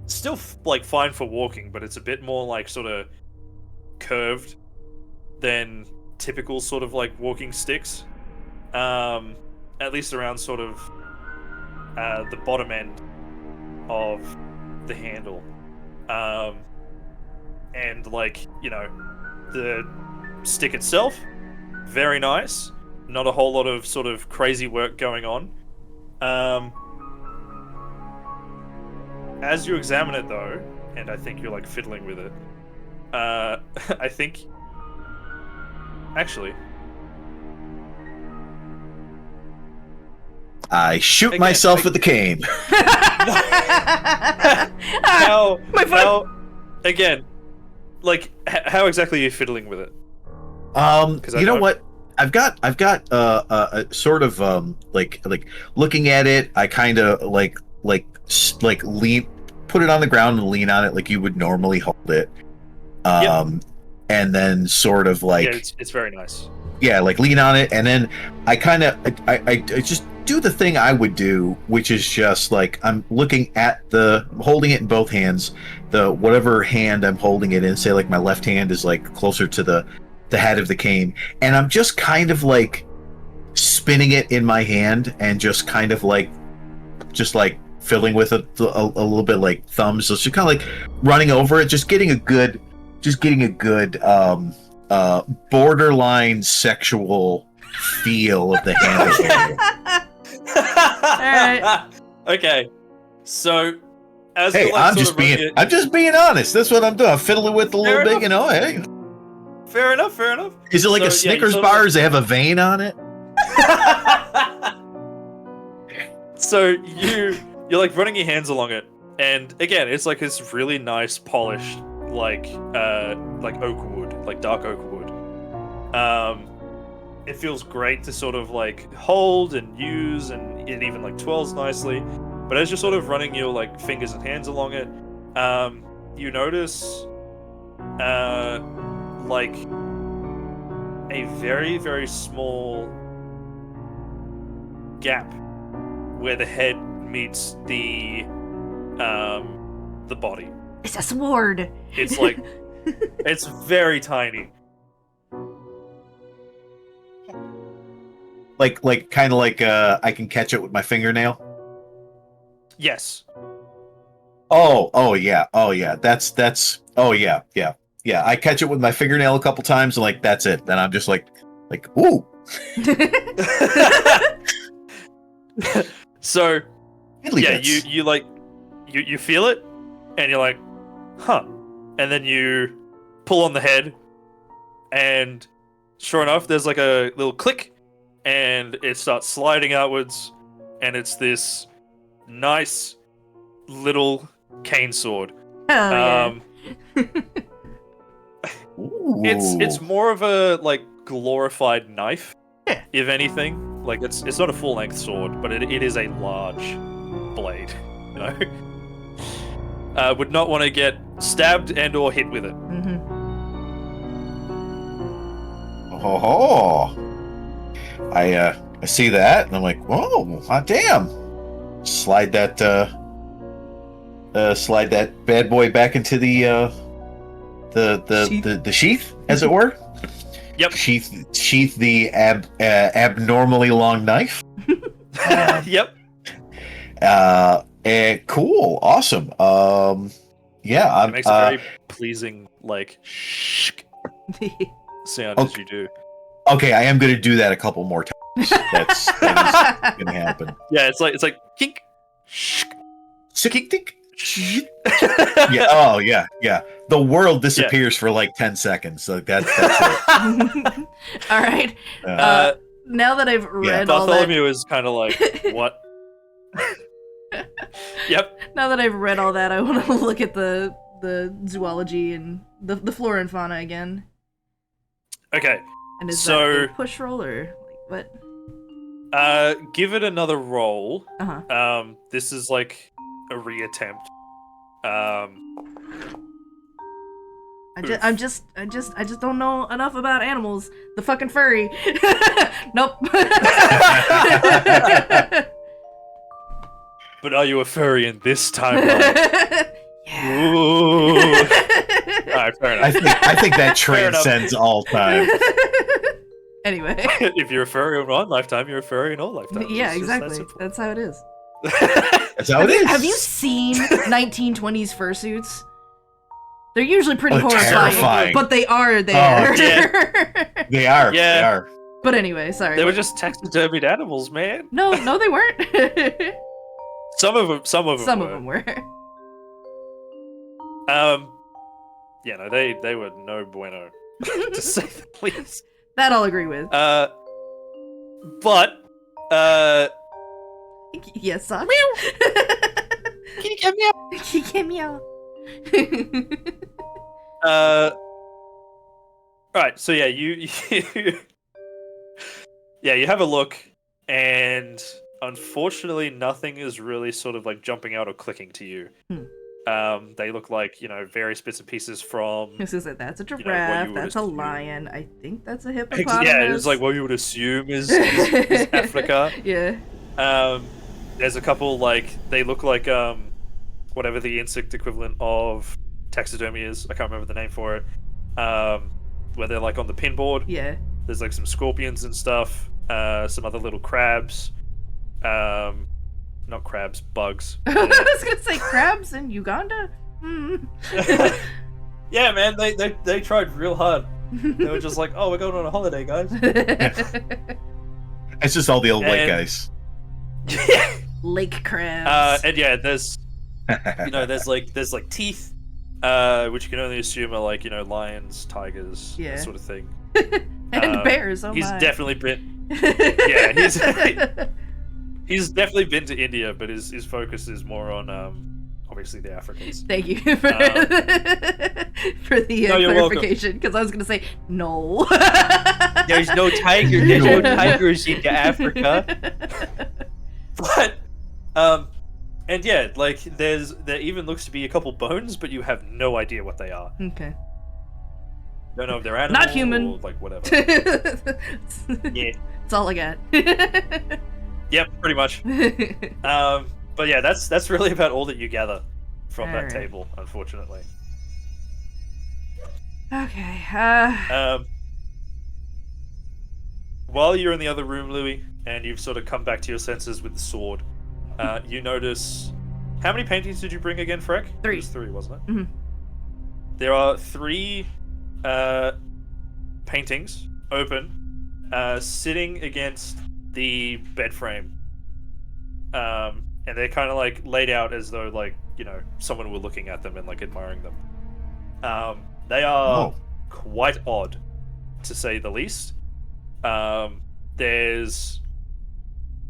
Still like fine for walking, but it's a bit more like sort of curved than typical sort of like walking sticks. At least around sort of the bottom end of the handle. And like, the stick itself, very nice. Not a whole lot of sort of crazy work going on. As you examine it though, and I think you're like fiddling with it, I think actually I shoot myself with the cane. Again, like how exactly are you fiddling with it? You know what? I've got a sort of like looking at it. I kind of like lean, put it on the ground and lean on it like you would normally hold it. And then sort of like it's very nice. Yeah, like lean on it, and then I kind of I just do the thing I would do, which is just like I'm looking at holding it in both hands, the whatever hand I'm holding it in, say like my left hand is like closer to the head of the cane, and I'm just kind of like spinning it in my hand and just kind of like filling with it a little bit like thumbs, so just kind of like running over it, just getting a good borderline sexual feel of the handle. Alright. Okay, so as hey, I'm just being honest. That's what I'm doing. I'm fiddling with a little bit, Hey, fair enough. Is it like a Snickers bar? Does it have a vein on it? So you're like running your hands along it, and again, it's like this really nice polished like oak wood, like dark oak wood. It feels great to sort of like hold and use, and it even like twirls nicely. But as you're sort of running your like fingers and hands along it, you notice like a very, very small gap where the head meets the body. It's a sword. It's like it's very tiny. Like kind of like I can catch it with my fingernail. Yes. Oh yeah. That's oh yeah. I catch it with my fingernail a couple times and like that's it. Then I'm just like ooh. So yeah, bits. you like you feel it and you're like, huh. And then you pull on the head and sure enough there's like a little click and it starts sliding outwards, and it's this nice little cane sword. Oh, It's more of a like glorified knife, Yeah. if anything. Like it's not a full length sword, but it is a large blade. You know, would not want to get stabbed and or hit with it. Oh, I see that, and I'm like, whoa, hot damn! Slide that bad boy back into the sheath, as it were. Yep. Sheath the abnormally long knife. Yep. Cool, awesome. Yeah, It makes a very pleasing shh sound as you do. Okay, I am going to do that a couple more times. That is going to happen. Yeah, it's like kink, shh, kink, kink. Yeah. Oh, yeah. The world disappears for like 10 seconds. So that's it. All right. Now that I've read all that, Bartholomew is kind of like, what? Yep. Now that I've read all that, I want to look at the zoology and the flora and fauna again. Okay. And is so that a push roll or like what? Give it another roll. Uh-huh. This is like a reattempt. I just don't know enough about animals. The fucking furry. Nope. But are you a furry in this timeline? Yeah. Ooh. Alright, fair enough. I think that transcends all time. Anyway. If you're a furry in one lifetime, you're a furry in all lifetimes. Yeah, It's just exactly. that simple. That's how it is. That's how it is. Have you seen 1920s fursuits? They're usually pretty horrifying, terrifying. but they are there. Oh, They are. Yeah. They are. But anyway, sorry. They were just taxidermied animals, man. No, they weren't. Some of them were. Yeah, no, they were no bueno, to say the least. That I'll agree with. But Yes, son. can you get me up? Get me out. Right. So yeah, you you have a look, and unfortunately, nothing is really sort of like jumping out or clicking to you. They look like various bits and pieces from. This is it. That's a giraffe. That's a lion. I think that's a hippopotamus. Yeah, it's like what you would assume is Africa. Yeah. There's a couple they look like whatever the insect equivalent of taxidermy is. I can't remember the name for it. Where they're like on the pinboard. Yeah. There's like some scorpions and stuff. Some other little crabs. Not crabs, bugs. I was gonna say crabs in Uganda. Yeah, man, they tried real hard. They were just like, "Oh, we're going on a holiday, guys." It's just all the old white guys. Lake crabs. And yeah, there's there's teeth, which you can only assume are like lions, tigers, Yeah. that sort of thing. And bears. Oh he's my. definitely been. Yeah, he's definitely been to India, but his focus is more on obviously the Africans. Thank you for the clarification, because I was gonna say no. There's no tiger. There's no tigers in Africa. But and yeah, there even looks to be a couple bones, but you have no idea what they are. Okay. Don't know if they're animal Not human. or whatever. Yeah. That's all I got. Yep, pretty much. But yeah, that's really about all that you gather from that Alright. table, unfortunately. Okay. While you're in the other room, Louis, and you've sort of come back to your senses with the sword, you notice... How many paintings did you bring again, Freck? 3. It was 3, wasn't it? Mhm. There are 3 paintings open, sitting against the bed frame. And they're kind of laid out as though someone were looking at them and admiring them. They are quite odd, to say the least. There's,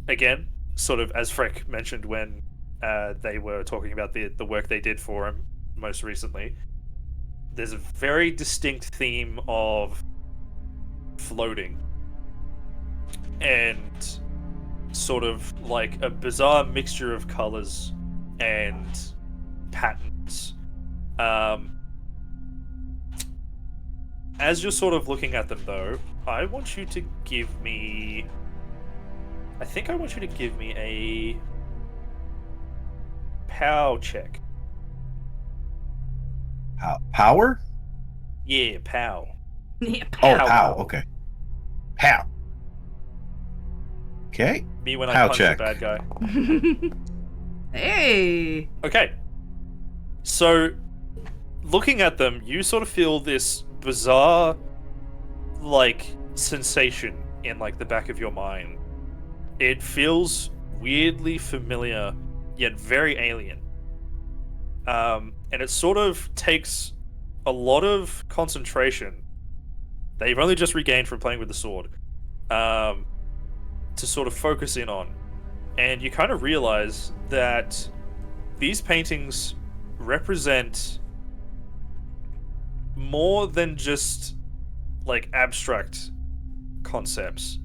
again, sort of as Freck mentioned when they were talking about the work they did for him most recently, there's a very distinct theme of floating. And sort of like a bizarre mixture of colors and patterns. As you're sort of looking at them, though, I want you to give me... I think I want you to give me a... POW check. Power? Yeah, POW. Yeah, Oh, pow. pow. Okay. Pow. Okay. Me when I POW punch check. the bad guy. Hey. Okay. So, looking at them, you sort of feel this bizarre, like, sensation in, like, the back of your mind. It feels weirdly familiar, yet very alien. And it sort of takes a lot of concentration that you've only just regained from playing with the sword, to sort of focus in on. And you kind of realize that these paintings represent more than just like abstract concepts.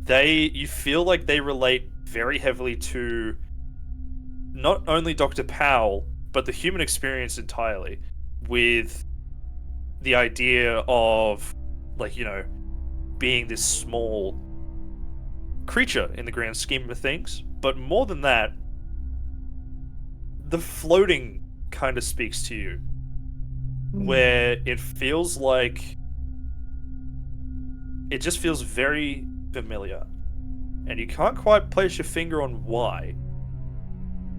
You feel like they relate very heavily to not only Dr. Powell, but the human experience entirely, with the idea of, like, you know, being this small creature in the grand scheme of things. But more than that, the floating kind of speaks to you, where it feels like it just feels very familiar, and you can't quite place your finger on why,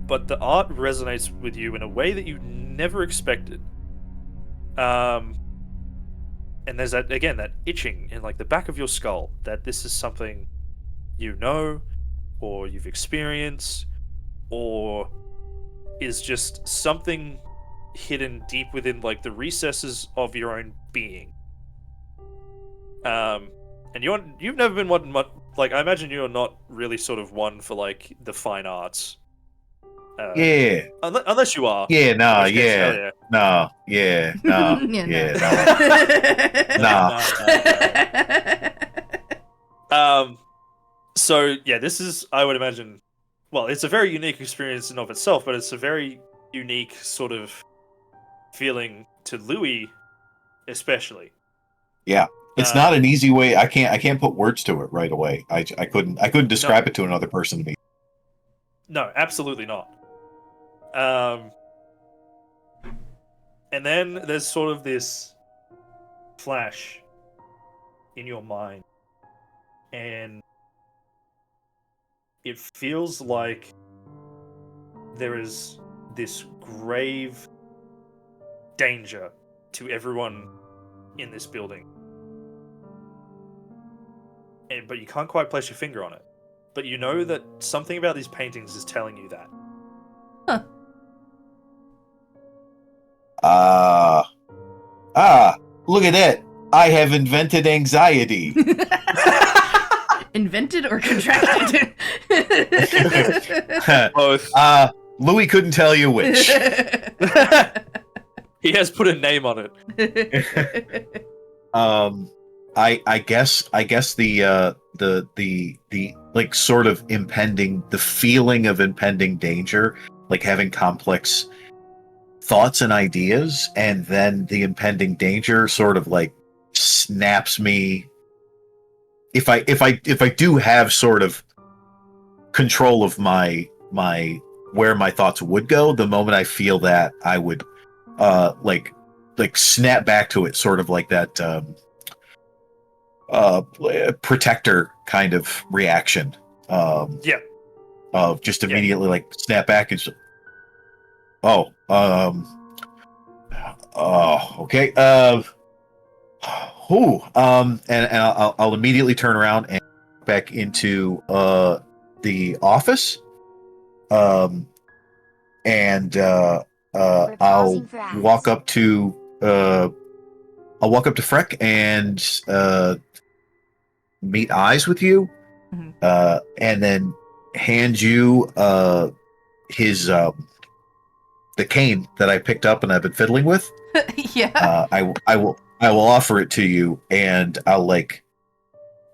but the art resonates with you in a way that you never expected. And there's that, again, that itching in like the back of your skull that this is something you know, or you've experienced, or is just something hidden deep within like the recesses of your own being. And you've never been one, like, I imagine you're not really sort of one for like the fine arts. Yeah. Unless you are. Yeah, nah, In which case, hell yeah. yeah. Nah, yeah, nah, Yeah, yeah, nah. Nah. So yeah, this is, I would imagine, well, it's a very unique experience in of itself, but it's a very unique sort of feeling to Louis, especially. Yeah. It's not an easy way. I can't put words to it right away. I couldn't describe it to another person to me. No, absolutely not. And then there's sort of this flash in your mind, and it feels like there is this grave danger to everyone in this building. But you can't quite place your finger on it. But you know that something about these paintings is telling you that. Look at that. I have invented anxiety. Invented or contracted? Both. Louis couldn't tell you which. He has put a name on it. I guess the like sort of the feeling of impending danger, like having complex thoughts and ideas, and then the impending danger sort of like snaps me. If I do have sort of control of my where my thoughts would go, the moment I feel that, I would like snap back to it, sort of like that protector kind of reaction. Yeah. Of just immediately like snap back and okay. And I'll immediately turn around and back into the office. And I'll walk up to Freck and meet eyes with you, and then hand you his the cane that I picked up and I've been fiddling with. Yeah. I will offer it to you, and I'll like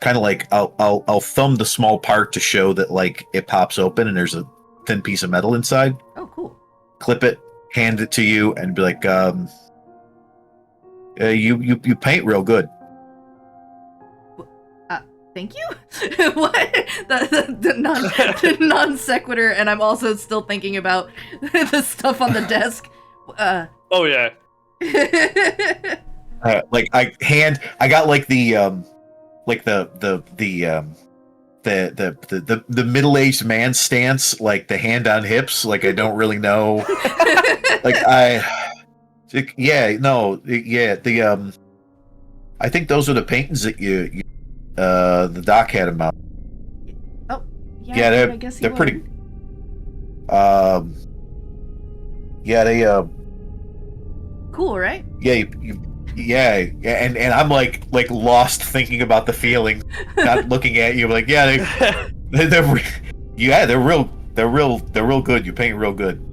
kind of like I'll thumb the small part to show that like it pops open and there's a thin piece of metal inside. Oh, cool. Clip it, hand it to you, and be like, you paint real good. Thank you. What? The non sequitur, and I'm also still thinking about the stuff on the desk. Oh yeah. Like I got like the middle-aged man stance, like the hand on hips, like I don't really know. Like I think those are the paintings that you the doc had them out. Oh, yeah, I guess they're pretty. Cool, right? Yeah, and I'm like lost thinking about the feeling, not looking at you. Like, they're real good. You paint real good.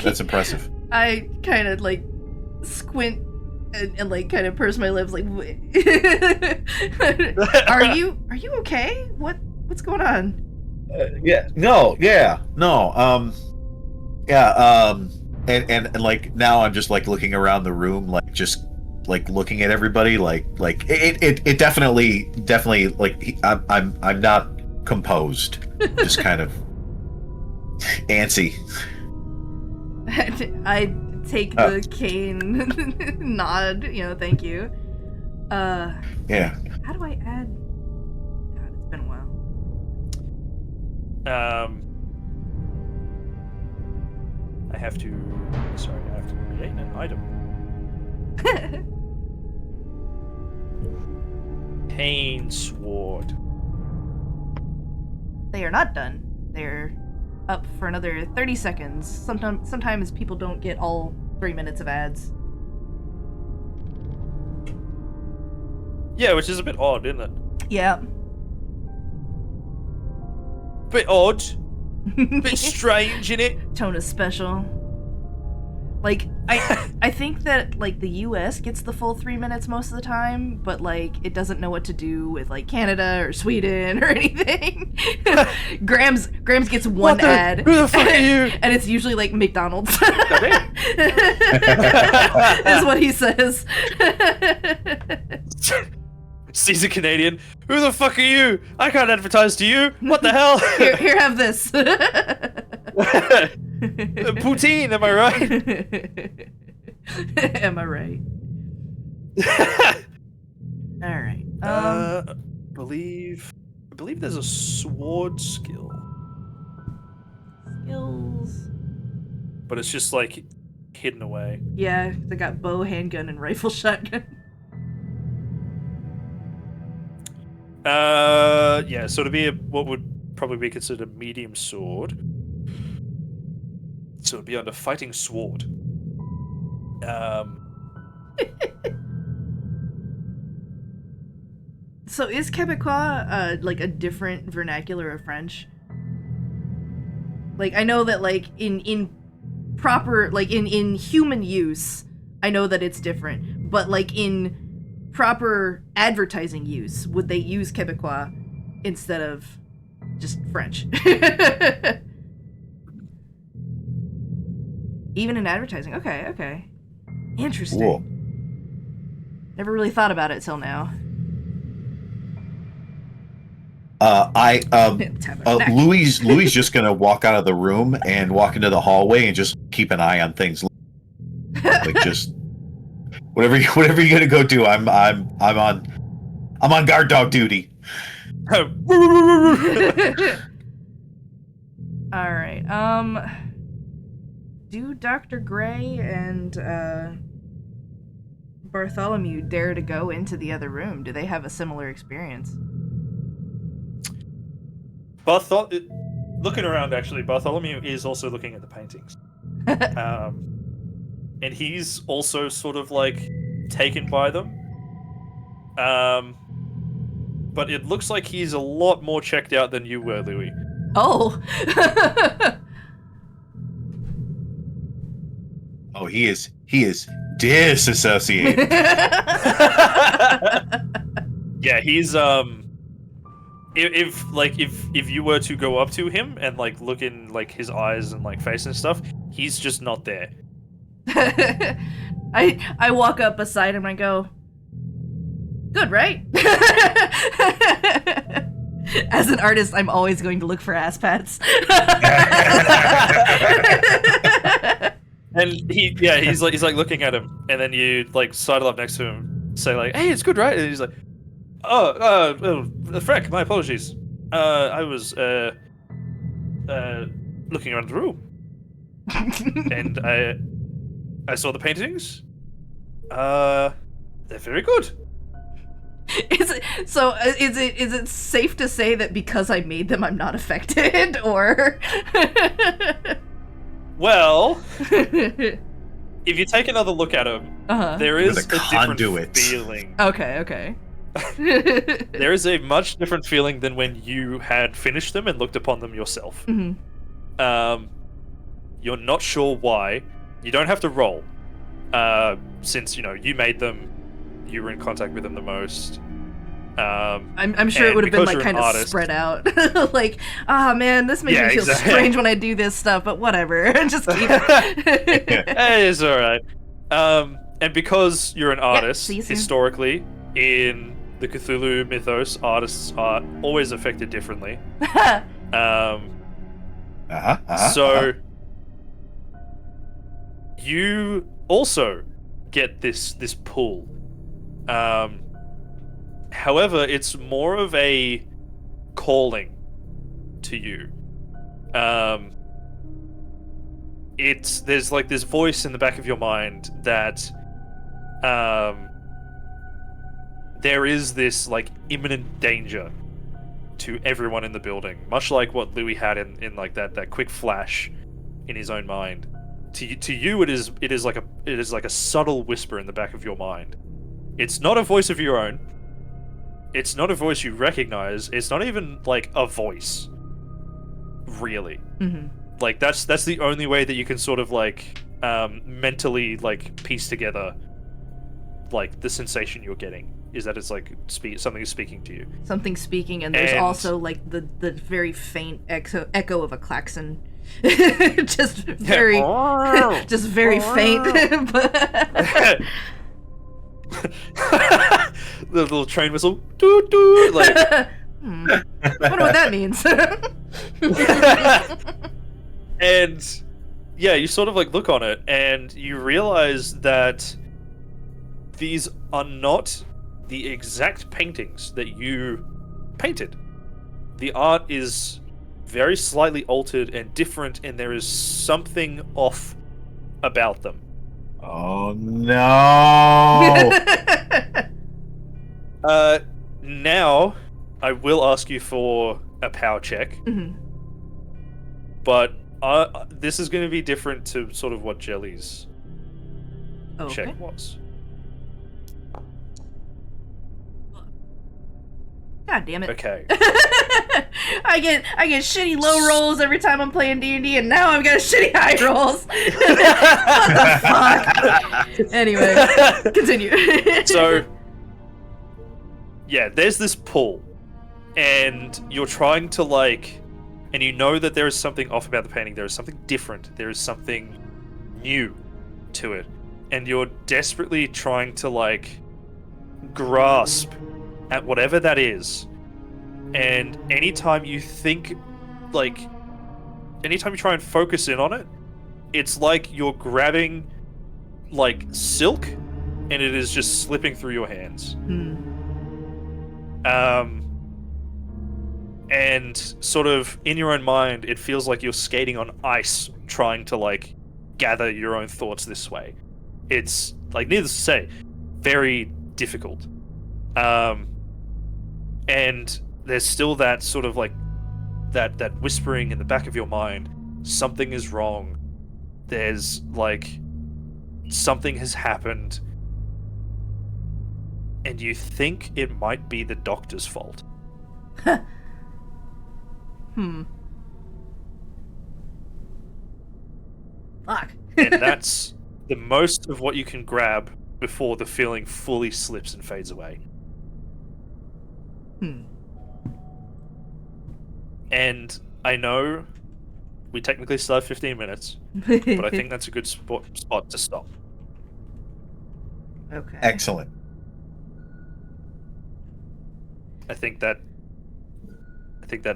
That's impressive. I kind of like squint and like kind of purse my lips, like, are you okay? What's going on? And like now I'm just like looking around the room, like just like looking at everybody, like it definitely like I'm not composed, just kind of antsy. I take the cane nod, thank you. Yeah. How do I add? God, it's been a while. I have to create an item. Pain sword. They are not done. They're up for another 30 seconds. Sometimes people don't get all 3 minutes of ads. Yeah, which is a bit odd, isn't it? Yeah. Bit odd. Bit strange, innit? Tone is special. Like, I think that, like, the US gets the full 3 minutes most of the time, but, like, it doesn't know what to do with, like, Canada or Sweden or anything. Grams gets one ad. Who the fuck are you? And it's usually, like, McDonald's. Is what he says. Sees a Canadian. Who the fuck are you? I can't advertise to you. What the hell? Here, have this. Poutine, am I right? Am I right? All right. I believe there's a sword skill, Skills. but it's just like hidden away. Yeah, they got bow, handgun, and rifle shotgun. Yeah. So to be what would probably be considered a medium sword. So it'd be under fighting sword. So is Quebecois like a different vernacular of French? Like I know that like in proper like in human use, I know that it's different, but like in proper advertising use, would they use Quebecois instead of just French? Even in advertising. Okay. Interesting. Cool. Never really thought about it till now. Louis just gonna walk out of the room and walk into the hallway and just keep an eye on things. Like just whatever you're gonna go do, I'm on guard dog duty. All right. Do Dr. Gray and Bartholomew dare to go into the other room? Do they have a similar experience? Looking around, actually, Bartholomew is also looking at the paintings. And he's also sort of like taken by them. But it looks like he's a lot more checked out than you were, Louis. Oh. Oh, he is disassociated. Yeah, he's if you were to go up to him and like look in like his eyes and like face and stuff, he's just not there. I walk up beside him and I go, good, right? As an artist, I'm always going to look for ass pats. And he's like looking at him, and then you like sidle up next to him, say like, "Hey, it's good, right?" And he's like, Freck, my apologies. I was looking around the room, and I saw the paintings. They're very good." Is it safe to say that because I made them, I'm not affected, or? Well, if you take another look at him, there is a different feeling. Okay. There is a much different feeling than when you had finished them and looked upon them yourself. Mm-hmm. You're not sure why. You don't have to roll, since you made them. You were in contact with them the most. I'm sure it would have been like kind of spread out. Like, man, this makes me feel strange when I do this stuff, but whatever. Just keep it. Hey, it's alright. And because you're an artist, historically, in the Cthulhu mythos, artists are always affected differently. So you also get this pull. However, it's more of a calling to you. There's like this voice in the back of your mind that there is this like imminent danger to everyone in the building, much like what Louis had in like that quick flash in his own mind. To you, it is like a subtle whisper in the back of your mind. It's not a voice of your own. It's not a voice you recognize. It's not even like a voice, really. Mm-hmm. Like that's the only way that you can sort of like mentally like piece together like the sensation you're getting is that it's like something is speaking to you. Something speaking, and there's also like the very faint echo of a klaxon. just very faint. But the little train whistle, doo doo. Like, I wonder what that means. And yeah, you sort of like look on it, and you realize that these are not the exact paintings that you painted. The art is very slightly altered and different, and there is something off about them. Oh no! Now, I will ask you for a power check. Mm-hmm. But this is going to be different to sort of what Jelly's check was. God damn it. Okay. I get shitty low rolls every time I'm playing D&D, and now I'm getting shitty high rolls. What the fuck? Anyway, continue. So, yeah, there's this pull, and you're trying to like, and you know that there is something off about the painting. There is something different. There is something new to it, and you're desperately trying to like grasp at whatever that is. And anytime you think, like, anytime you try and focus in on it, it's like you're grabbing, like, silk, and it is just slipping through your hands. And sort of in your own mind, it feels like you're skating on ice, trying to, like, gather your own thoughts this way. It's, like, needless to say, very difficult. And there's still that sort of like that whispering in the back of your mind. Something is wrong. There's like something has happened, and you think it might be the doctor's fault. Fuck. And that's the most of what you can grab before the feeling fully slips and fades away. And I know we technically still have 15 minutes, but I think that's a good spot to stop. Okay. Excellent. I think that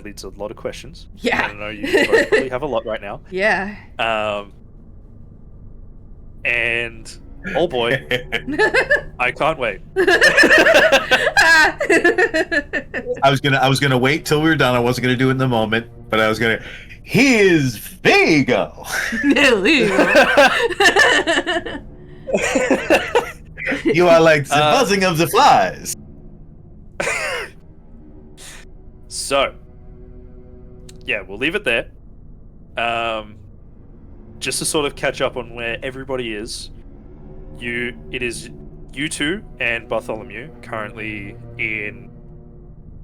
leads to a lot of questions. Yeah. I don't know, you both probably have a lot right now. Yeah. And oh boy, I can't wait. I was gonna wait till we were done. I wasn't gonna do it in the moment, but I was gonna. Here's Vigo. You are like the buzzing of the flies. So, yeah, we'll leave it there. Just to sort of catch up on where everybody is. It is you two and Bartholomew currently in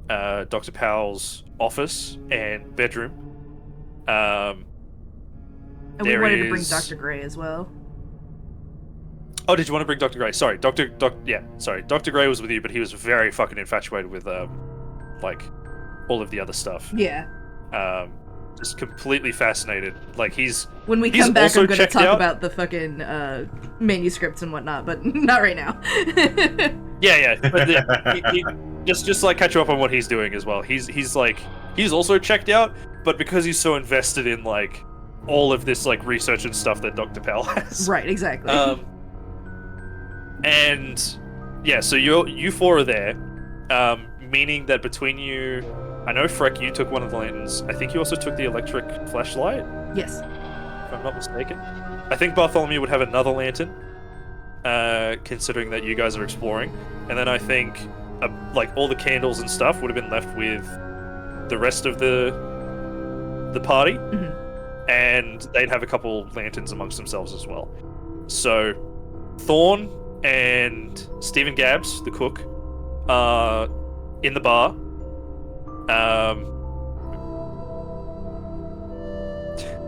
Dr. Powell's office and bedroom. And we wanted to bring Dr. Gray as well. Oh, did you want to bring Dr. Gray? Sorry, Dr. Gray was with you, but he was very fucking infatuated with like all of the other stuff. Yeah. Just completely fascinated. Like when we come back, I'm gonna talk about the fucking manuscripts and whatnot, but not right now. Yeah. But just like catch up on what he's doing as well. He's also checked out, but because he's so invested in like all of this like research and stuff that Dr. Powell has. Right. Exactly. And yeah, so you four are there, meaning that between you. I know, Freck, you took one of the lanterns. I think you also took the electric flashlight. Yes. If I'm not mistaken. I think Bartholomew would have another lantern, considering that you guys are exploring. And then I think, like, all the candles and stuff would have been left with the rest of the party. Mm-hmm. And they'd have a couple lanterns amongst themselves as well. So, Thorn and Stephen Gabbs, the cook, are in the bar.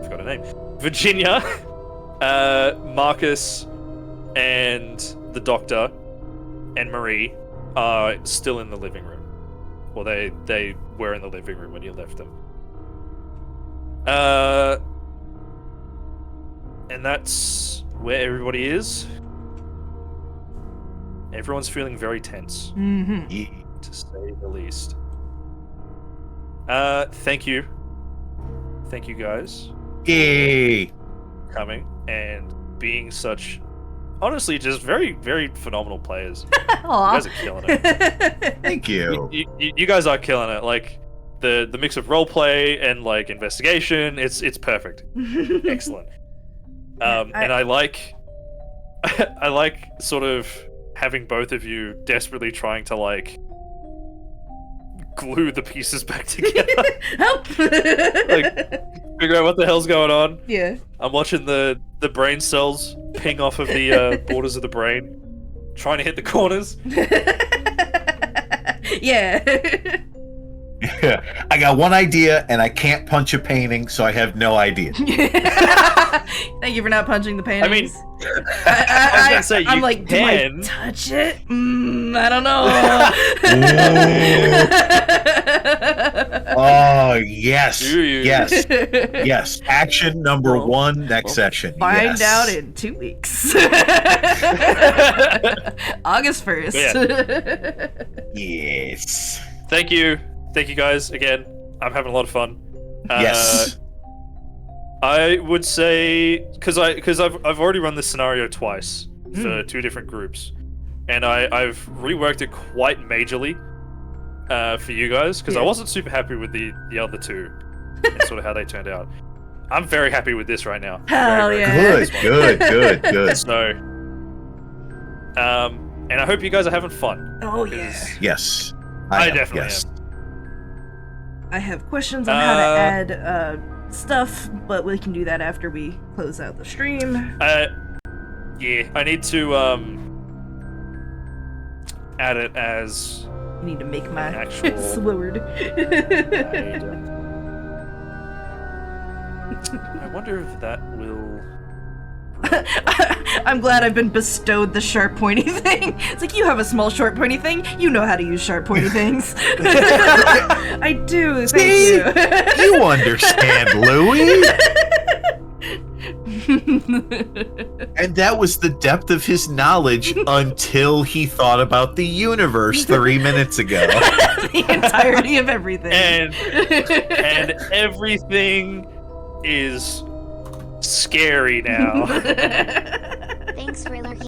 Forgot her name. Virginia, Marcus, and the doctor, and Marie are still in the living room. Well, they were in the living room when you left them. And that's where everybody is. Everyone's feeling very tense, to say the least. Thank you guys. Yay! Coming and being such, honestly, just very, very phenomenal players. You guys are killing it. Thank you. You guys are killing it. Like the mix of roleplay and like investigation, it's perfect. Excellent. And I like sort of having both of you desperately trying to like glue the pieces back together. Help! Like figure out what the hell's going on. Yeah. I'm watching the brain cells ping off of the borders of the brain, trying to hit the corners. Yeah. I got one idea and I can't punch a painting, so I have no idea. Thank you for not punching the paintings. I mean, I was gonna say, I'm you like, can. do I touch it? I don't know. Oh, yes. Do you? Yes. Yes. Action number one, next session. Find Yes. out in 2 weeks. August 1st. Yes. Thank you guys again. I'm having a lot of fun. Yes. I would say because I've already run this scenario twice for 2 different groups, and I've reworked it quite majorly for you guys because I wasn't super happy with the other 2 and sort of how they turned out. I'm very happy with this right now. Hell Very, yeah. very Good. So, and I hope you guys are having fun. Oh yeah. Yes. I am, definitely yes. am. I have questions on how to add stuff, but we can do that after we close out the stream. Yeah, I need to add it as I need to make my actual sword. I wonder if that will I'm glad I've been bestowed the sharp pointy thing. It's like, you have a small short pointy thing. You know how to use sharp pointy things. I do. Thank See? you. You understand, Louis. And that was the depth of his knowledge until he thought about the universe 3 minutes ago. The entirety of everything. And everything is scary now.